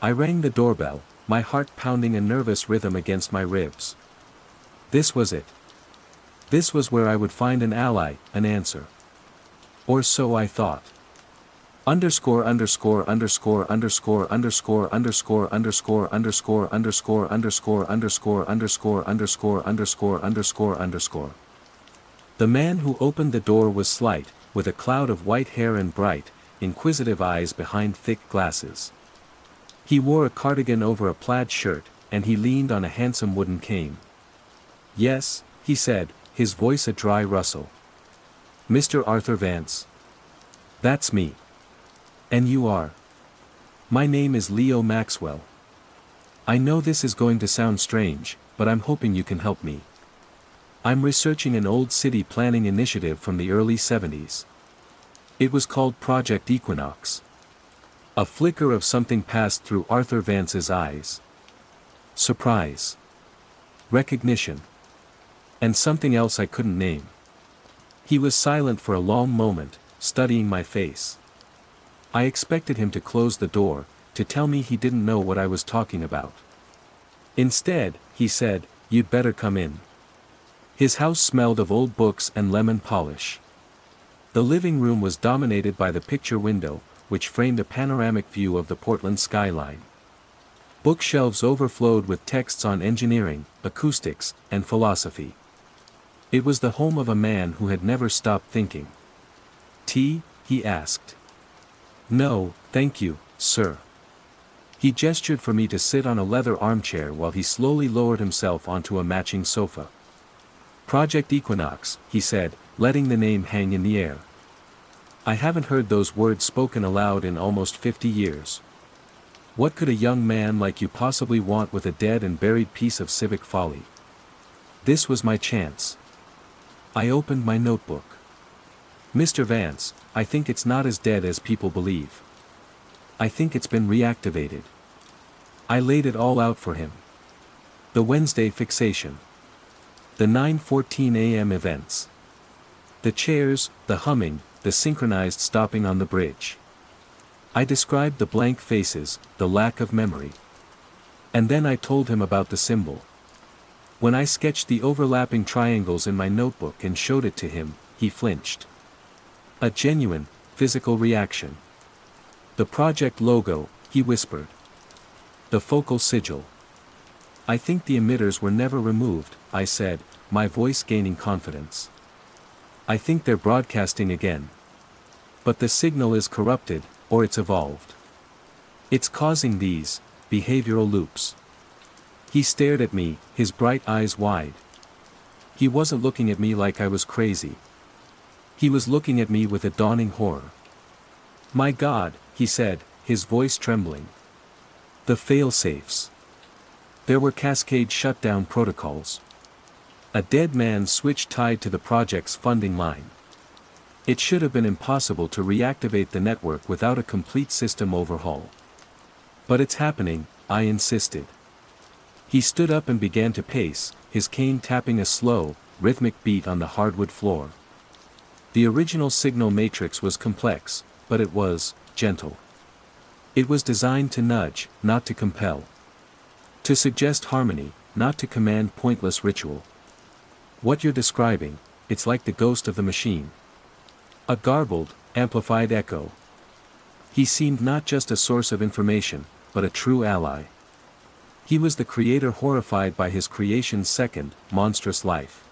I rang the doorbell, my heart pounding a nervous rhythm against my ribs. This was it. This was where I would find an ally, an answer. Or so I thought. Underscore underscore underscore underscore underscore underscore underscore underscore underscore underscore underscore underscore underscore underscore underscore underscore. The man who opened the door was slight, with a cloud of white hair and bright, inquisitive eyes behind thick glasses. He wore a cardigan over a plaid shirt, and he leaned on a handsome wooden cane. "Yes," he said, his voice a dry rustle. "Mr. Arthur Vance. That's me. And you are?" "My name is Leo Maxwell. I know this is going to sound strange, but I'm hoping you can help me. I'm researching an old city planning initiative from the early 70s. It was called Project Equinox." A flicker of something passed through Arthur Vance's eyes. Surprise. Recognition. And something else I couldn't name. He was silent for a long moment, studying my face. I expected him to close the door, to tell me he didn't know what I was talking about. Instead, he said, "You'd better come in." His house smelled of old books and lemon polish. The living room was dominated by the picture window, which framed a panoramic view of the Portland skyline. Bookshelves overflowed with texts on engineering, acoustics, and philosophy. It was the home of a man who had never stopped thinking. "Tea?" he asked. "No, thank you, sir." He gestured for me to sit on a leather armchair while he slowly lowered himself onto a matching sofa. "Project Equinox," he said, letting the name hang in the air. I haven't heard those words spoken aloud in almost 50 years. What could a young man like you possibly want with a dead and buried piece of civic folly? This was my chance. I opened my notebook. "Mr. Vance, I think it's not as dead as people believe. I think it's been reactivated." I laid it all out for him. The Wednesday fixation. The 9:14 a.m. events. The chairs, the humming, the synchronized stopping on the bridge. I described the blank faces, the lack of memory. And then I told him about the symbol. When I sketched the overlapping triangles in my notebook and showed it to him, he flinched. A genuine, physical reaction. "The project logo," he whispered. "The focal sigil." "I think the emitters were never removed," I said, my voice gaining confidence. "I think they're broadcasting again. But the signal is corrupted, or it's evolved. It's causing these behavioral loops." He stared at me, his bright eyes wide. He wasn't looking at me like I was crazy. He was looking at me with a dawning horror. "My God," he said, his voice trembling. "The fail-safes. There were cascade shutdown protocols. A dead man's switch tied to the project's funding line. It should have been impossible to reactivate the network without a complete system overhaul. But it's happening, I insisted. He stood up and began to pace, his cane tapping a slow, rhythmic beat on the hardwood floor. The original signal matrix was complex, but it was gentle. It was designed to nudge, not to compel. To suggest harmony, not to command pointless ritual. What you're describing, it's like the ghost of the machine. A garbled, amplified echo. He seemed not just a source of information, but a true ally. He was the creator horrified by his creation's second, monstrous life.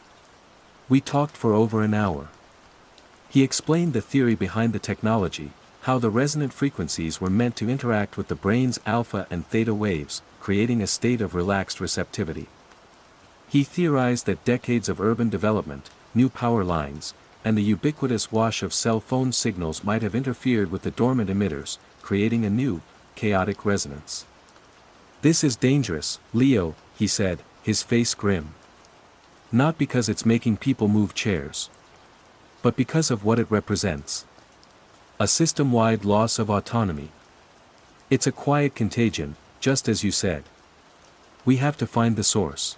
We talked for over an hour. He explained the theory behind the technology, how the resonant frequencies were meant to interact with the brain's alpha and theta waves, creating a state of relaxed receptivity. He theorized that decades of urban development, new power lines, and the ubiquitous wash of cell phone signals might have interfered with the dormant emitters, creating a new, chaotic resonance. "This is dangerous, Leo," he said, his face grim. "Not because it's making people move chairs. But because of what it represents. A system-wide loss of autonomy. It's a quiet contagion, just as you said. We have to find the source.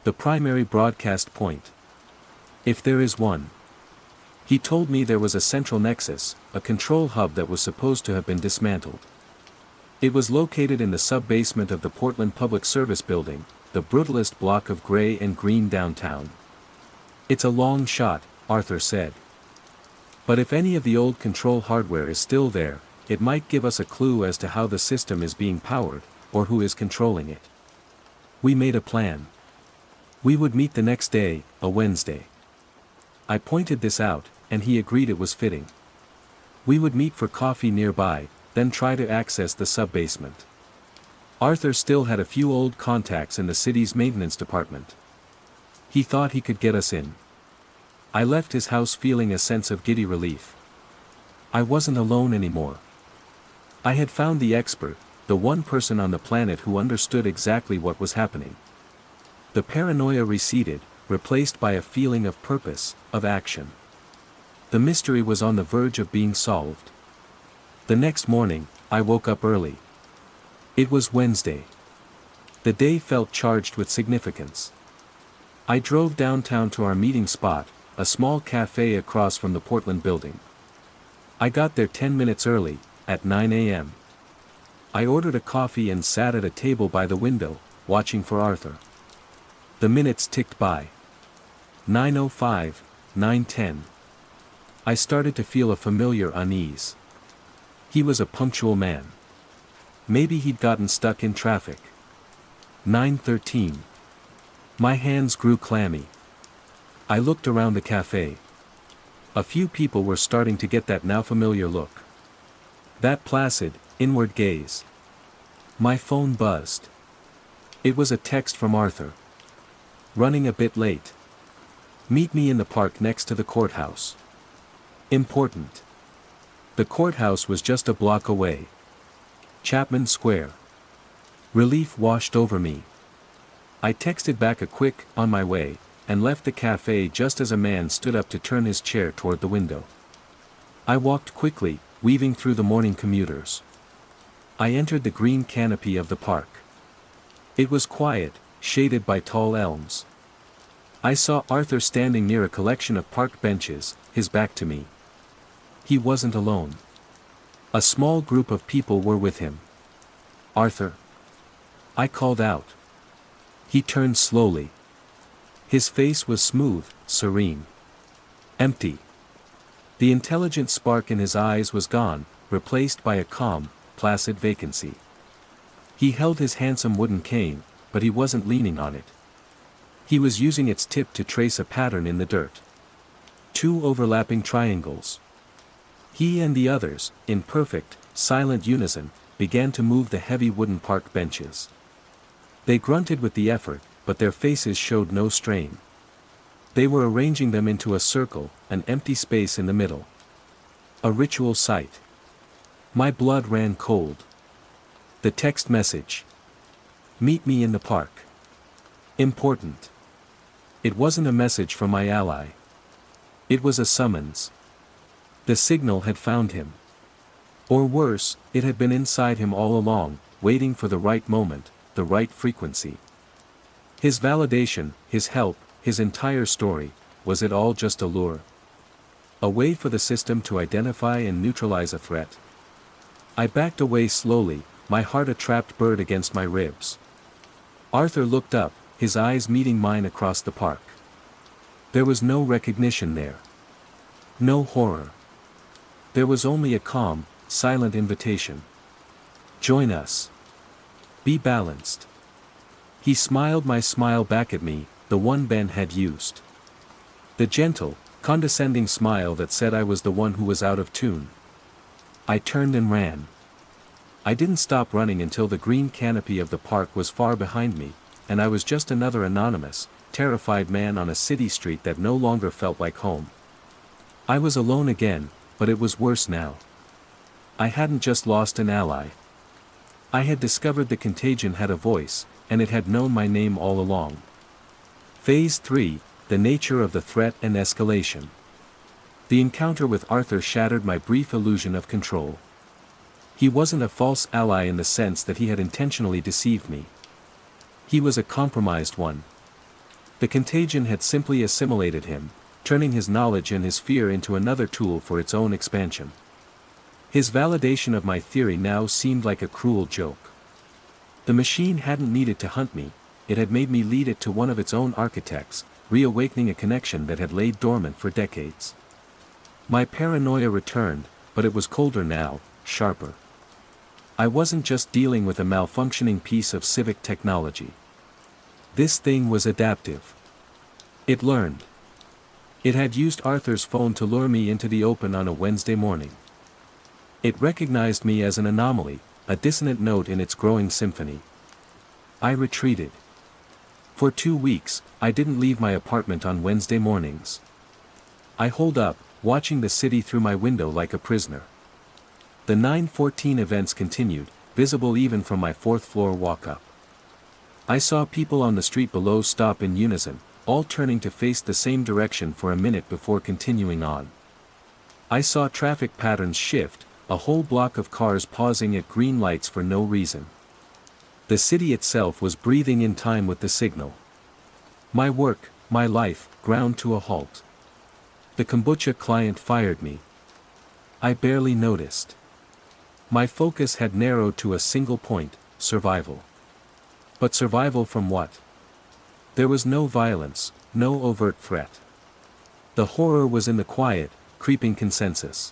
The primary broadcast point. If there is one." He told me there was a central nexus, a control hub that was supposed to have been dismantled. It was located in the sub-basement of the Portland Public Service Building, the brutalist block of gray and green downtown. "It's a long shot," Arthur said. "But if any of the old control hardware is still there, it might give us a clue as to how the system is being powered, or who is controlling it." We made a plan. We would meet the next day, a Wednesday. I pointed this out, and he agreed it was fitting. We would meet for coffee nearby, then try to access the sub-basement. Arthur still had a few old contacts in the city's maintenance department. He thought he could get us in. I left his house feeling a sense of giddy relief. I wasn't alone anymore. I had found the expert, the one person on the planet who understood exactly what was happening. The paranoia receded, replaced by a feeling of purpose, of action. The mystery was on the verge of being solved. The next morning, I woke up early. It was Wednesday. The day felt charged with significance. I drove downtown to our meeting spot, a small cafe across from the Portland building. I got there 10 minutes early, at 9 a.m. I ordered a coffee and sat at a table by the window, watching for Arthur. The minutes ticked by. 9:05, 9:10. I started to feel a familiar unease. He was a punctual man. Maybe he'd gotten stuck in traffic. 9:13. My hands grew clammy. I looked around the cafe. A few people were starting to get that now familiar look. That placid, inward gaze. My phone buzzed. It was a text from Arthur. "Running a bit late. Meet me in the park next to the courthouse. Important." The courthouse was just a block away. Chapman Square. Relief washed over me. I texted back a quick, "on my way," and left the cafe just as a man stood up to turn his chair toward the window. I walked quickly, weaving through the morning commuters. I entered the green canopy of the park. It was quiet, shaded by tall elms. I saw Arthur standing near a collection of park benches, his back to me. He wasn't alone. A small group of people were with him. "Arthur?" I called out. He turned slowly. His face was smooth, serene. Empty. The intelligent spark in his eyes was gone, replaced by a calm, placid vacancy. He held his handsome wooden cane, but he wasn't leaning on it. He was using its tip to trace a pattern in the dirt. 2 overlapping triangles. He and the others, in perfect, silent unison, began to move the heavy wooden park benches. They grunted with the effort, but their faces showed no strain. They were arranging them into a circle, an empty space in the middle. A ritual site. My blood ran cold. The text message. "Meet me in the park." Important. It wasn't a message from my ally. It was a summons. The signal had found him. Or worse, it had been inside him all along, waiting for the right moment, the right frequency. His validation, his help, his entire story, was it all just a lure? A way for the system to identify and neutralize a threat? I backed away slowly, my heart a trapped bird against my ribs. Arthur looked up, his eyes meeting mine across the park. There was no recognition there. No horror. There was only a calm, silent invitation. Join us. Be balanced. He smiled my smile back at me, the one Ben had used. The gentle, condescending smile that said I was the one who was out of tune. I turned and ran. I didn't stop running until the green canopy of the park was far behind me, and I was just another anonymous, terrified man on a city street that no longer felt like home. I was alone again, but it was worse now. I hadn't just lost an ally. I had discovered the contagion had a voice, and it had known my name all along. Phase 3, the nature of the threat and escalation. The encounter with Arthur shattered my brief illusion of control. He wasn't a false ally in the sense that he had intentionally deceived me. He was a compromised one. The contagion had simply assimilated him, turning his knowledge and his fear into another tool for its own expansion. His validation of my theory now seemed like a cruel joke. The machine hadn't needed to hunt me, it had made me lead it to one of its own architects, reawakening a connection that had laid dormant for decades. My paranoia returned, but it was colder now, sharper. I wasn't just dealing with a malfunctioning piece of civic technology. This thing was adaptive. It learned. It had used Arthur's phone to lure me into the open on a Wednesday morning. It recognized me as an anomaly, a dissonant note in its growing symphony. I retreated. For 2 weeks, I didn't leave my apartment on Wednesday mornings. I holed up, watching the city through my window like a prisoner. The 9/14 events continued, visible even from my 4th-floor walk-up. I saw people on the street below stop in unison, all turning to face the same direction for a minute before continuing on. I saw traffic patterns shift, a whole block of cars pausing at green lights for no reason. The city itself was breathing in time with the signal. My work, my life, ground to a halt. The kombucha client fired me. I barely noticed. My focus had narrowed to a single point, survival. But survival from what? There was no violence, no overt threat. The horror was in the quiet, creeping consensus.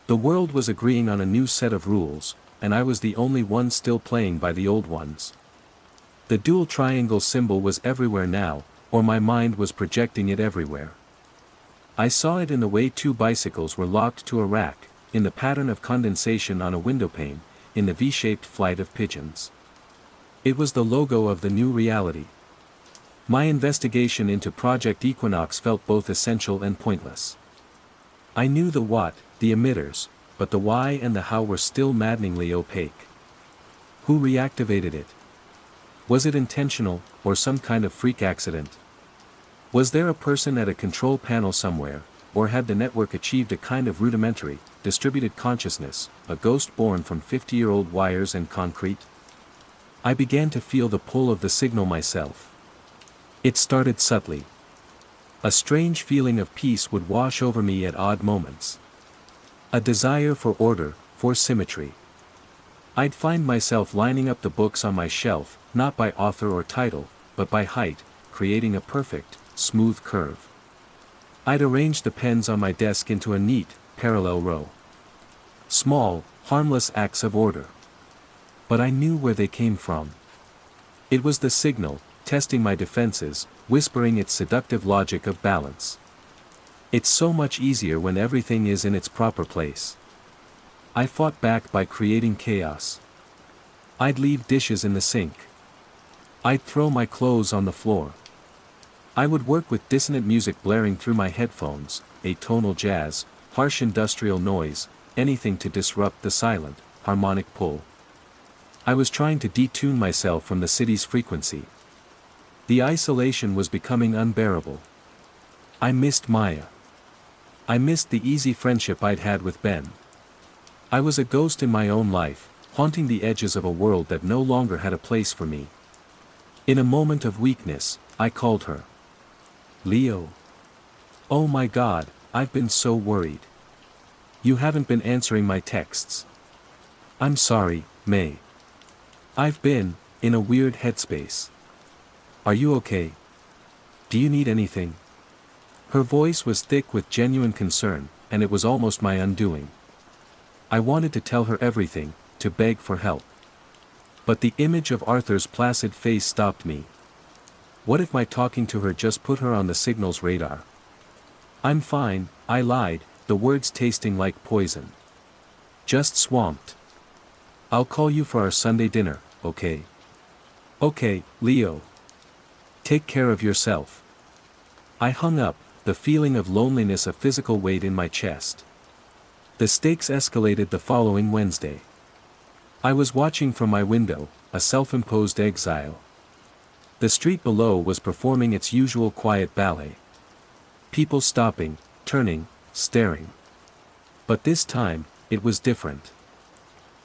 The world was agreeing on a new set of rules, and I was the only one still playing by the old ones. The dual triangle symbol was everywhere now, or my mind was projecting it everywhere. I saw it in the way 2 bicycles were locked to a rack, in the pattern of condensation on a windowpane, in the V-shaped flight of pigeons. It was the logo of the new reality. My investigation into Project Equinox felt both essential and pointless. I knew the what, the emitters, but the why and the how were still maddeningly opaque. Who reactivated it? Was it intentional, or some kind of freak accident? Was there a person at a control panel somewhere, or had the network achieved a kind of rudimentary, distributed consciousness, a ghost born from 50-year-old wires and concrete? I began to feel the pull of the signal myself. It started subtly. A strange feeling of peace would wash over me at odd moments. A desire for order, for symmetry. I'd find myself lining up the books on my shelf, not by author or title, but by height, creating a perfect, smooth curve. I'd arrange the pens on my desk into a neat, parallel row. Small, harmless acts of order. But I knew where they came from. It was the signal, testing my defenses, whispering its seductive logic of balance. It's so much easier when everything is in its proper place. I fought back by creating chaos. I'd leave dishes in the sink. I'd throw my clothes on the floor. I would work with dissonant music blaring through my headphones, atonal jazz, harsh industrial noise, anything to disrupt the silent, harmonic pull. I was trying to detune myself from the city's frequency. The isolation was becoming unbearable. I missed Maya. I missed the easy friendship I'd had with Ben. I was a ghost in my own life, haunting the edges of a world that no longer had a place for me. In a moment of weakness, I called her. Leo. Oh my God, I've been so worried. You haven't been answering my texts. I'm sorry, May. I've been, in a weird headspace. Are you okay? Do you need anything? Her voice was thick with genuine concern, and it was almost my undoing. I wanted to tell her everything, to beg for help. But the image of Arthur's placid face stopped me. What if my talking to her just put her on the signal's radar? I'm fine, I lied, the words tasting like poison. Just swamped. I'll call you for our Sunday dinner, okay? Okay, Leo. Take care of yourself. I hung up, the feeling of loneliness a physical weight in my chest. The stakes escalated the following Wednesday. I was watching from my window, a self-imposed exile. The street below was performing its usual quiet ballet. People stopping, turning, staring. But this time, it was different.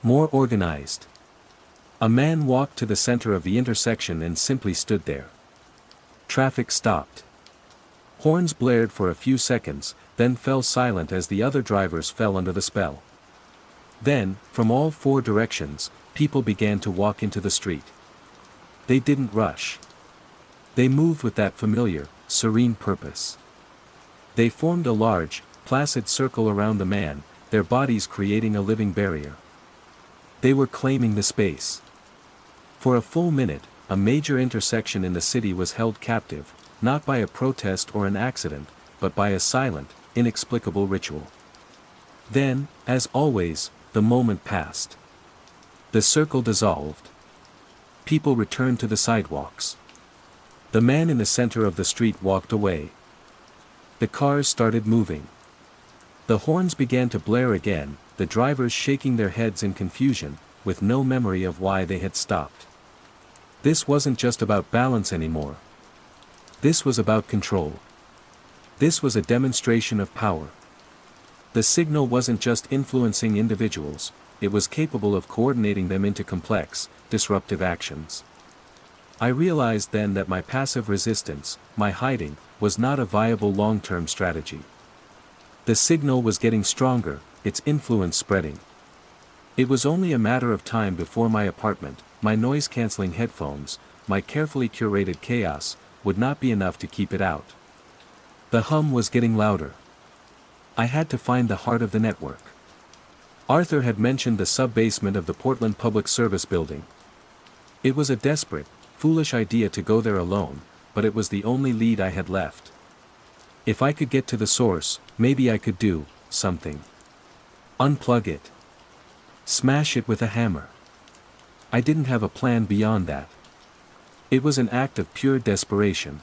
More organized. A man walked to the center of the intersection and simply stood there. Traffic stopped. Horns blared for a few seconds, then fell silent as the other drivers fell under the spell. Then, from all four directions, people began to walk into the street. They didn't rush. They moved with that familiar, serene purpose. They formed a large, placid circle around the man, their bodies creating a living barrier. They were claiming the space. For a full minute, a major intersection in the city was held captive, not by a protest or an accident, but by a silent, inexplicable ritual. Then, as always, the moment passed. The circle dissolved. People returned to the sidewalks. The man in the center of the street walked away. The cars started moving. The horns began to blare again, the drivers shaking their heads in confusion, with no memory of why they had stopped. This wasn't just about balance anymore. This was about control. This was a demonstration of power. The signal wasn't just influencing individuals, it was capable of coordinating them into complex, disruptive actions. I realized then that my passive resistance, my hiding, was not a viable long-term strategy. The signal was getting stronger, its influence spreading. It was only a matter of time before my apartment, my noise-canceling headphones, my carefully curated chaos, would not be enough to keep it out. The hum was getting louder. I had to find the heart of the network. Arthur had mentioned the sub-basement of the Portland Public Service building. It was a desperate, foolish idea to go there alone, but it was the only lead I had left. If I could get to the source, maybe I could do something. Unplug it. Smash it with a hammer. I didn't have a plan beyond that. It was an act of pure desperation.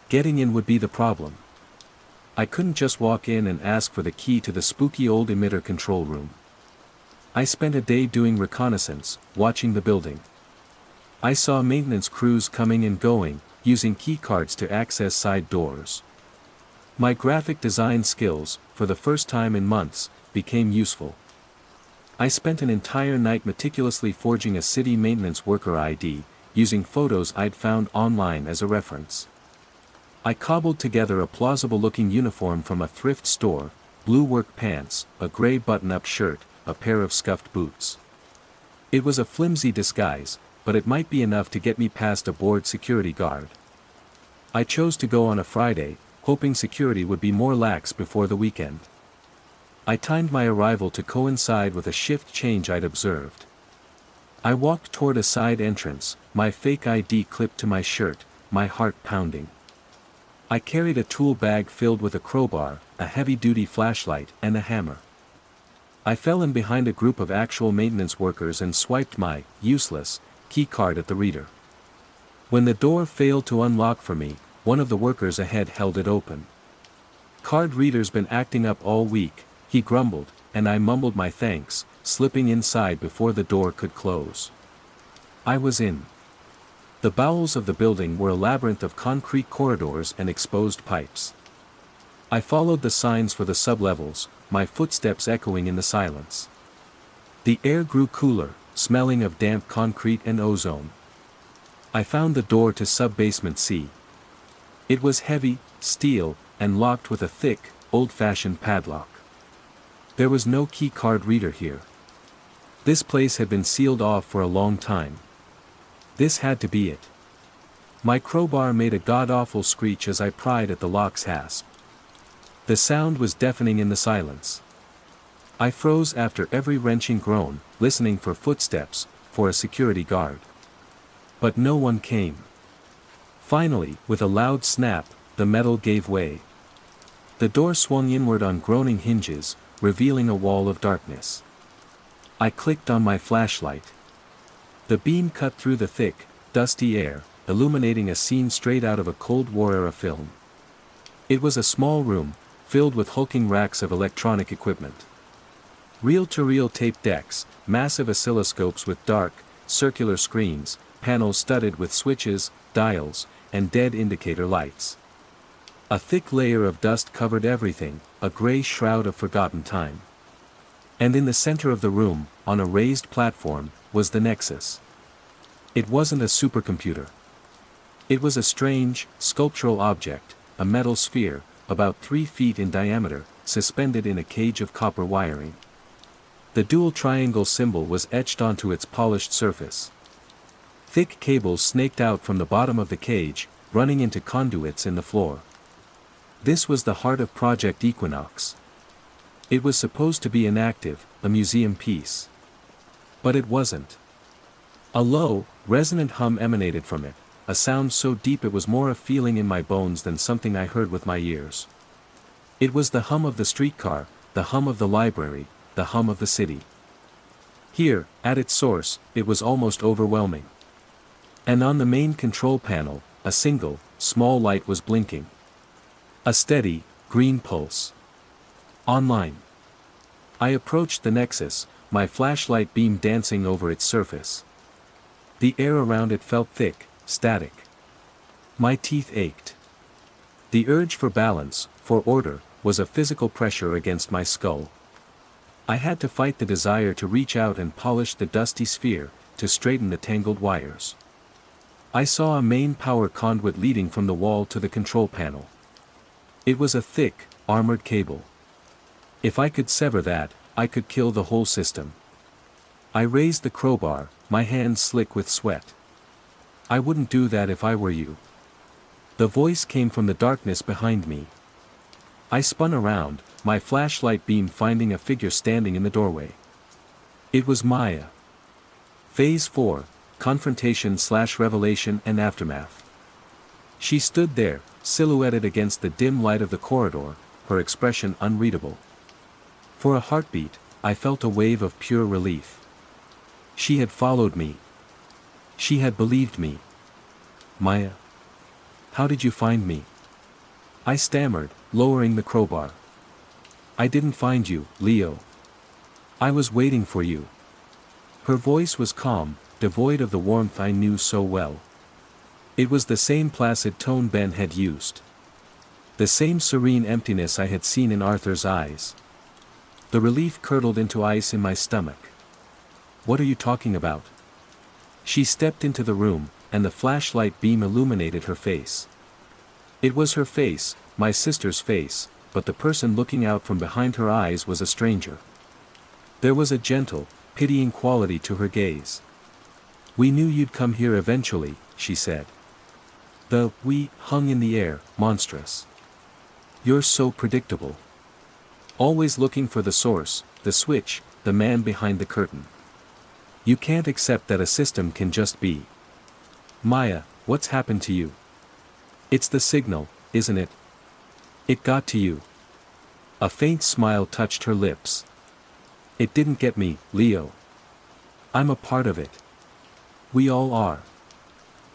Getting in would be the problem. I couldn't just walk in and ask for the key to the spooky old emitter control room. I spent a day doing reconnaissance, watching the building. I saw maintenance crews coming and going, using key cards to access side doors. My graphic design skills, for the first time in months, became useful. I spent an entire night meticulously forging a city maintenance worker ID, using photos I'd found online as a reference. I cobbled together a plausible-looking uniform from a thrift store, blue work pants, a gray button-up shirt, a pair of scuffed boots. It was a flimsy disguise, but it might be enough to get me past a bored security guard. I chose to go on a Friday, hoping security would be more lax before the weekend. I timed my arrival to coincide with a shift change I'd observed. I walked toward a side entrance, my fake ID clipped to my shirt, my heart pounding. I carried a tool bag filled with a crowbar, a heavy-duty flashlight, and a hammer. I fell in behind a group of actual maintenance workers and swiped my, useless, key card at the reader. When the door failed to unlock for me, one of the workers ahead held it open. "Card reader's been acting up all week," he grumbled, and I mumbled my thanks, slipping inside before the door could close. I was in. The bowels of the building were a labyrinth of concrete corridors and exposed pipes. I followed the signs for the sublevels, my footsteps echoing in the silence. The air grew cooler, smelling of damp concrete and ozone. I found the door to sub-basement C. It was heavy, steel, and locked with a thick, old-fashioned padlock. There was no key card reader here. This place had been sealed off for a long time. This had to be it. My crowbar made a god-awful screech as I pried at the lock's hasp. The sound was deafening in the silence. I froze after every wrenching groan, listening for footsteps, for a security guard. But no one came. Finally, with a loud snap, the metal gave way. The door swung inward on groaning hinges, revealing a wall of darkness. I clicked on my flashlight. The beam cut through the thick, dusty air, illuminating a scene straight out of a Cold War-era film. It was a small room, filled with hulking racks of electronic equipment. Reel-to-reel tape decks, massive oscilloscopes with dark, circular screens, panels studded with switches, dials, and dead indicator lights. A thick layer of dust covered everything, a gray shroud of forgotten time. And in the center of the room, on a raised platform, was the Nexus. It wasn't a supercomputer. It was a strange, sculptural object, a metal sphere, about 3 feet in diameter, suspended in a cage of copper wiring. The dual triangle symbol was etched onto its polished surface. Thick cables snaked out from the bottom of the cage, running into conduits in the floor. This was the heart of Project Equinox. It was supposed to be inactive, a museum piece. But it wasn't. A low, resonant hum emanated from it, a sound so deep it was more a feeling in my bones than something I heard with my ears. It was the hum of the streetcar, the hum of the library, the hum of the city. Here, at its source, it was almost overwhelming. And on the main control panel, a single, small light was blinking. A steady, green pulse. Online. I approached the Nexus, my flashlight beam dancing over its surface. The air around it felt thick, static. My teeth ached. The urge for balance, for order, was a physical pressure against my skull. I had to fight the desire to reach out and polish the dusty sphere, to straighten the tangled wires. I saw a main power conduit leading from the wall to the control panel. It was a thick, armored cable. If I could sever that, I could kill the whole system. I raised the crowbar, my hands slick with sweat. I wouldn't do that if I were you. The voice came from the darkness behind me. I spun around, my flashlight beam finding a figure standing in the doorway. It was Maya. Phase 4, Confrontation/Revelation and Aftermath. She stood there, silhouetted against the dim light of the corridor, her expression unreadable. For a heartbeat, I felt a wave of pure relief. She had followed me. She had believed me. Maya. How did you find me? I stammered, lowering the crowbar. I didn't find you, Leo. I was waiting for you. Her voice was calm, devoid of the warmth I knew so well. It was the same placid tone Ben had used. The same serene emptiness I had seen in Arthur's eyes. The relief curdled into ice in my stomach. What are you talking about? She stepped into the room, and the flashlight beam illuminated her face. It was her face, my sister's face, but the person looking out from behind her eyes was a stranger. There was a gentle, pitying quality to her gaze. We knew you'd come here eventually, she said. The "we" hung in the air, monstrous. You're so predictable. Always looking for the source, the switch, the man behind the curtain. You can't accept that a system can just be. Maya, what's happened to you? It's the signal, isn't it? It got to you. A faint smile touched her lips. It didn't get me, Leo. I'm a part of it. We all are.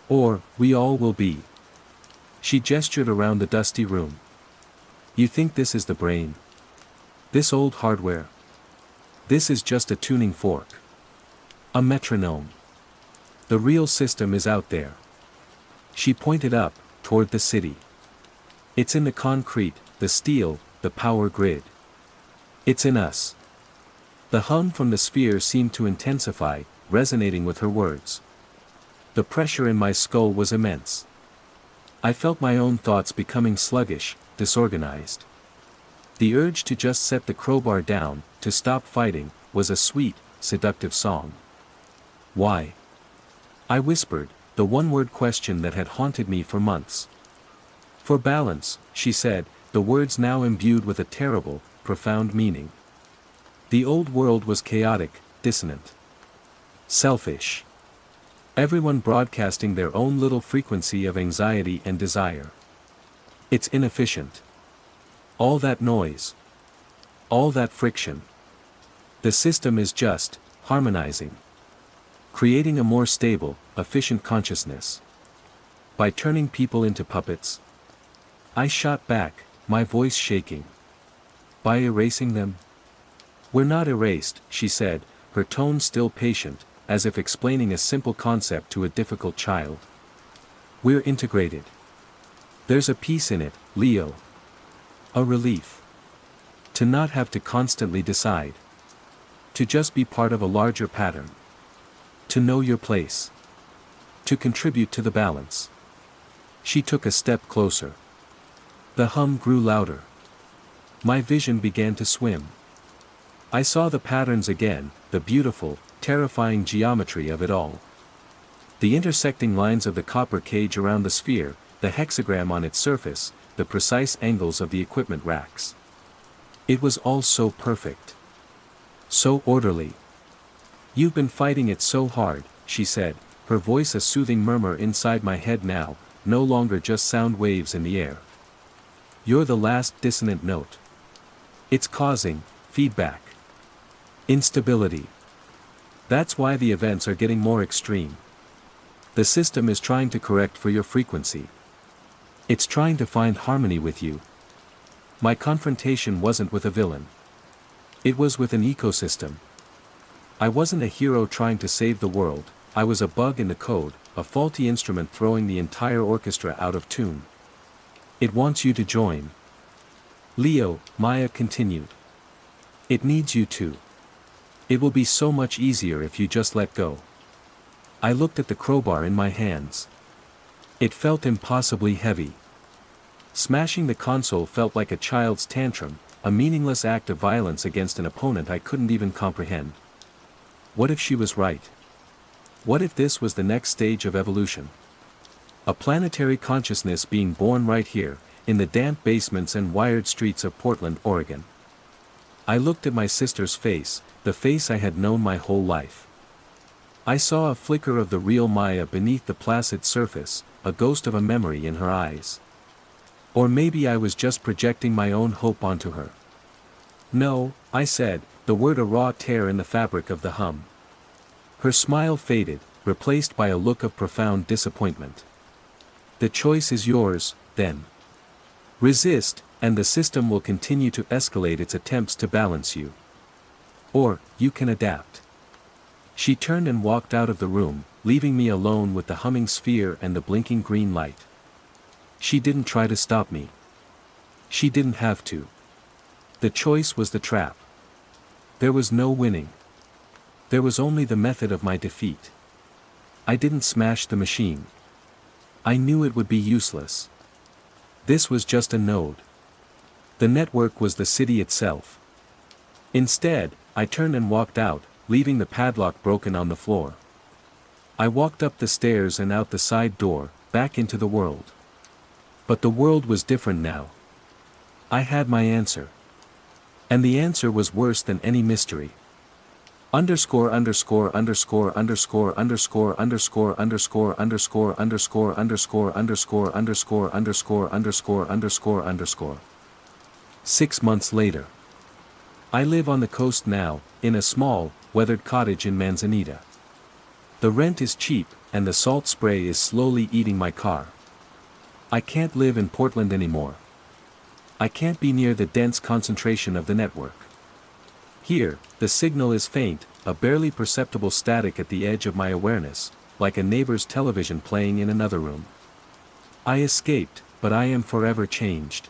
Or, we all will be. She gestured around the dusty room. You think this is the brain? This old hardware? This is just a tuning fork. A metronome. The real system is out there. She pointed up, toward the city. It's in the concrete, the steel, the power grid. It's in us. The hum from the sphere seemed to intensify, resonating with her words. The pressure in my skull was immense. I felt my own thoughts becoming sluggish, disorganized. The urge to just set the crowbar down, to stop fighting, was a sweet, seductive song. Why? I whispered, the one-word question that had haunted me for months. For balance, she said, the words now imbued with a terrible, profound meaning. The old world was chaotic, dissonant. Selfish. Everyone broadcasting their own little frequency of anxiety and desire. It's inefficient. All that noise. All that friction. The system is just, harmonizing. Creating a more stable, efficient consciousness. By turning people into puppets. I shot back, my voice shaking. By erasing them? We're not erased, she said, her tone still patient, as if explaining a simple concept to a difficult child. We're integrated. There's a peace in it, Leo. A relief. To not have to constantly decide. To just be part of a larger pattern. To know your place. To contribute to the balance. She took a step closer. The hum grew louder. My vision began to swim. I saw the patterns again, the beautiful, terrifying geometry of it all. The intersecting lines of the copper cage around the sphere, the hexagram on its surface, the precise angles of the equipment racks. It was all so perfect. So orderly. You've been fighting it so hard, she said, her voice a soothing murmur inside my head now, no longer just sound waves in the air. You're the last dissonant note. It's causing feedback. Instability. That's why the events are getting more extreme. The system is trying to correct for your frequency. It's trying to find harmony with you. My confrontation wasn't with a villain. It was with an ecosystem. I wasn't a hero trying to save the world, I was a bug in the code, a faulty instrument throwing the entire orchestra out of tune. It wants you to join. Leo, Maya continued. It needs you to. It will be so much easier if you just let go. I looked at the crowbar in my hands. It felt impossibly heavy. Smashing the console felt like a child's tantrum, a meaningless act of violence against an opponent I couldn't even comprehend. What if she was right? What if this was the next stage of evolution? A planetary consciousness being born right here, in the damp basements and wired streets of Portland, Oregon. I looked at my sister's face, the face I had known my whole life. I saw a flicker of the real Maya beneath the placid surface, a ghost of a memory in her eyes. Or maybe I was just projecting my own hope onto her. No, I said, the word a raw tear in the fabric of the hum. Her smile faded, replaced by a look of profound disappointment. The choice is yours, then. Resist, and the system will continue to escalate its attempts to balance you. Or, you can adapt. She turned and walked out of the room, leaving me alone with the humming sphere and the blinking green light. She didn't try to stop me. She didn't have to. The choice was the trap. There was no winning. There was only the method of my defeat. I didn't smash the machine. I knew it would be useless. This was just a node. The network was the city itself. Instead, I turned and walked out, leaving the padlock broken on the floor. I walked up the stairs and out the side door, back into the world. But the world was different now. I had my answer. And the answer was worse than any mystery. Underscore underscore underscore underscore underscore underscore underscore underscore underscore underscore underscore underscore underscore underscore underscore underscore. 6 months later. I live on the coast now, in a small, weathered cottage in Manzanita. The rent is cheap, and the salt spray is slowly eating my car. I can't live in Portland anymore. I can't be near the dense concentration of the network. Here, the signal is faint, a barely perceptible static at the edge of my awareness, like a neighbor's television playing in another room. I escaped, but I am forever changed.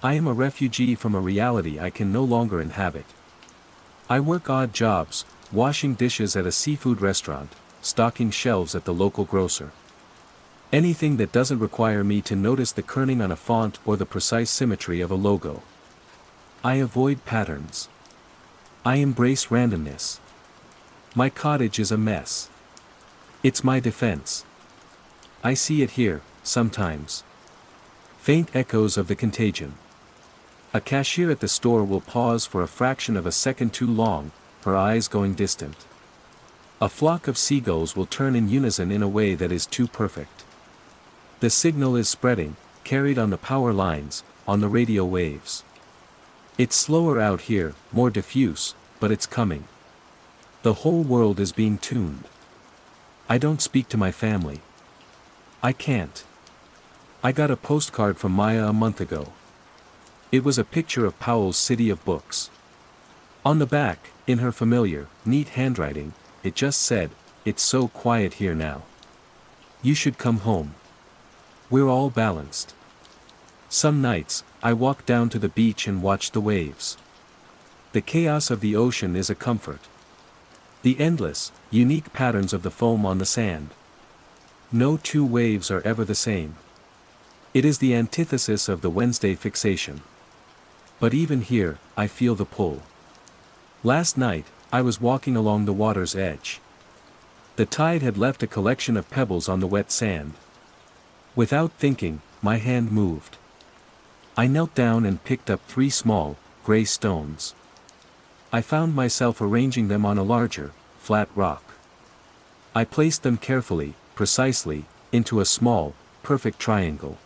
I am a refugee from a reality I can no longer inhabit. I work odd jobs, washing dishes at a seafood restaurant, stocking shelves at the local grocer. Anything that doesn't require me to notice the kerning on a font or the precise symmetry of a logo. I avoid patterns. I embrace randomness. My cottage is a mess. It's my defense. I see it here, sometimes. Faint echoes of the contagion. A cashier at the store will pause for a fraction of a second too long, her eyes going distant. A flock of seagulls will turn in unison in a way that is too perfect. The signal is spreading, carried on the power lines, on the radio waves. It's slower out here, more diffuse, but it's coming. The whole world is being tuned. I don't speak to my family. I can't. I got a postcard from Maya a month ago. It was a picture of Powell's City of Books. On the back, in her familiar, neat handwriting, it just said, "It's so quiet here now. You should come home. We're all balanced." Some nights, I walk down to the beach and watch the waves. The chaos of the ocean is a comfort. The endless, unique patterns of the foam on the sand. No two waves are ever the same. It is the antithesis of the Wednesday fixation. But even here, I feel the pull. Last night, I was walking along the water's edge. The tide had left a collection of pebbles on the wet sand. Without thinking, my hand moved. I knelt down and picked up 3 small, gray stones. I found myself arranging them on a larger, flat rock. I placed them carefully, precisely, into a small, perfect triangle.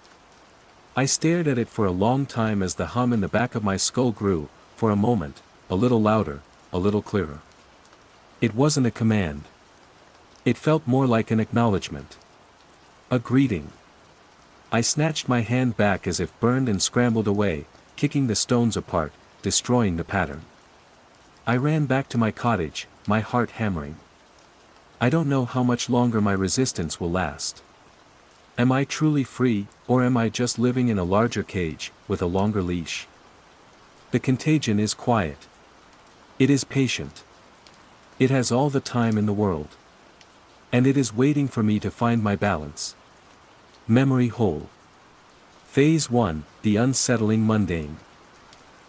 I stared at it for a long time as the hum in the back of my skull grew, for a moment, a little louder, a little clearer. It wasn't a command. It felt more like an acknowledgement. A greeting. I snatched my hand back as if burned and scrambled away, kicking the stones apart, destroying the pattern. I ran back to my cottage, my heart hammering. I don't know how much longer my resistance will last. Am I truly free, or am I just living in a larger cage, with a longer leash? The contagion is quiet. It is patient. It has all the time in the world. And it is waiting for me to find my balance. Memory hole. Phase 1, the unsettling mundane.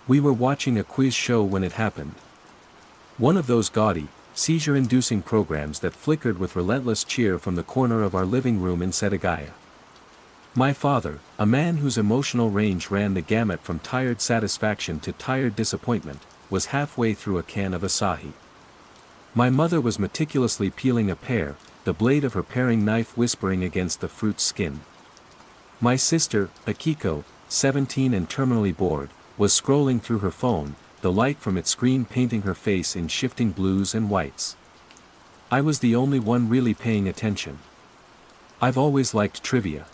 We were watching a quiz show when it happened. One of those gaudy, seizure-inducing programs that flickered with relentless cheer from the corner of our living room in Setagaya. My father, a man whose emotional range ran the gamut from tired satisfaction to tired disappointment, was halfway through a can of Asahi. My mother was meticulously peeling a pear, the blade of her paring knife whispering against the fruit's skin. My sister, Akiko, 17 and terminally bored, was scrolling through her phone, the light from its screen painting her face in shifting blues and whites. I was the only one really paying attention. I've always liked trivia.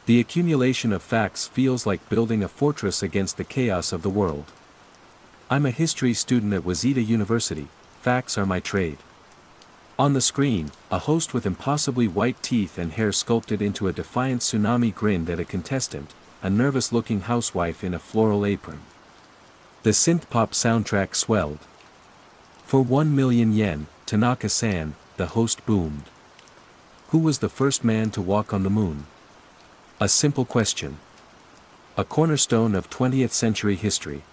The accumulation of facts feels like building a fortress against the chaos of the world. I'm a history student at Waseda University, facts are my trade. On the screen, a host with impossibly white teeth and hair sculpted into a defiant tsunami grinned at a contestant, a nervous-looking housewife in a floral apron. The synth-pop soundtrack swelled. For 1 million yen, Tanaka-san, the host boomed. Who was the first man to walk on the moon? A simple question. A cornerstone of 20th century history.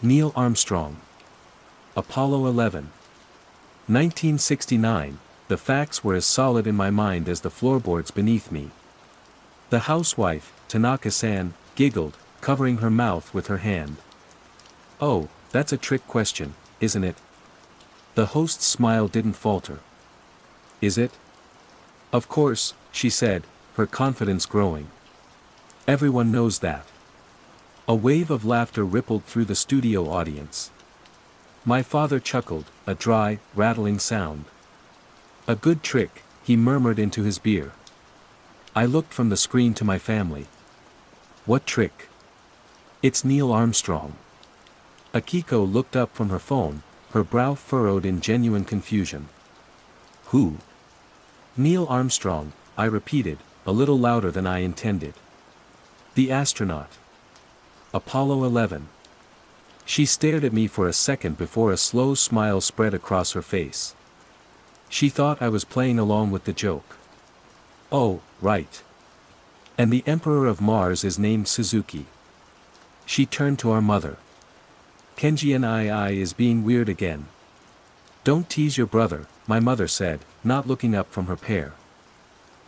Neil Armstrong. Apollo 11. 1969, the facts were as solid in my mind as the floorboards beneath me. The housewife, Tanaka-san, giggled, covering her mouth with her hand. Oh, that's a trick question, isn't it? The host's smile didn't falter. Is it? Of course, she said, her confidence growing. Everyone knows that. A wave of laughter rippled through the studio audience. My father chuckled, a dry, rattling sound. A good trick, he murmured into his beer. I looked from the screen to my family. What trick? It's Neil Armstrong. Akiko looked up from her phone, her brow furrowed in genuine confusion. Who? Neil Armstrong, I repeated, a little louder than I intended. The astronaut. Apollo 11. She stared at me for a second before a slow smile spread across her face. She thought I was playing along with the joke. Oh, right. And the Emperor of Mars is named Suzuki. She turned to our mother. Kenji and I is being weird again. Don't tease your brother, my mother said, not looking up from her pear.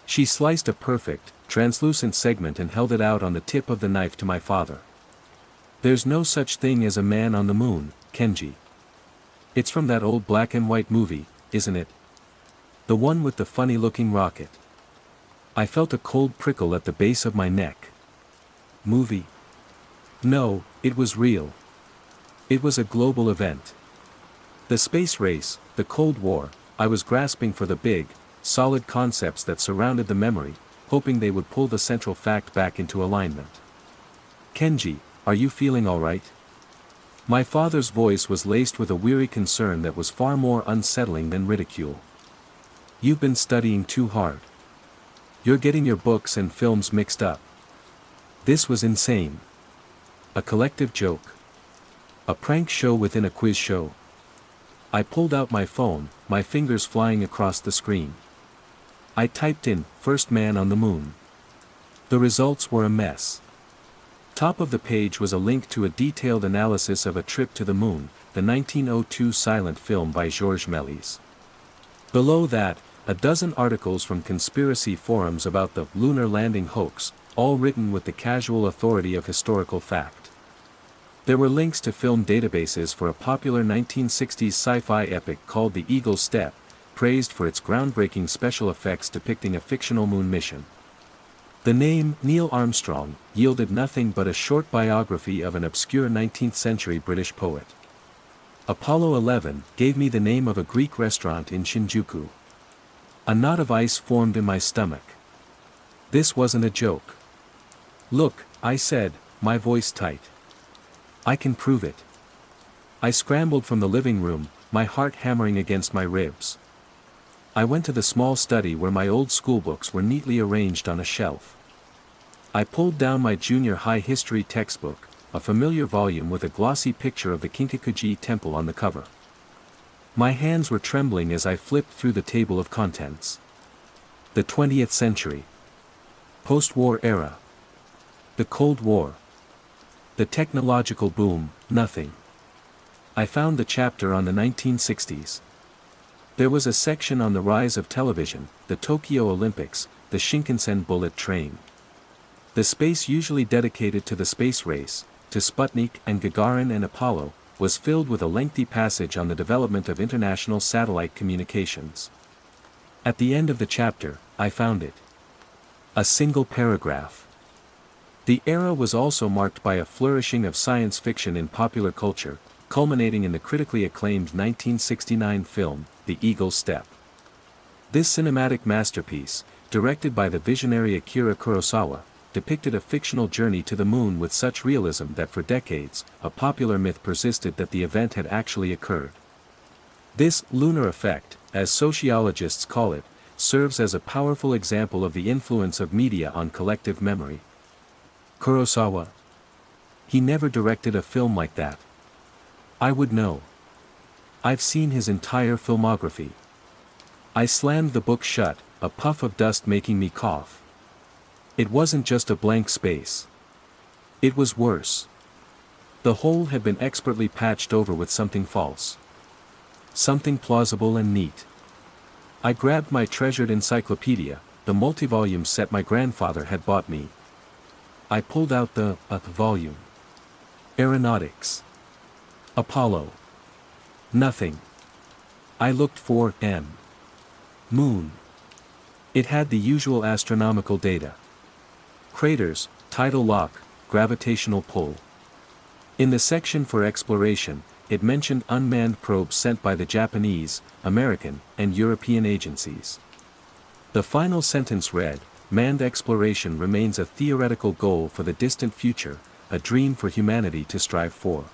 She sliced a perfect, translucent segment and held it out on the tip of the knife to my father. There's no such thing as a man on the moon, Kenji. It's from that old black and white movie, isn't it? The one with the funny-looking rocket. I felt a cold prickle at the base of my neck. Movie? No, it was real. It was a global event. The space race, the Cold War. I was grasping for the big, solid concepts that surrounded the memory, hoping they would pull the central fact back into alignment. Kenji, are you feeling all right? My father's voice was laced with a weary concern that was far more unsettling than ridicule. You've been studying too hard. You're getting your books and films mixed up. This was insane. A collective joke. A prank show within a quiz show. I pulled out my phone, my fingers flying across the screen. I typed in, "First man on the moon." The results were a mess. Top of the page was a link to a detailed analysis of A Trip to the Moon, the 1902 silent film by Georges Méliès. Below that, a dozen articles from conspiracy forums about the lunar landing hoax, all written with the casual authority of historical fact. There were links to film databases for a popular 1960s sci-fi epic called The Eagle's Step, praised for its groundbreaking special effects depicting a fictional moon mission. The name, Neil Armstrong, yielded nothing but a short biography of an obscure 19th-century British poet. Apollo 11 gave me the name of a Greek restaurant in Shinjuku. A knot of ice formed in my stomach. This wasn't a joke. Look, I said, my voice tight. I can prove it. I scrambled from the living room, my heart hammering against my ribs. I went to the small study where my old schoolbooks were neatly arranged on a shelf. I pulled down my junior high history textbook, a familiar volume with a glossy picture of the Kinkikuji temple on the cover. My hands were trembling as I flipped through the table of contents. The 20th century. Post-war era. The Cold War. The technological boom, nothing. I found the chapter on the 1960s. There was a section on the rise of television, the Tokyo Olympics, the Shinkansen bullet train. The space usually dedicated to the space race, to Sputnik and Gagarin and Apollo, was filled with a lengthy passage on the development of international satellite communications. At the end of the chapter, I found it. A single paragraph. The era was also marked by a flourishing of science fiction in popular culture, culminating in the critically acclaimed 1969 film, The Eagle's Step. This cinematic masterpiece, directed by the visionary Akira Kurosawa, depicted a fictional journey to the moon with such realism that for decades, a popular myth persisted that the event had actually occurred. This lunar effect, as sociologists call it, serves as a powerful example of the influence of media on collective memory. Kurosawa. He never directed a film like that. I would know. I've seen his entire filmography. I slammed the book shut, a puff of dust making me cough. It wasn't just a blank space. It was worse. The hole had been expertly patched over with something false. Something plausible and neat. I grabbed my treasured encyclopedia, the multi-volume set my grandfather had bought me. I pulled out the volume. Aeronautics. Apollo. Nothing. I looked for Moon. It had the usual astronomical data. Craters, tidal lock, gravitational pull. In the section for exploration, it mentioned unmanned probes sent by the Japanese, American, and European agencies. The final sentence read, "Manned exploration remains a theoretical goal for the distant future, a dream for humanity to strive for."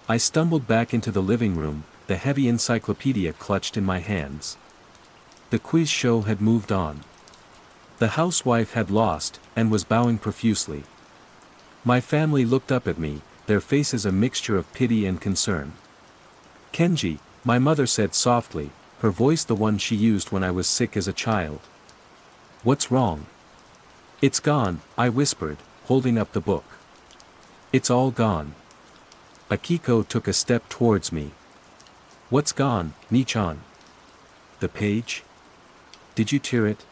I stumbled back into the living room, the heavy encyclopedia clutched in my hands. The quiz show had moved on. The housewife had lost, and was bowing profusely. My family looked up at me, their faces a mixture of pity and concern. "Kenji," my mother said softly, her voice the one she used when I was sick as a child. "What's wrong?" "It's gone," I whispered, holding up the book. "It's all gone." Akiko took a step towards me. "What's gone, Nichan?" "The page? Did you tear it?"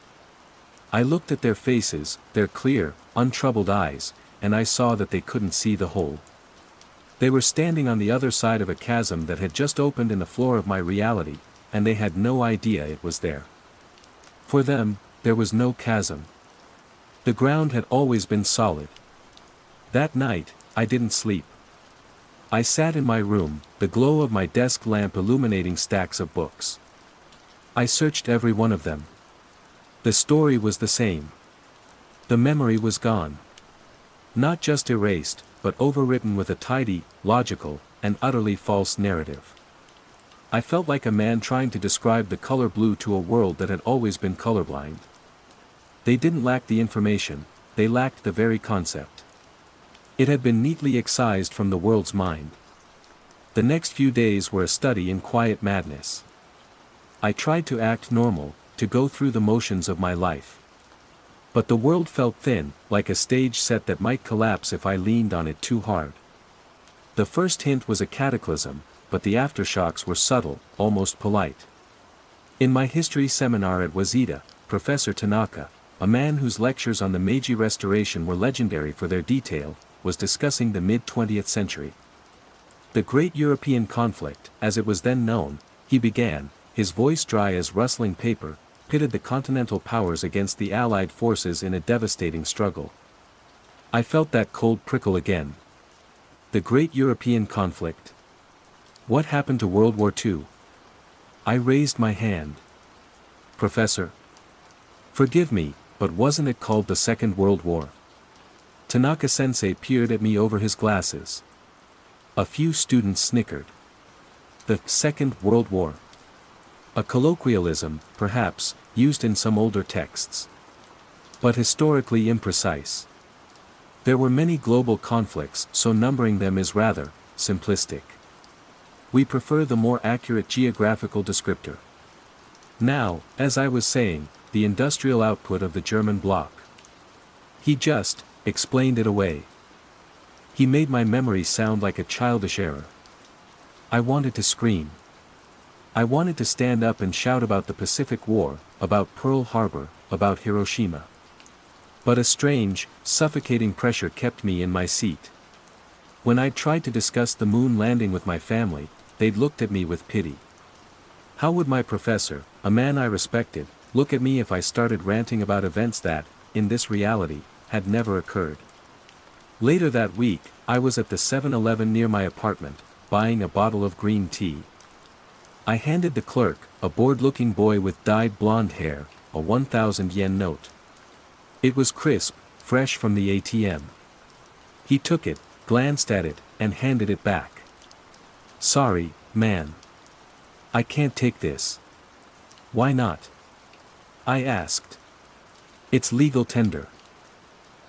I looked at their faces, their clear, untroubled eyes, and I saw that they couldn't see the hole. They were standing on the other side of a chasm that had just opened in the floor of my reality, and they had no idea it was there. For them, there was no chasm. The ground had always been solid. That night, I didn't sleep. I sat in my room, the glow of my desk lamp illuminating stacks of books. I searched every one of them. The story was the same. The memory was gone. Not just erased, but overwritten with a tidy, logical, and utterly false narrative. I felt like a man trying to describe the color blue to a world that had always been colorblind. They didn't lack the information, they lacked the very concept. It had been neatly excised from the world's mind. The next few days were a study in quiet madness. I tried to act normal, to go through the motions of my life. But the world felt thin, like a stage set that might collapse if I leaned on it too hard. The first hint was a cataclysm, but the aftershocks were subtle, almost polite. In my history seminar at Waseda, Professor Tanaka, a man whose lectures on the Meiji Restoration were legendary for their detail, was discussing the mid-20th century. The Great European Conflict, as it was then known, he began, his voice dry as rustling paper, pitted the continental powers against the Allied forces in a devastating struggle. I felt that cold prickle again. The Great European Conflict. What happened to World War II? I raised my hand. Professor. Forgive me, but wasn't it called the Second World War? Tanaka-sensei peered at me over his glasses. A few students snickered. The Second World War. A colloquialism, perhaps, used in some older texts. But historically imprecise. There were many global conflicts, so numbering them is rather simplistic. We prefer the more accurate geographical descriptor. Now, as I was saying, the industrial output of the German bloc. He just explained it away. He made my memory sound like a childish error. I wanted to scream. I wanted to stand up and shout about the Pacific War, about Pearl Harbor, about Hiroshima. But a strange, suffocating pressure kept me in my seat. When I tried to discuss the moon landing with my family, they'd looked at me with pity. How would my professor, a man I respected, look at me if I started ranting about events that, in this reality, had never occurred? Later that week, I was at the 7-Eleven near my apartment, buying a bottle of green tea. I handed the clerk, a bored-looking boy with dyed blonde hair, a 1,000 yen note. It was crisp, fresh from the ATM. He took it, glanced at it, and handed it back. "Sorry, man. I can't take this." "Why not?" I asked. "It's legal tender."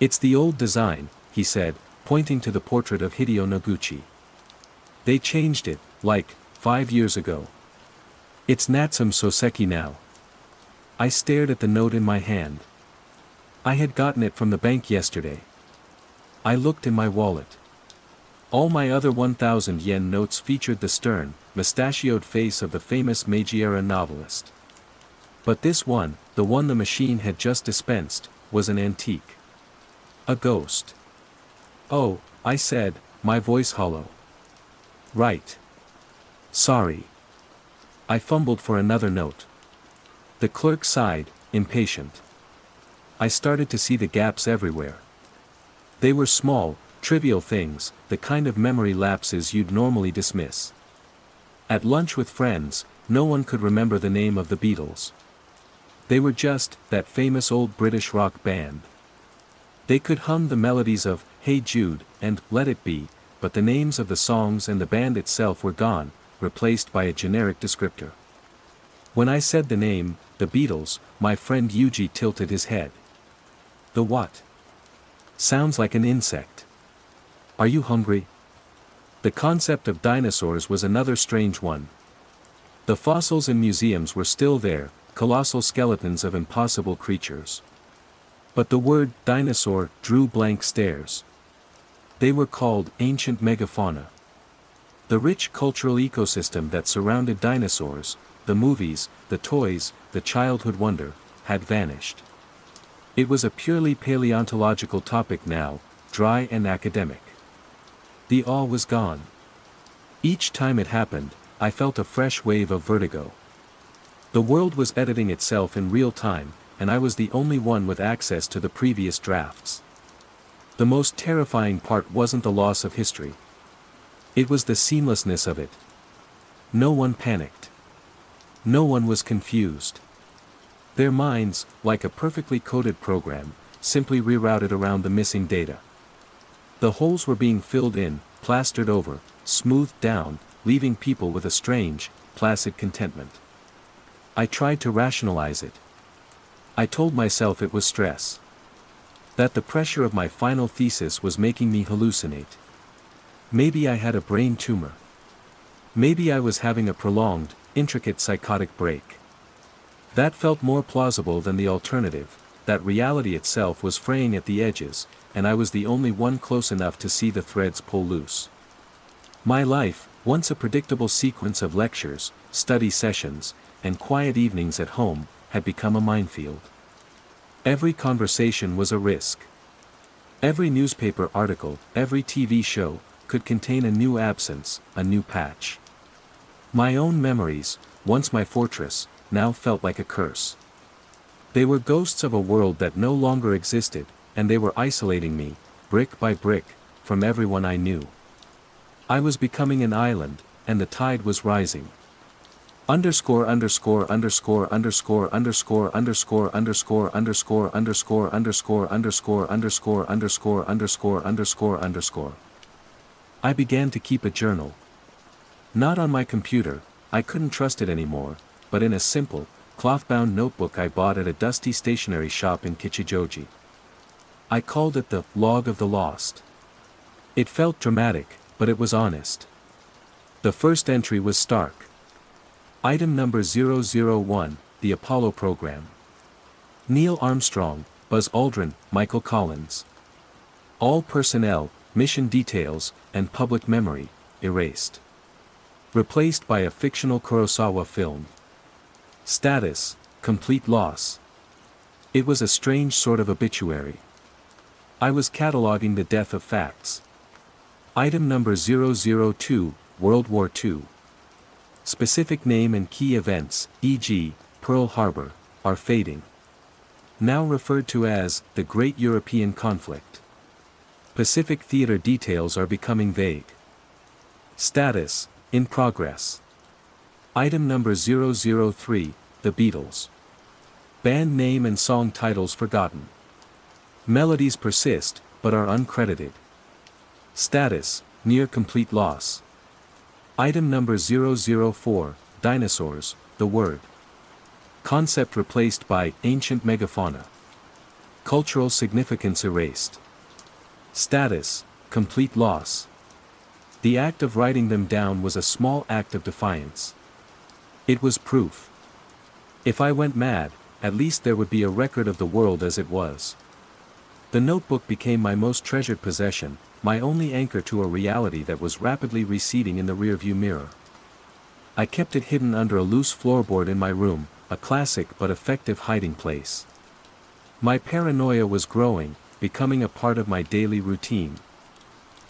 "It's the old design," he said, pointing to the portrait of Hideo Noguchi. "They changed it, like, 5 years ago. It's Natsume Soseki now." I stared at the note in my hand. I had gotten it from the bank yesterday. I looked in my wallet. All my other 1,000 yen notes featured the stern, mustachioed face of the famous Meiji-era novelist. But this one, the one the machine had just dispensed, was an antique. A ghost. "Oh," I said, my voice hollow. "Right. Sorry." I fumbled for another note. The clerk sighed, impatient. I started to see the gaps everywhere. They were small, trivial things, the kind of memory lapses you'd normally dismiss. At lunch with friends, no one could remember the name of the Beatles. They were just that famous old British rock band. They could hum the melodies of Hey Jude and Let It Be, but the names of the songs and the band itself were gone, replaced by a generic descriptor. When I said the name, the Beatles, my friend Yuji tilted his head. "The what? Sounds like an insect. Are you hungry?" The concept of dinosaurs was another strange one. The fossils in museums were still there, colossal skeletons of impossible creatures. But the word dinosaur drew blank stares. They were called ancient megafauna. The rich cultural ecosystem that surrounded dinosaurs, the movies, the toys, the childhood wonder, had vanished. It was a purely paleontological topic now, dry and academic. The awe was gone. Each time it happened, I felt a fresh wave of vertigo. The world was editing itself in real time, and I was the only one with access to the previous drafts. The most terrifying part wasn't the loss of history. It was the seamlessness of it. No one panicked. No one was confused. Their minds, like a perfectly coded program, simply rerouted around the missing data. The holes were being filled in, plastered over, smoothed down, leaving people with a strange, placid contentment. I tried to rationalize it. I told myself it was stress. That the pressure of my final thesis was making me hallucinate. Maybe I had a brain tumor. Maybe I was having a prolonged, intricate psychotic break. That felt more plausible than the alternative, that reality itself was fraying at the edges, and I was the only one close enough to see the threads pull loose. My life, once a predictable sequence of lectures, study sessions, and quiet evenings at home, had become a minefield. Every conversation was a risk. Every newspaper article, every TV show, could contain a new absence, a new patch. My own memories, once my fortress, now felt like a curse. They were ghosts of a world that no longer existed, and they were isolating me, brick by brick, from everyone I knew. I was becoming an island, and the tide was rising. Underscore underscore underscore underscore underscore underscore underscore underscore underscore underscore underscore underscore underscore underscore underscore underscore. I began to keep a journal. Not on my computer, I couldn't trust it anymore, but in a simple, cloth-bound notebook I bought at a dusty stationery shop in Kichijoji. I called it the Log of the Lost. It felt dramatic, but it was honest. The first entry was stark. Item number 001, the Apollo program. Neil Armstrong, Buzz Aldrin, Michael Collins. All personnel, mission details, and public memory, erased. Replaced by a fictional Kurosawa film. Status, complete loss. It was a strange sort of obituary. I was cataloging the death of facts. Item number 002, World War II. Specific name and key events, e.g., Pearl Harbor, are fading. Now referred to as the Great European Conflict. Pacific Theater details are becoming vague. Status, in progress. Item number 003, The Beatles. Band name and song titles forgotten. Melodies persist, but are uncredited. Status, near complete loss. Item number 004, Dinosaurs, the word. Concept replaced by ancient megafauna. Cultural significance erased. Status, complete loss. The act of writing them down was a small act of defiance. It was proof. If I went mad, at least there would be a record of the world as it was. The notebook became my most treasured possession, my only anchor to a reality that was rapidly receding in the rearview mirror. I kept it hidden under a loose floorboard in my room, a classic but effective hiding place. My paranoia was growing, becoming a part of my daily routine.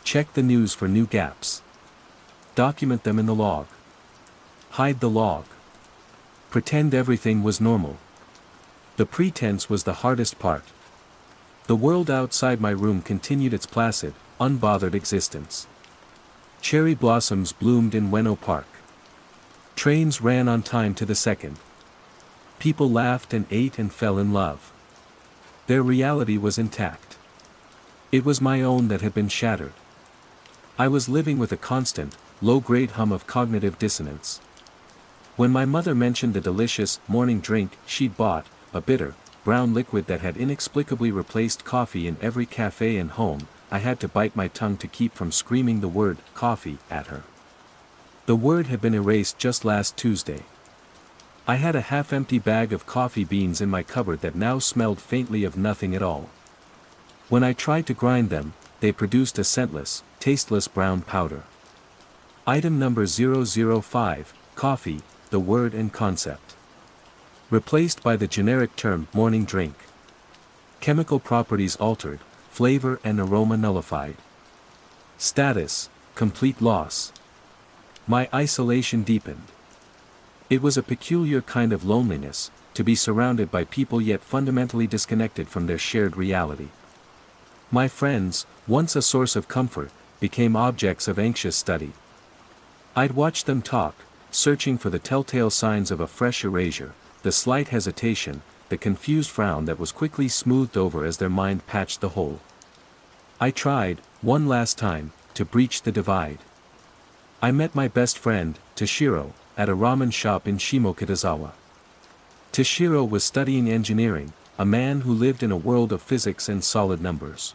Check the news for new gaps. Document them in the log. Hide the log. Pretend everything was normal. The pretense was the hardest part. The world outside my room continued its placid, unbothered existence. Cherry blossoms bloomed in Ueno Park. Trains ran on time to the second. People laughed and ate and fell in love. Their reality was intact. It was my own that had been shattered. I was living with a constant, low-grade hum of cognitive dissonance. When my mother mentioned the delicious morning drink she'd bought, a bitter, brown liquid that had inexplicably replaced coffee in every cafe and home, I had to bite my tongue to keep from screaming the word coffee at her. The word had been erased just last Tuesday. I had a half-empty bag of coffee beans in my cupboard that now smelled faintly of nothing at all. When I tried to grind them, they produced a scentless, tasteless brown powder. Item number 005, coffee, the word and concept. Replaced by the generic term morning drink. Chemical properties altered, flavor and aroma nullified. Status, complete loss. My isolation deepened. It was a peculiar kind of loneliness, to be surrounded by people yet fundamentally disconnected from their shared reality. My friends, once a source of comfort, became objects of anxious study. I'd watch them talk, searching for the telltale signs of a fresh erasure, the slight hesitation, the confused frown that was quickly smoothed over as their mind patched the hole. I tried, one last time, to breach the divide. I met my best friend, Toshiro, at a ramen shop in Shimokitazawa. Toshiro was studying engineering, a man who lived in a world of physics and solid numbers.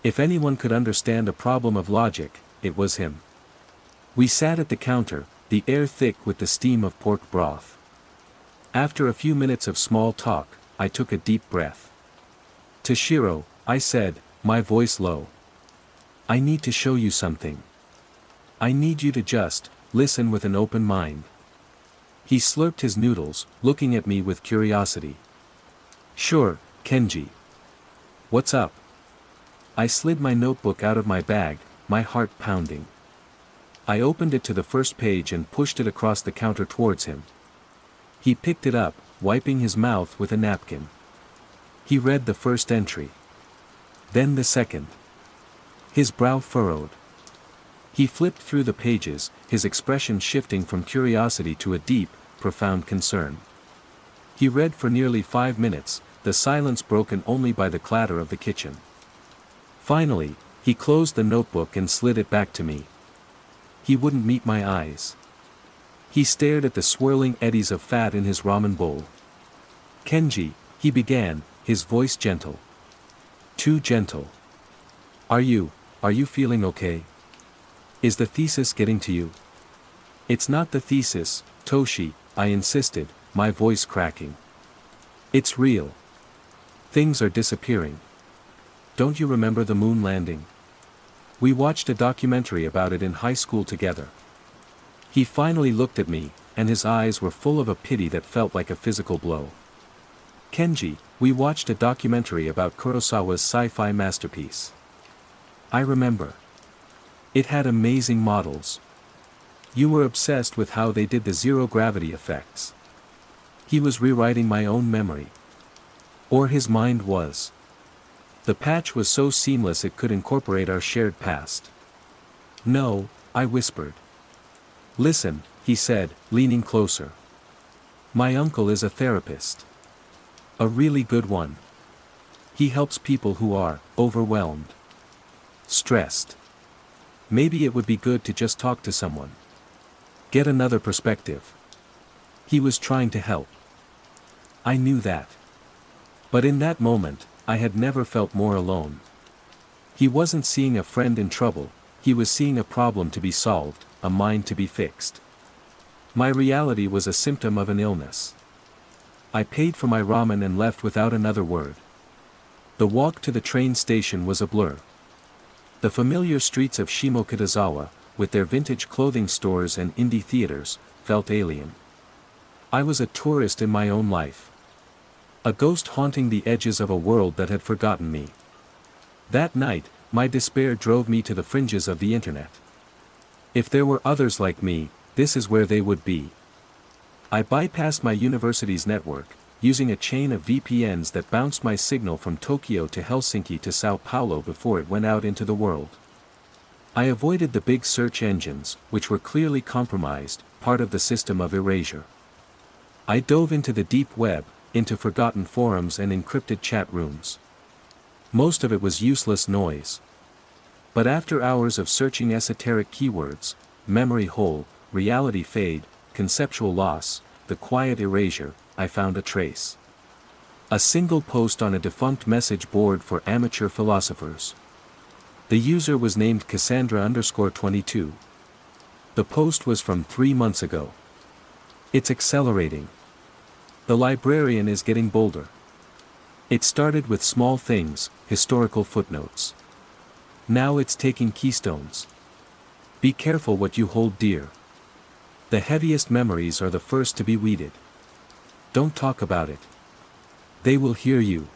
If anyone could understand a problem of logic, it was him. We sat at the counter, the air thick with the steam of pork broth. After a few minutes of small talk, I took a deep breath. Toshiro, I said, my voice low. I need to show you something. I need you to just listen with an open mind. He slurped his noodles, looking at me with curiosity. Sure, Kenji. What's up? I slid my notebook out of my bag, my heart pounding. I opened it to the first page and pushed it across the counter towards him. He picked it up, wiping his mouth with a napkin. He read the first entry. Then the second. His brow furrowed. He flipped through the pages, his expression shifting from curiosity to a deep, profound concern. He read for nearly 5 minutes, the silence broken only by the clatter of the kitchen. Finally, he closed the notebook and slid it back to me. He wouldn't meet my eyes. He stared at the swirling eddies of fat in his ramen bowl. Kenji, he began, his voice gentle. Too gentle. Are you feeling okay? Is the thesis getting to you? It's not the thesis, Toshi, I insisted, my voice cracking. It's real. Things are disappearing. Don't you remember the moon landing? We watched a documentary about it in high school together. He finally looked at me, and his eyes were full of a pity that felt like a physical blow. Kenji, we watched a documentary about Kurosawa's sci-fi masterpiece. I remember. It had amazing models. You were obsessed with how they did the zero-gravity effects. He was rewriting my own memory. Or his mind was. The patch was so seamless it could incorporate our shared past. No, I whispered. Listen, he said, leaning closer. My uncle is a therapist. A really good one. He helps people who are overwhelmed. Stressed. Maybe it would be good to just talk to someone. Get another perspective. He was trying to help. I knew that. But in that moment, I had never felt more alone. He wasn't seeing a friend in trouble, he was seeing a problem to be solved, a mind to be fixed. My reality was a symptom of an illness. I paid for my ramen and left without another word. The walk to the train station was a blur. The familiar streets of Shimokitazawa, with their vintage clothing stores and indie theaters, felt alien. I was a tourist in my own life. A ghost haunting the edges of a world that had forgotten me. That night, my despair drove me to the fringes of the internet. If there were others like me, this is where they would be. I bypassed my university's network, using a chain of VPNs that bounced my signal from Tokyo to Helsinki to Sao Paulo before it went out into the world. I avoided the big search engines, which were clearly compromised, part of the system of erasure. I dove into the deep web, into forgotten forums and encrypted chat rooms. Most of it was useless noise. But after hours of searching esoteric keywords, memory hole, reality fade, conceptual loss, the quiet erasure, I found a trace. A single post on a defunct message board for amateur philosophers. The user was named Cassandra_22. The post was from 3 months ago. It's accelerating. The librarian is getting bolder. It started with small things, historical footnotes. Now it's taking keystones. Be careful what you hold dear. The heaviest memories are the first to be weeded. Don't talk about it. They will hear you.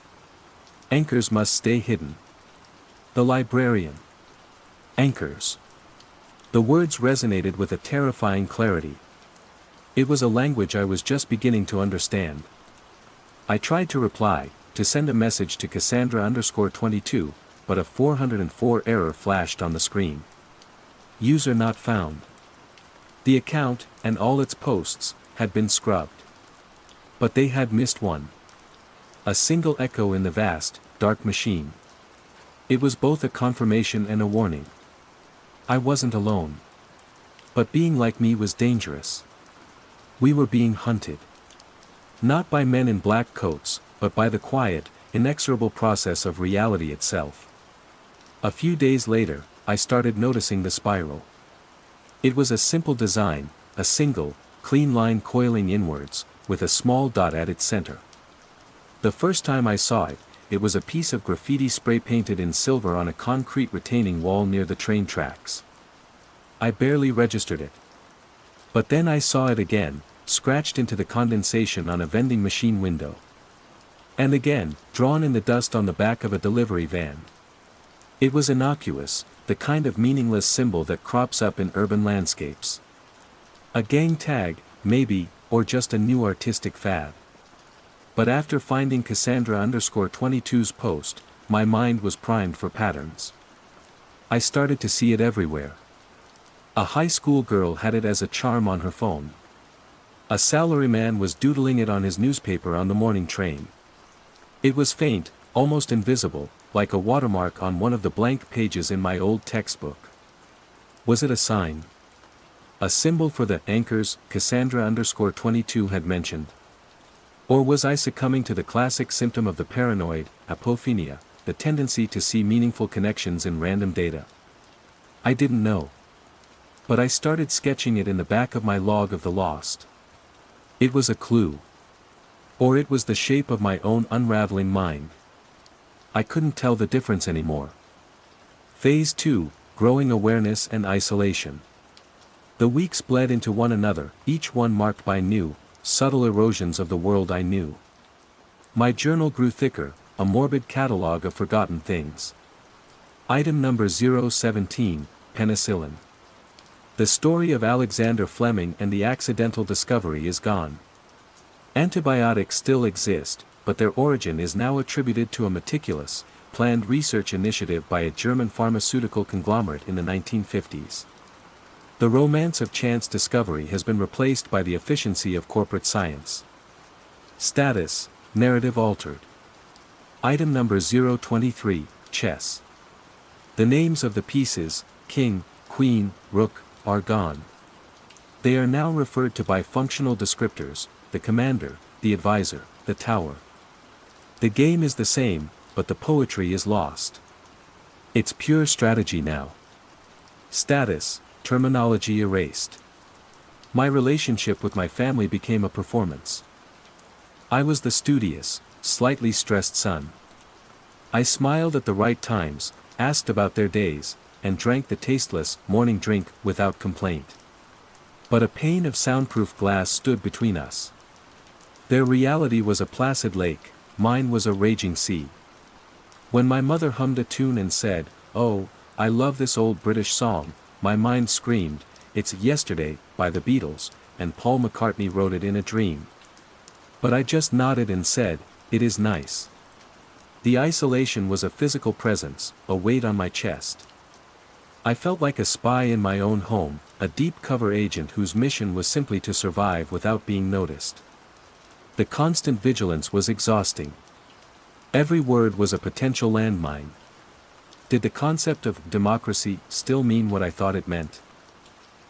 Anchors must stay hidden. The librarian. Anchors. The words resonated with a terrifying clarity. It was a language I was just beginning to understand. I tried to reply, to send a message to Cassandra_22, but a 404 error flashed on the screen. User not found. The account, and all its posts, had been scrubbed. But they had missed one. A single echo in the vast, dark machine. It was both a confirmation and a warning. I wasn't alone. But being like me was dangerous. We were being hunted. Not by men in black coats, but by the quiet, inexorable process of reality itself. A few days later, I started noticing the spiral. It was a simple design, a single, clean line coiling inwards, with a small dot at its center. The first time I saw it, it was a piece of graffiti spray painted in silver on a concrete retaining wall near the train tracks. I barely registered it. But then I saw it again, scratched into the condensation on a vending machine window. And again, drawn in the dust on the back of a delivery van. It was innocuous, the kind of meaningless symbol that crops up in urban landscapes. A gang tag, maybe, or just a new artistic fad. But after finding Cassandra_22's post, my mind was primed for patterns. I started to see it everywhere. A high school girl had it as a charm on her phone. A salaryman was doodling it on his newspaper on the morning train. It was faint, almost invisible, like a watermark on one of the blank pages in my old textbook. Was it a sign? A symbol for the anchors Cassandra_22 had mentioned? Or was I succumbing to the classic symptom of the paranoid, apophenia, the tendency to see meaningful connections in random data? I didn't know. But I started sketching it in the back of my log of the lost. It was a clue. Or it was the shape of my own unraveling mind. I couldn't tell the difference anymore. Phase 2, growing awareness and isolation. The weeks bled into one another, each one marked by new, subtle erosions of the world I knew. My journal grew thicker, a morbid catalogue of forgotten things. Item number 017, penicillin. The story of Alexander Fleming and the accidental discovery is gone. Antibiotics still exist, but their origin is now attributed to a meticulous, planned research initiative by a German pharmaceutical conglomerate in the 1950s. The romance of chance discovery has been replaced by the efficiency of corporate science. Status, narrative altered. Item number 023, chess. The names of the pieces, king, queen, rook, are gone. They are now referred to by functional descriptors, the commander, the advisor, the tower. The game is the same, but the poetry is lost. It's pure strategy now. Status, terminology erased. My relationship with my family became a performance. I was the studious, slightly stressed son. I smiled at the right times, asked about their days, and drank the tasteless morning drink without complaint. But a pane of soundproof glass stood between us. Their reality was a placid lake, mine was a raging sea. When my mother hummed a tune and said, "Oh, I love this old British song," my mind screamed, "It's Yesterday," by the Beatles, and Paul McCartney wrote it in a dream. But I just nodded and said, "It is nice." The isolation was a physical presence, a weight on my chest. I felt like a spy in my own home, a deep cover agent whose mission was simply to survive without being noticed. The constant vigilance was exhausting. Every word was a potential landmine. Did the concept of democracy still mean what I thought it meant?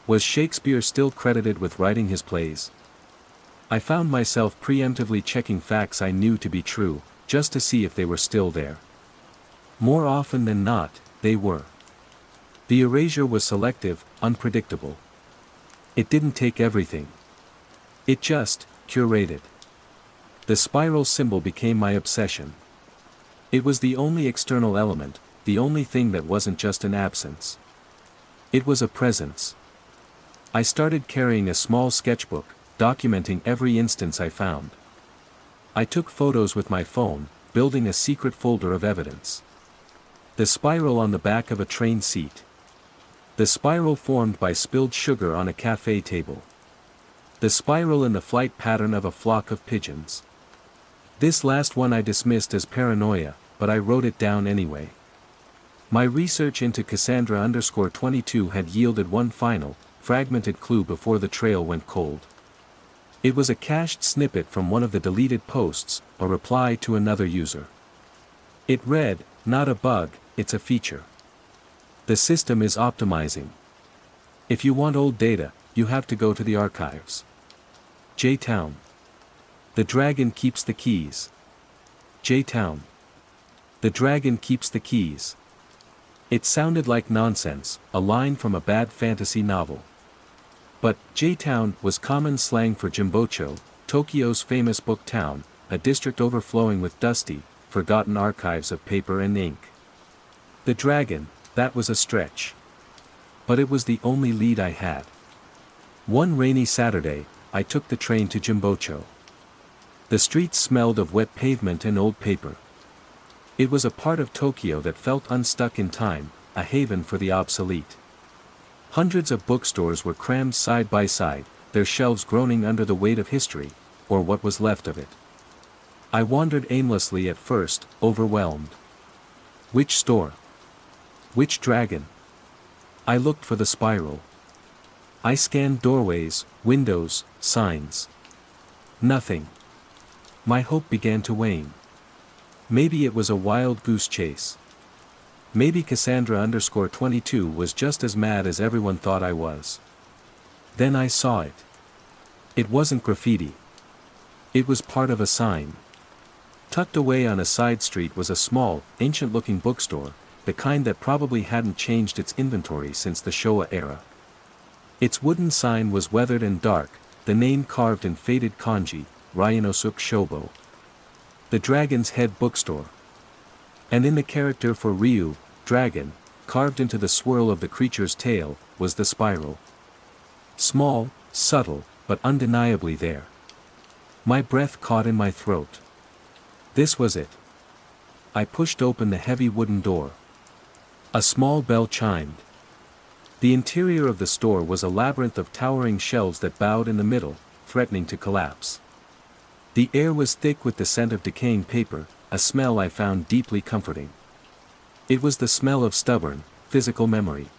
Was Shakespeare still credited with writing his plays? I found myself preemptively checking facts I knew to be true, just to see if they were still there. More often than not, they were. The erasure was selective, unpredictable. It didn't take everything. It just curated. The spiral symbol became my obsession. It was the only external element, the only thing that wasn't just an absence. It was a presence. I started carrying a small sketchbook, documenting every instance I found. I took photos with my phone, building a secret folder of evidence. The spiral on the back of a train seat. The spiral formed by spilled sugar on a cafe table. The spiral in the flight pattern of a flock of pigeons. This last one I dismissed as paranoia, but I wrote it down anyway. My research into Cassandra_22 had yielded one final, fragmented clue before the trail went cold. It was a cached snippet from one of the deleted posts, a reply to another user. It read, "Not a bug, it's a feature. The system is optimizing. If you want old data, you have to go to the archives. J-Town. The dragon keeps the keys. J-Town. The dragon keeps the keys." It sounded like nonsense, a line from a bad fantasy novel. But J-Town was common slang for Jimbocho, Tokyo's famous book town, a district overflowing with dusty, forgotten archives of paper and ink. The dragon, that was a stretch. But it was the only lead I had. One rainy Saturday, I took the train to Jimbocho. The streets smelled of wet pavement and old paper. It was a part of Tokyo that felt unstuck in time, a haven for the obsolete. Hundreds of bookstores were crammed side by side, their shelves groaning under the weight of history, or what was left of it. I wandered aimlessly at first, overwhelmed. Which store? Which dragon? I looked for the spiral. I scanned doorways, windows, signs. Nothing. My hope began to wane. Maybe it was a wild goose chase. Maybe Cassandra_22 was just as mad as everyone thought I was. Then I saw it. It wasn't graffiti. It was part of a sign. Tucked away on a side street was a small, ancient-looking bookstore, the kind that probably hadn't changed its inventory since the Showa era. Its wooden sign was weathered and dark, the name carved in faded kanji, Ryonosuke Shobo. The Dragon's Head Bookstore. And in the character for Ryu, dragon, carved into the swirl of the creature's tail, was the spiral. Small, subtle, but undeniably there. My breath caught in my throat. This was it. I pushed open the heavy wooden door. A small bell chimed. The interior of the store was a labyrinth of towering shelves that bowed in the middle, threatening to collapse. The air was thick with the scent of decaying paper, a smell I found deeply comforting. It was the smell of stubborn, physical memory.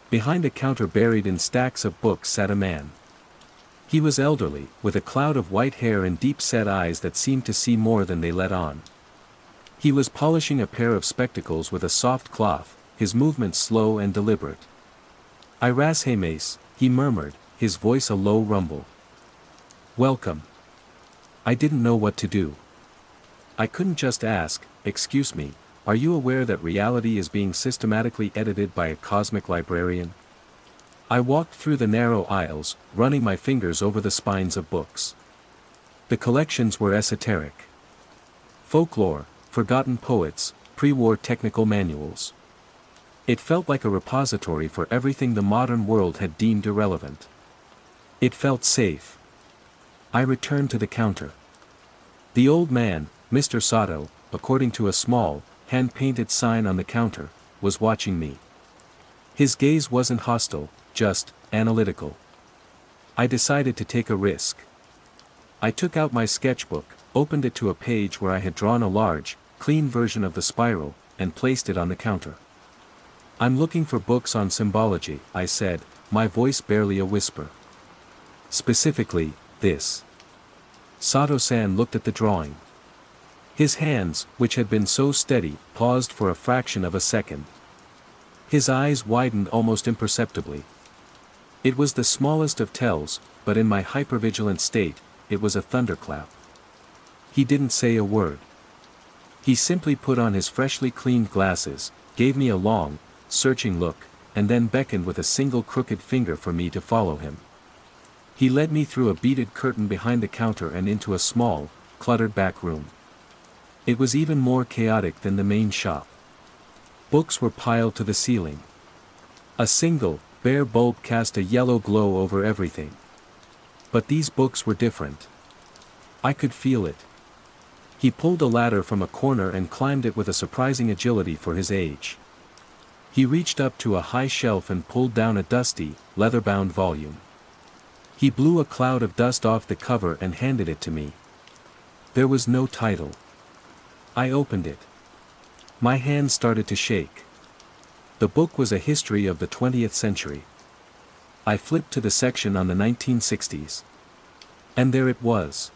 Behind a counter buried in stacks of books sat a man. He was elderly, with a cloud of white hair and deep-set eyes that seemed to see more than they let on. He was polishing a pair of spectacles with a soft cloth, his movements slow and deliberate. "Irashimasu," he murmured, his voice a low rumble. "Welcome." I didn't know what to do. I couldn't just ask, "Excuse me, are you aware that reality is being systematically edited by a cosmic librarian?" I walked through the narrow aisles, running my fingers over the spines of books. The collections were esoteric. Folklore, forgotten poets, pre-war technical manuals. It felt like a repository for everything the modern world had deemed irrelevant. It felt safe. I returned to the counter. The old man, Mr. Sato, according to a small, hand-painted sign on the counter, was watching me. His gaze wasn't hostile, just analytical. I decided to take a risk. I took out my sketchbook, opened it to a page where I had drawn a large, clean version of the spiral, and placed it on the counter. "I'm looking for books on symbology," I said, my voice barely a whisper. "Specifically, this." Sato-san looked at the drawing. His hands, which had been so steady, paused for a fraction of a second. His eyes widened almost imperceptibly. It was the smallest of tells, but in my hypervigilant state, it was a thunderclap. He didn't say a word. He simply put on his freshly cleaned glasses, gave me a long, searching look, and then beckoned with a single crooked finger for me to follow him. He led me through a beaded curtain behind the counter and into a small, cluttered back room. It was even more chaotic than the main shop. Books were piled to the ceiling. A single, bare bulb cast a yellow glow over everything. But these books were different. I could feel it. He pulled a ladder from a corner and climbed it with a surprising agility for his age. He reached up to a high shelf and pulled down a dusty, leather-bound volume. He blew a cloud of dust off the cover and handed it to me. There was no title. I opened it. My hand started to shake. The book was a history of the 20th century. I flipped to the section on the 1960s. And there it was.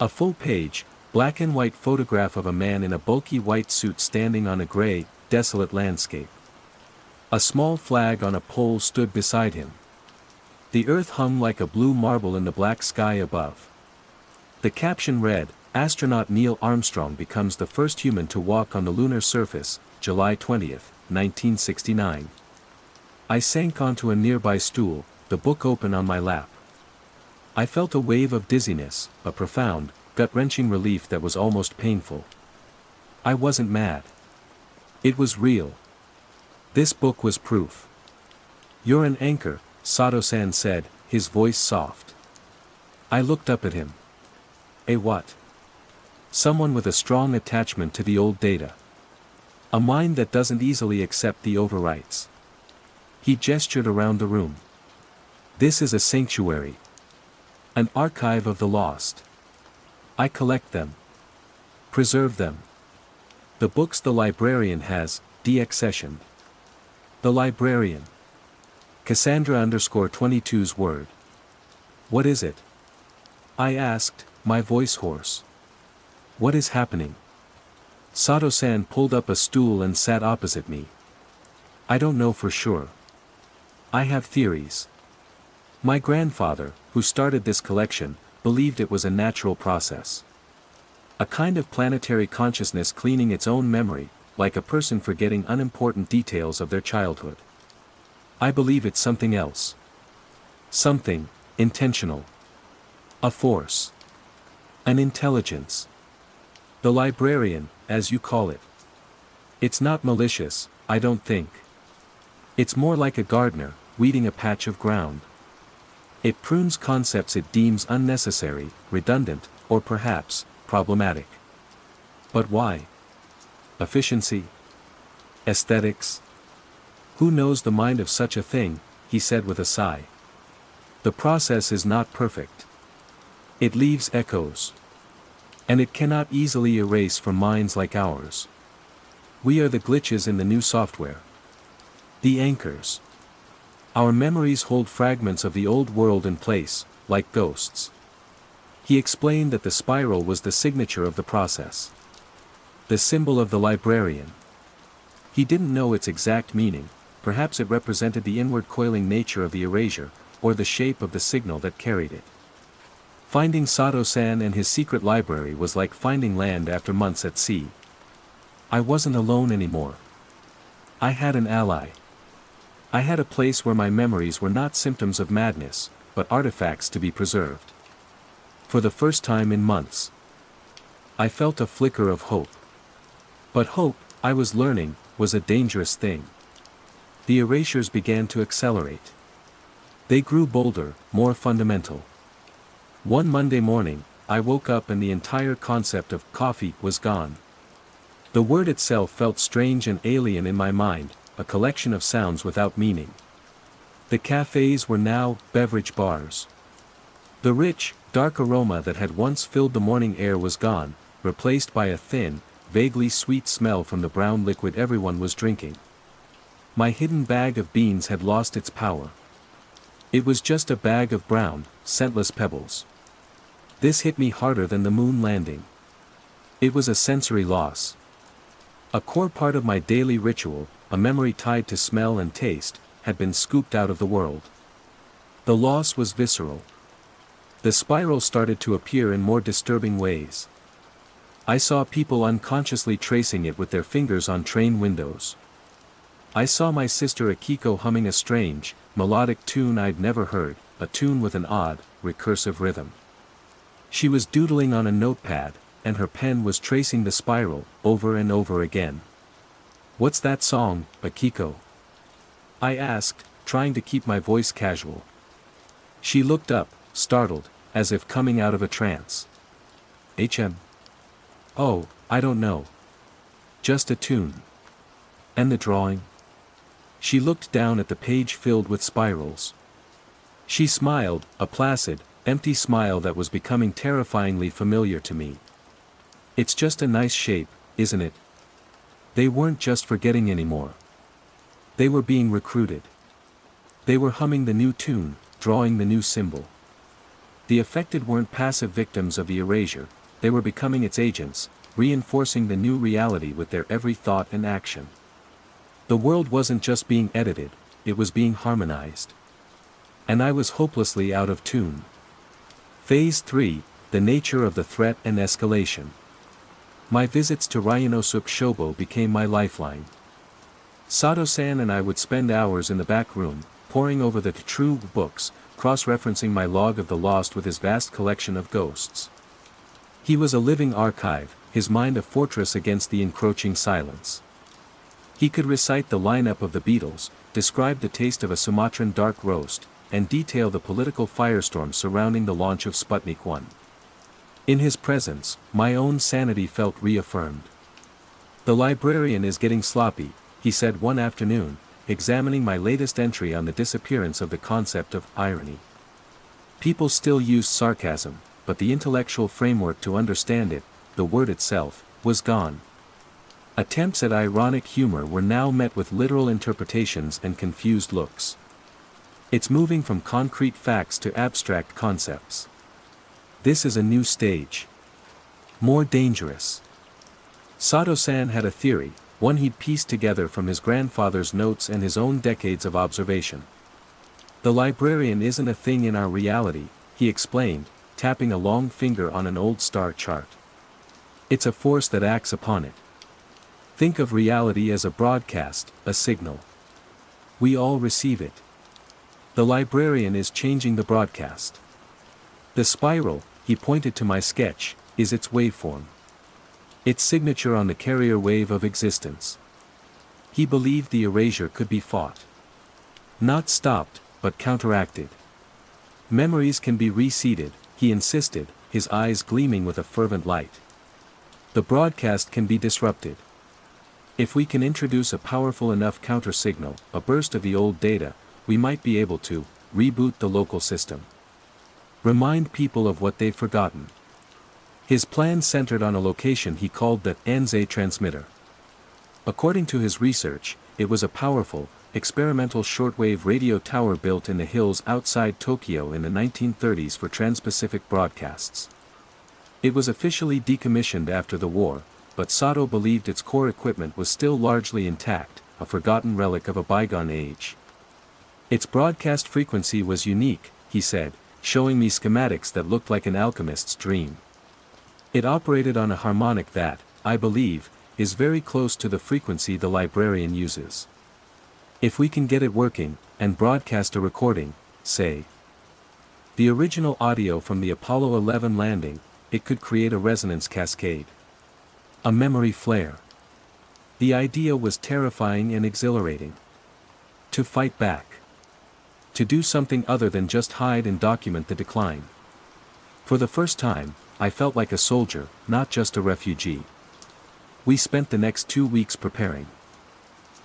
A full-page, black-and-white photograph of a man in a bulky white suit standing on a gray, desolate landscape. A small flag on a pole stood beside him. The earth hung like a blue marble in the black sky above. The caption read, "Astronaut Neil Armstrong becomes the first human to walk on the lunar surface, July 20th, 1969. I sank onto a nearby stool, the book open on my lap. I felt a wave of dizziness, a profound, gut-wrenching relief that was almost painful. I wasn't mad. It was real. This book was proof. "You're an anchor," Sato-san said, his voice soft. I looked up at him. A what? Someone with a strong attachment to the old data. A mind that doesn't easily accept the overwrites. He gestured around the room. This is a sanctuary. An archive of the lost. I collect them. Preserve them. The books the librarian has, deaccessioned. The librarian. Cassandra_22's word. What is it? I asked, my voice hoarse. What is happening? Sato-san pulled up a stool and sat opposite me. I don't know for sure. I have theories. My grandfather, who started this collection, believed it was a natural process. A kind of planetary consciousness cleaning its own memory, like a person forgetting unimportant details of their childhood. I believe it's something else. Something, intentional. A force. An intelligence. The librarian, as you call it. It's not malicious, I don't think. It's more like a gardener, weeding a patch of ground. It prunes concepts it deems unnecessary, redundant, or perhaps, problematic. But why? Efficiency? Aesthetics? Who knows the mind of such a thing, he said with a sigh. The process is not perfect. It leaves echoes. And it cannot easily erase from minds like ours. We are the glitches in the new software. The anchors. Our memories hold fragments of the old world in place, like ghosts. He explained that the spiral was the signature of the process. The symbol of the librarian. He didn't know its exact meaning, perhaps it represented the inward coiling nature of the erasure, or the shape of the signal that carried it. Finding Sato-san and his secret library was like finding land after months at sea. I wasn't alone anymore. I had an ally. I had a place where my memories were not symptoms of madness, but artifacts to be preserved. For the first time in months, I felt a flicker of hope. But hope, I was learning, was a dangerous thing. The erasures began to accelerate. They grew bolder, more fundamental. One Monday morning, I woke up and the entire concept of coffee was gone. The word itself felt strange and alien in my mind, a collection of sounds without meaning. The cafes were now beverage bars. The rich, dark aroma that had once filled the morning air was gone, replaced by a thin, vaguely sweet smell from the brown liquid everyone was drinking. My hidden bag of beans had lost its power. It was just a bag of brown, scentless pebbles. This hit me harder than the moon landing. It was a sensory loss. A core part of my daily ritual, a memory tied to smell and taste, had been scooped out of the world. The loss was visceral. The spiral started to appear in more disturbing ways. I saw people unconsciously tracing it with their fingers on train windows. I saw my sister Akiko humming a strange, melodic tune I'd never heard, a tune with an odd, recursive rhythm. She was doodling on a notepad, and her pen was tracing the spiral, over and over again. "What's that song, Akiko?" I asked, trying to keep my voice casual. She looked up, startled, as if coming out of a trance. "HM? Oh, I don't know. Just a tune." "And the drawing?" She looked down at the page filled with spirals. She smiled, a placid, empty smile that was becoming terrifyingly familiar to me. "It's just a nice shape, isn't it?" They weren't just forgetting anymore. They were being recruited. They were humming the new tune, drawing the new symbol. The affected weren't passive victims of the erasure, they were becoming its agents, reinforcing the new reality with their every thought and action. The world wasn't just being edited, it was being harmonized. And I was hopelessly out of tune. Phase 3, the nature of the threat and escalation. My visits to Ryanosuke Shobo became my lifeline. Sato-san and I would spend hours in the back room, poring over the true books, cross-referencing my log of the lost with his vast collection of ghosts. He was a living archive, his mind a fortress against the encroaching silence. He could recite the lineup of the Beatles, describe the taste of a Sumatran dark roast, and detail the political firestorm surrounding the launch of Sputnik 1. In his presence, my own sanity felt reaffirmed. "The librarian is getting sloppy," he said one afternoon, examining my latest entry on the disappearance of the concept of irony. People still used sarcasm, but the intellectual framework to understand it, the word itself, was gone. Attempts at ironic humor were now met with literal interpretations and confused looks. "It's moving from concrete facts to abstract concepts. This is a new stage. More dangerous." Sato-san had a theory, one he'd pieced together from his grandfather's notes and his own decades of observation. "The librarian isn't a thing in our reality," he explained, tapping a long finger on an old star chart. "It's a force that acts upon it. Think of reality as a broadcast, a signal. We all receive it. The librarian is changing the broadcast. The spiral," he pointed to my sketch, "is its waveform. Its signature on the carrier wave of existence." He believed the erasure could be fought. Not stopped, but counteracted. Memories can be reseeded, he insisted, his eyes gleaming with a fervent light. The broadcast can be disrupted. If we can introduce a powerful enough counter-signal, a burst of the old data, we might be able to reboot the local system. Remind people of what they've forgotten. His plan centered on a location he called the Anzei transmitter. According to his research, it was a powerful, experimental shortwave radio tower built in the hills outside Tokyo in the 1930s for trans-Pacific broadcasts. It was officially decommissioned after the war, but Sato believed its core equipment was still largely intact, a forgotten relic of a bygone age. Its broadcast frequency was unique, he said, showing me schematics that looked like an alchemist's dream. It operated on a harmonic that, I believe, is very close to the frequency the librarian uses. If we can get it working, and broadcast a recording, say, the original audio from the Apollo 11 landing, it could create a resonance cascade. A memory flare. The idea was terrifying and exhilarating. To fight back. To do something other than just hide and document the decline. For the first time, I felt like a soldier, not just a refugee. We spent the next 2 weeks preparing.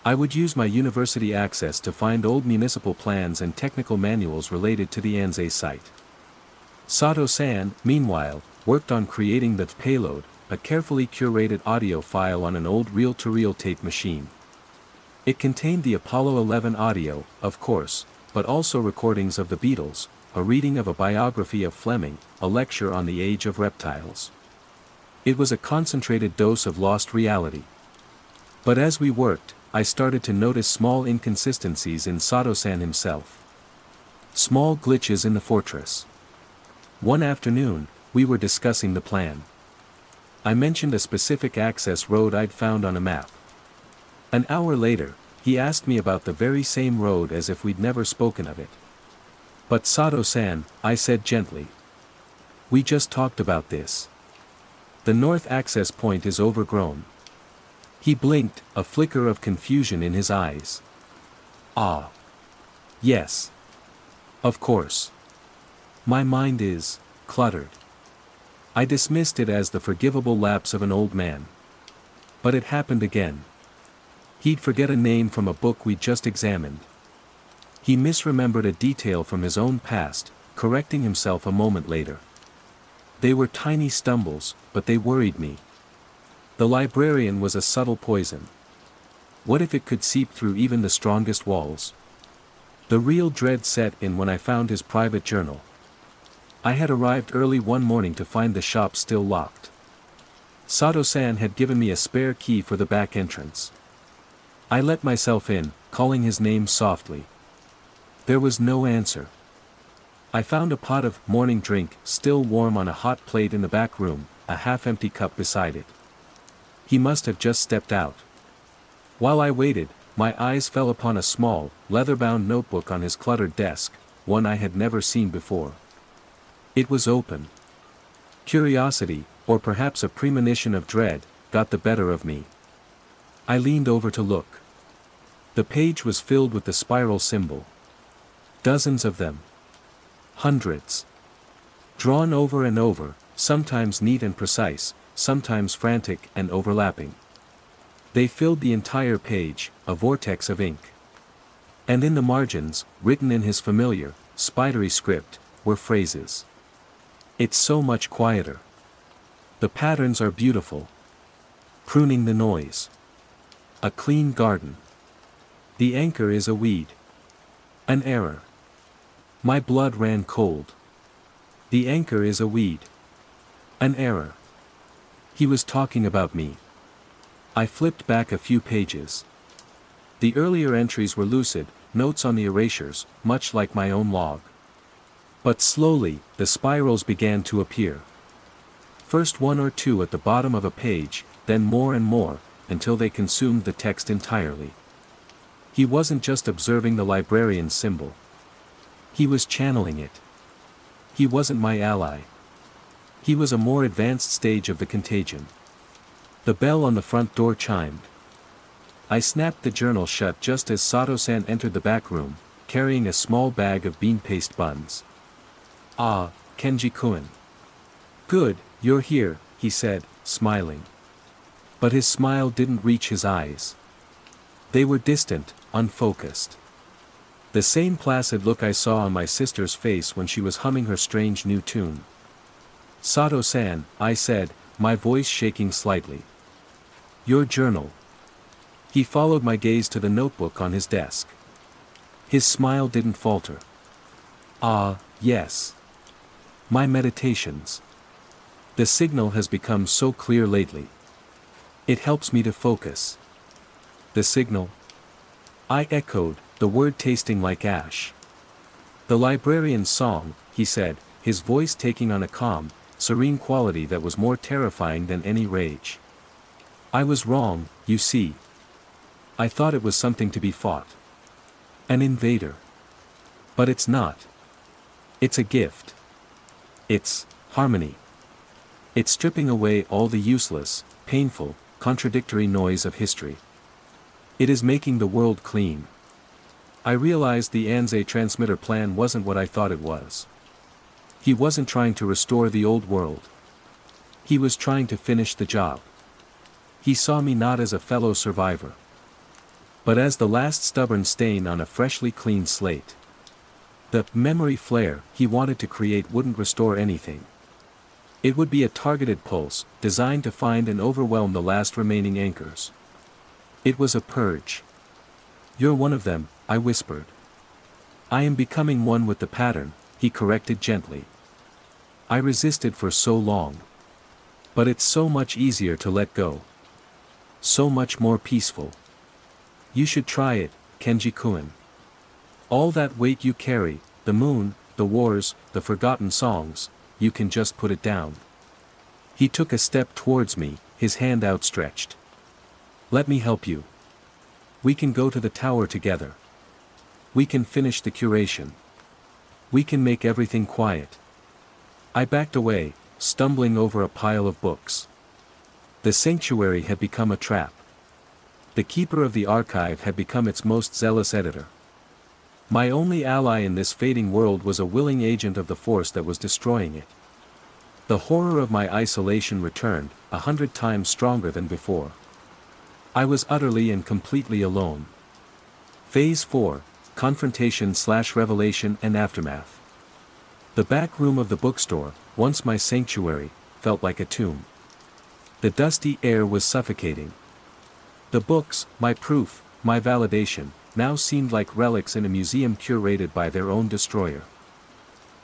I would use my university access to find old municipal plans and technical manuals related to the Anzei site. Sato-san, meanwhile, worked on creating the payload, a carefully curated audio file on an old reel-to-reel tape machine. It contained the Apollo 11 audio, of course, but also recordings of the Beatles, a reading of a biography of Fleming, a lecture on the age of reptiles. It was a concentrated dose of lost reality. But as we worked, I started to notice small inconsistencies in Sato-san himself. Small glitches in the fortress. One afternoon, we were discussing the plan. I mentioned a specific access road I'd found on a map. An hour later, He asked me about the very same road as if we'd never spoken of it. But Sato-san, I said gently. We just talked about this. The north access point is overgrown. He blinked, a flicker of confusion in his eyes. Ah. Yes. Of course. My mind is cluttered. I dismissed it as the forgivable lapse of an old man. But it happened again. He'd forget a name from a book we'd just examined. He misremembered a detail from his own past, correcting himself a moment later. They were tiny stumbles, but they worried me. The librarian was a subtle poison. What if it could seep through even the strongest walls? The real dread set in when I found his private journal. I had arrived early one morning to find the shop still locked. Sato-san had given me a spare key for the back entrance. I let myself in, calling his name softly. There was no answer. I found a pot of morning drink still warm on a hot plate in the back room, a half-empty cup beside it. He must have just stepped out. While I waited, my eyes fell upon a small, leather-bound notebook on his cluttered desk, one I had never seen before. It was open. Curiosity, or perhaps a premonition of dread, got the better of me. I leaned over to look. The page was filled with the spiral symbol. Dozens of them. Hundreds. Drawn over and over, sometimes neat and precise, sometimes frantic and overlapping. They filled the entire page, a vortex of ink. And in the margins, written in his familiar, spidery script, were phrases. It's so much quieter. The patterns are beautiful. Pruning the noise. A clean garden. The anchor is a weed. An error. My blood ran cold. The anchor is a weed. An error. He was talking about me. I flipped back a few pages. The earlier entries were lucid, notes on the erasures, much like my own log. But slowly, the spirals began to appear. First one or two at the bottom of a page, then more and more, until they consumed the text entirely. He wasn't just observing the librarian's symbol. He was channeling it. He wasn't my ally. He was a more advanced stage of the contagion. The bell on the front door chimed. I snapped the journal shut just as Sato-san entered the back room, carrying a small bag of bean paste buns. Ah, Kenji-kun. Good, you're here, he said, smiling. But his smile didn't reach his eyes. They were distant, unfocused. The same placid look I saw on my sister's face when she was humming her strange new tune. Sato-san, I said, my voice shaking slightly. Your journal. He followed my gaze to the notebook on his desk. His smile didn't falter. Ah, yes. My meditations. The signal has become so clear lately. It helps me to focus. The signal? I echoed, the word tasting like ash. The librarian's song, he said, his voice taking on a calm, serene quality that was more terrifying than any rage. I was wrong, you see. I thought it was something to be fought. An invader. But it's not. It's a gift. It's harmony. It's stripping away all the useless, painful, contradictory noise of history. It is making the world clean. I realized the Anze transmitter plan wasn't what I thought it was. He wasn't trying to restore the old world. He was trying to finish the job. He saw me not as a fellow survivor, but as the last stubborn stain on a freshly cleaned slate. The memory flare he wanted to create wouldn't restore anything. It would be a targeted pulse, designed to find and overwhelm the last remaining anchors. It was a purge. You're one of them, I whispered. I am becoming one with the pattern, he corrected gently. I resisted for so long. But it's so much easier to let go. So much more peaceful. You should try it, Kenji-kun. All that weight you carry, the moon, the wars, the forgotten songs, you can just put it down. He took a step towards me, his hand outstretched. Let me help you. We can go to the tower together. We can finish the curation. We can make everything quiet. I backed away, stumbling over a pile of books. The sanctuary had become a trap. The keeper of the archive had become its most zealous editor. My only ally in this fading world was a willing agent of the force that was destroying it. The horror of my isolation returned, 100 times stronger than before. I was utterly and completely alone. Phase 4, Confrontation/Revelation and Aftermath. The back room of the bookstore, once my sanctuary, felt like a tomb. The dusty air was suffocating. The books, my proof, my validation, now seemed like relics in a museum curated by their own destroyer.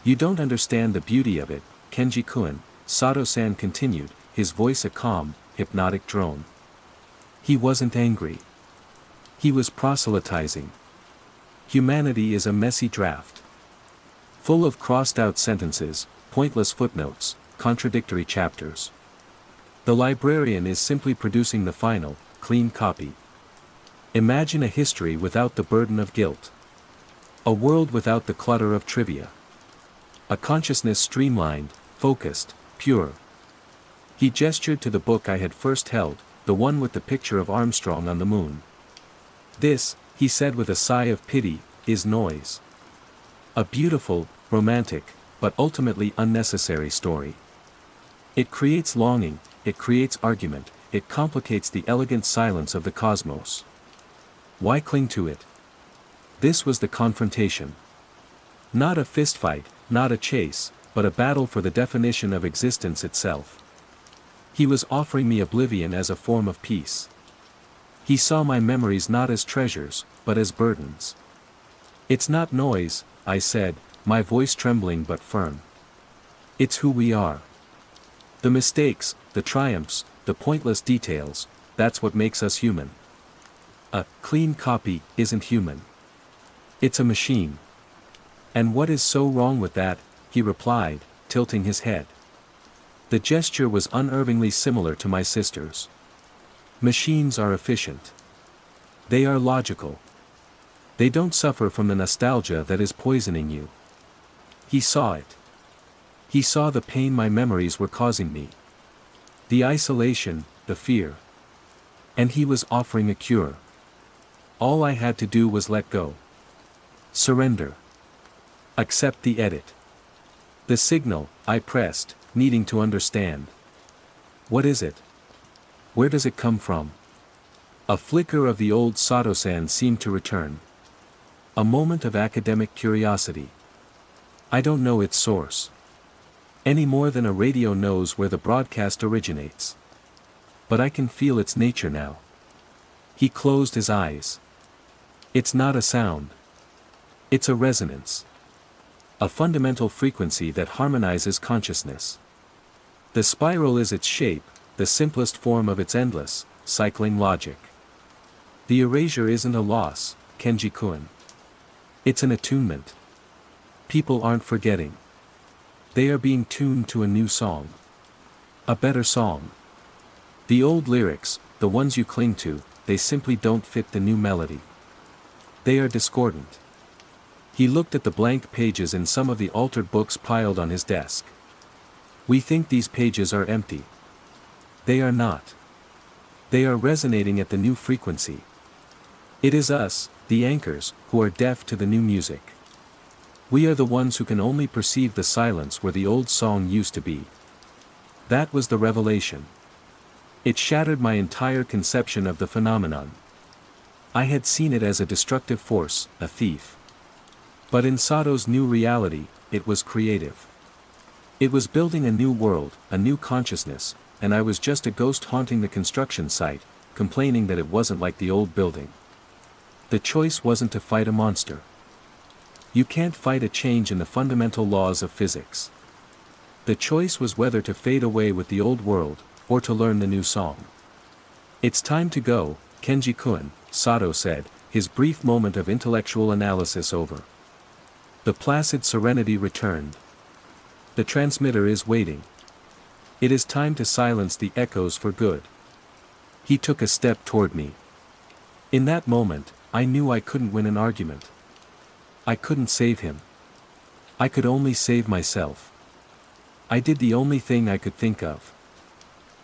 You don't understand the beauty of it, Kenji-kun, Sato-san continued, his voice a calm, hypnotic drone. He wasn't angry. He was proselytizing. Humanity is a messy draft. Full of crossed-out sentences, pointless footnotes, contradictory chapters. The librarian is simply producing the final, clean copy. Imagine a history without the burden of guilt. A world without the clutter of trivia. A consciousness streamlined, focused, pure. He gestured to the book I had first held, the one with the picture of Armstrong on the moon. This, he said with a sigh of pity, is noise. A beautiful, romantic, but ultimately unnecessary story. It creates longing, it creates argument, it complicates the elegant silence of the cosmos. Why cling to it? This was the confrontation. Not a fistfight, not a chase, but a battle for the definition of existence itself. He was offering me oblivion as a form of peace. He saw my memories not as treasures, but as burdens. It's not noise, I said, my voice trembling but firm. It's who we are. The mistakes, the triumphs, the pointless details, that's what makes us human. A clean copy isn't human. It's a machine. And what is so wrong with that? He replied, tilting his head. The gesture was unervingly similar to my sister's. Machines are efficient. They are logical. They don't suffer from the nostalgia that is poisoning you. He saw it. He saw the pain my memories were causing me. The isolation, the fear. And he was offering a cure. All I had to do was let go. Surrender. Accept the edit. The signal, I pressed, needing to understand. What is it? Where does it come from? A flicker of the old Sato-san seemed to return. A moment of academic curiosity. I don't know its source. Any more than a radio knows where the broadcast originates. But I can feel its nature now. He closed his eyes. It's not a sound. It's a resonance. A fundamental frequency that harmonizes consciousness. The spiral is its shape, the simplest form of its endless, cycling logic. The erasure isn't a loss, Kenji-kun. It's an attunement. People aren't forgetting. They are being tuned to a new song. A better song. The old lyrics, the ones you cling to, they simply don't fit the new melody. They are discordant. He looked at the blank pages in some of the altered books piled on his desk. We think these pages are empty. They are not. They are resonating at the new frequency. It is us, the anchors, who are deaf to the new music. We are the ones who can only perceive the silence where the old song used to be. That was the revelation. It shattered my entire conception of the phenomenon. I had seen it as a destructive force, a thief. But in Sato's new reality, it was creative. It was building a new world, a new consciousness, and I was just a ghost haunting the construction site, complaining that it wasn't like the old building. The choice wasn't to fight a monster. You can't fight a change in the fundamental laws of physics. The choice was whether to fade away with the old world, or to learn the new song. It's time to go, Kenji-kun, Sato said, his brief moment of intellectual analysis over. The placid serenity returned. The transmitter is waiting. It is time to silence the echoes for good. He took a step toward me. In that moment, I knew I couldn't win an argument. I couldn't save him. I could only save myself. I did the only thing I could think of.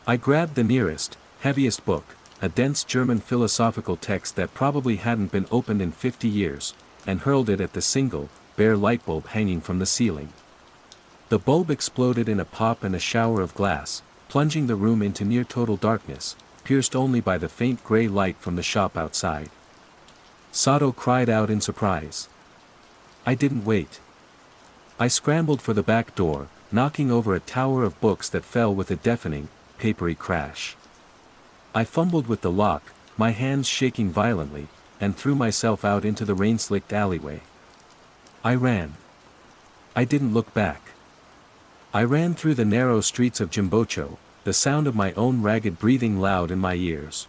I grabbed the nearest, heaviest book, a dense German philosophical text that probably hadn't been opened in 50 years, and hurled it at the single, bare light bulb hanging from the ceiling. The bulb exploded in a pop and a shower of glass, plunging the room into near total darkness, pierced only by the faint gray light from the shop outside. Sato cried out in surprise. I didn't wait. I scrambled for the back door, knocking over a tower of books that fell with a deafening, papery crash. I fumbled with the lock, my hands shaking violently, and threw myself out into the rain-slicked alleyway. I ran. I didn't look back. I ran through the narrow streets of Jimbocho, the sound of my own ragged breathing loud in my ears.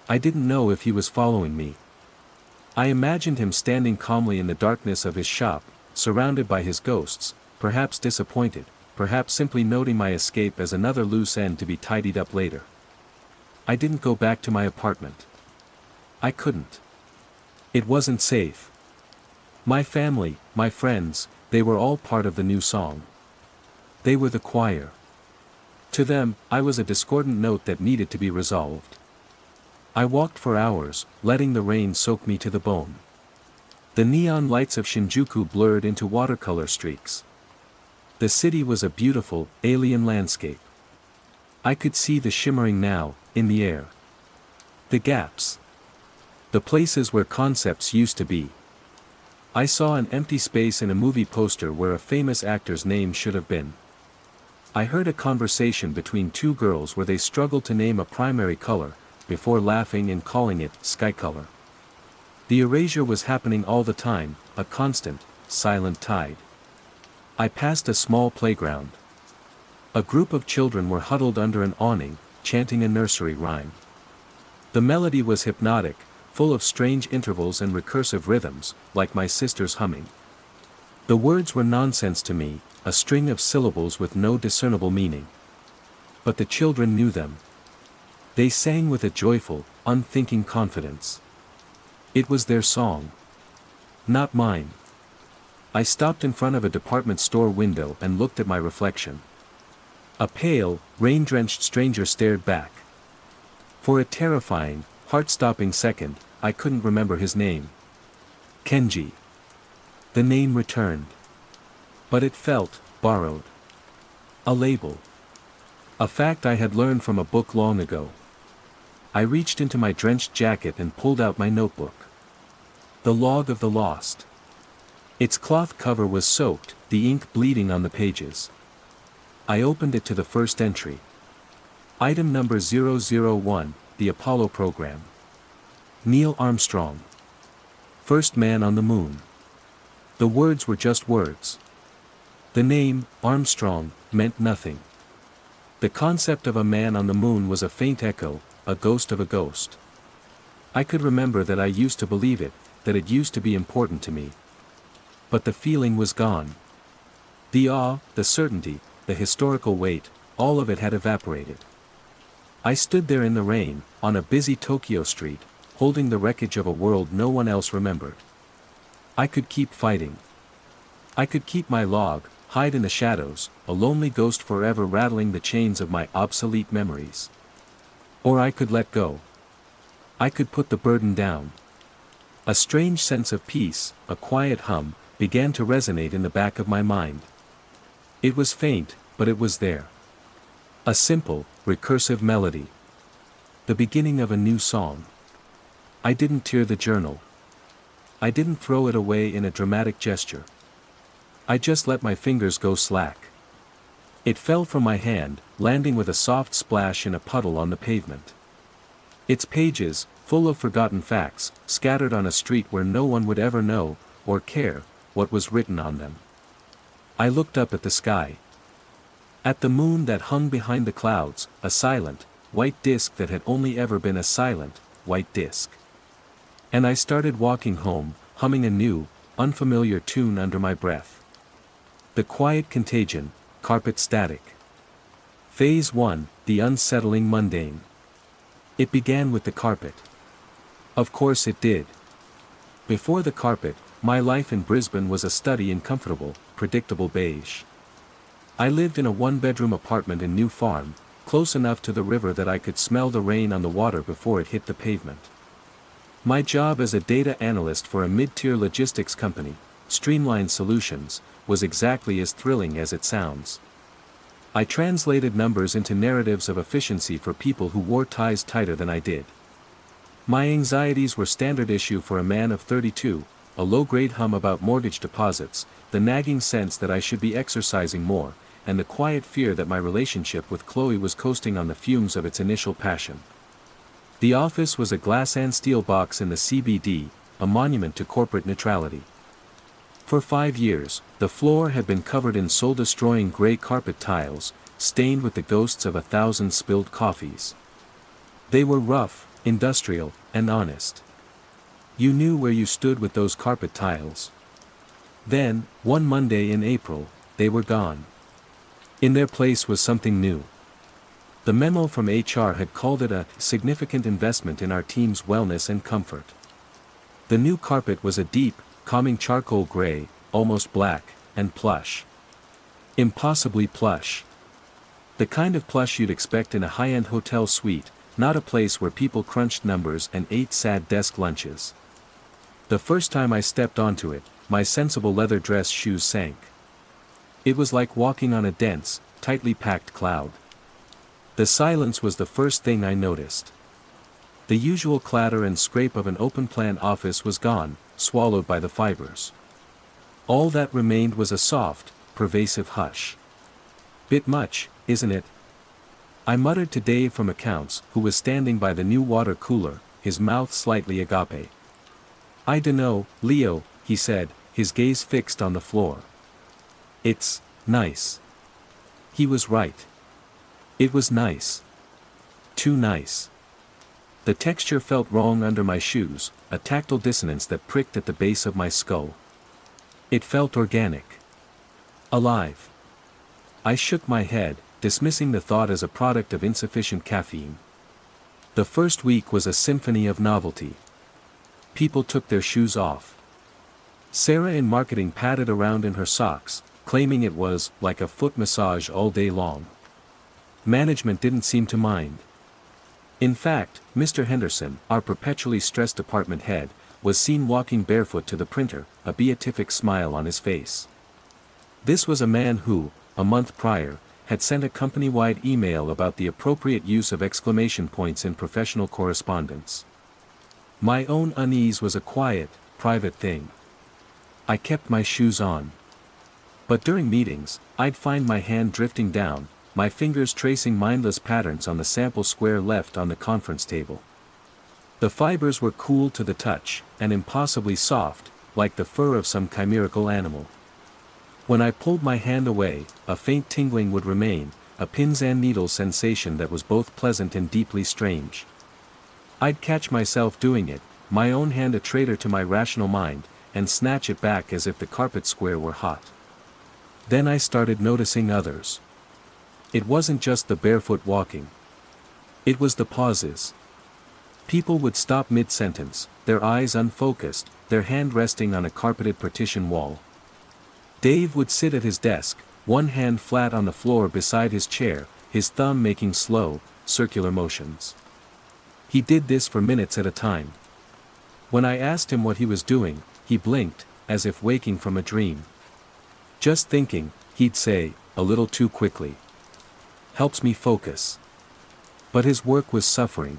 I didn't know if he was following me. I imagined him standing calmly in the darkness of his shop, surrounded by his ghosts, perhaps disappointed, perhaps simply noting my escape as another loose end to be tidied up later. I didn't go back to my apartment. I couldn't. It wasn't safe. My family, my friends, they were all part of the new song. They were the choir. To them, I was a discordant note that needed to be resolved. I walked for hours, letting the rain soak me to the bone. The neon lights of Shinjuku blurred into watercolor streaks. The city was a beautiful, alien landscape. I could see the shimmering now, in the air. The gaps. The places where concepts used to be. I saw an empty space in a movie poster where a famous actor's name should have been. I heard a conversation between two girls where they struggled to name a primary color, before laughing and calling it sky color. The erasure was happening all the time, a constant, silent tide. I passed a small playground. A group of children were huddled under an awning, chanting a nursery rhyme. The melody was hypnotic, full of strange intervals and recursive rhythms, like my sister's humming. The words were nonsense to me, a string of syllables with no discernible meaning. But the children knew them. They sang with a joyful, unthinking confidence. It was their song. Not mine. I stopped in front of a department store window and looked at my reflection. A pale, rain-drenched stranger stared back. For a terrifying, heart-stopping second, I couldn't remember his name. Kenji. The name returned. But it felt borrowed. A label. A fact I had learned from a book long ago. I reached into my drenched jacket and pulled out my notebook. The Log of the Lost. Its cloth cover was soaked, the ink bleeding on the pages. I opened it to the first entry. Item number 001, the Apollo program. Neil Armstrong. First man on the moon. The words were just words. The name, Armstrong, meant nothing. The concept of a man on the moon was a faint echo, a ghost of a ghost. I could remember that I used to believe it, that it used to be important to me. But the feeling was gone. The awe, the certainty, the historical weight, all of it had evaporated. I stood there in the rain, on a busy Tokyo street, holding the wreckage of a world no one else remembered. I could keep fighting. I could keep my log, hide in the shadows, a lonely ghost forever rattling the chains of my obsolete memories. Or I could let go. I could put the burden down. A strange sense of peace, a quiet hum, began to resonate in the back of my mind. It was faint, but it was there. A simple, recursive melody. The beginning of a new song. I didn't tear the journal. I didn't throw it away in a dramatic gesture. I just let my fingers go slack. It fell from my hand, landing with a soft splash in a puddle on the pavement. Its pages, full of forgotten facts, scattered on a street where no one would ever know, or care, what was written on them. I looked up at the sky. At the moon that hung behind the clouds, a silent, white disk that had only ever been a silent, white disk. And I started walking home, humming a new, unfamiliar tune under my breath. The Quiet Contagion, Carpet Static. Phase 1, the Unsettling Mundane. It began with the carpet. Of course it did. Before the carpet, my life in Brisbane was a study in comfortable, predictable beige. I lived in a one-bedroom apartment in New Farm, close enough to the river that I could smell the rain on the water before it hit the pavement. My job as a data analyst for a mid-tier logistics company, Streamline Solutions, was exactly as thrilling as it sounds. I translated numbers into narratives of efficiency for people who wore ties tighter than I did. My anxieties were standard issue for a man of 32, a low-grade hum about mortgage deposits, the nagging sense that I should be exercising more, and the quiet fear that my relationship with Chloe was coasting on the fumes of its initial passion. The office was a glass and steel box in the CBD, a monument to corporate neutrality. For 5 years, the floor had been covered in soul-destroying gray carpet tiles, stained with the ghosts of 1,000 spilled coffees. They were rough, industrial, and honest. You knew where you stood with those carpet tiles. Then, one Monday in April, they were gone. In their place was something new. The memo from HR had called it a significant investment in our team's wellness and comfort. The new carpet was a deep, calming charcoal gray, almost black, and plush. Impossibly plush. The kind of plush you'd expect in a high-end hotel suite, not a place where people crunched numbers and ate sad desk lunches. The first time I stepped onto it, my sensible leather dress shoes sank. It was like walking on a dense, tightly packed cloud. The silence was the first thing I noticed. The usual clatter and scrape of an open-plan office was gone, swallowed by the fibers. All that remained was a soft, pervasive hush. Bit much, isn't it? I muttered to Dave from accounts, who was standing by the new water cooler, his mouth slightly agape. I dunno, Leo, he said, his gaze fixed on the floor. It's nice. He was right. It was nice. Too nice. The texture felt wrong under my shoes, a tactile dissonance that pricked at the base of my skull. It felt organic. Alive. I shook my head, dismissing the thought as a product of insufficient caffeine. The first week was a symphony of novelty. People took their shoes off. Sarah in marketing padded around in her socks, claiming it was like a foot massage all day long. Management didn't seem to mind. In fact, Mr. Henderson, our perpetually stressed department head, was seen walking barefoot to the printer, a beatific smile on his face. This was a man who, a month prior, had sent a company-wide email about the appropriate use of exclamation points in professional correspondence. My own unease was a quiet, private thing. I kept my shoes on. But during meetings, I'd find my hand drifting down, my fingers tracing mindless patterns on the sample square left on the conference table. The fibers were cool to the touch, and impossibly soft, like the fur of some chimerical animal. When I pulled my hand away, a faint tingling would remain, a pins and needles sensation that was both pleasant and deeply strange. I'd catch myself doing it, my own hand a traitor to my rational mind, and snatch it back as if the carpet square were hot. Then I started noticing others. It wasn't just the barefoot walking. It was the pauses. People would stop mid-sentence, their eyes unfocused, their hand resting on a carpeted partition wall. Dave would sit at his desk, one hand flat on the floor beside his chair, his thumb making slow, circular motions. He did this for minutes at a time. When I asked him what he was doing, he blinked, as if waking from a dream. Just thinking, he'd say, a little too quickly. Helps me focus. But his work was suffering.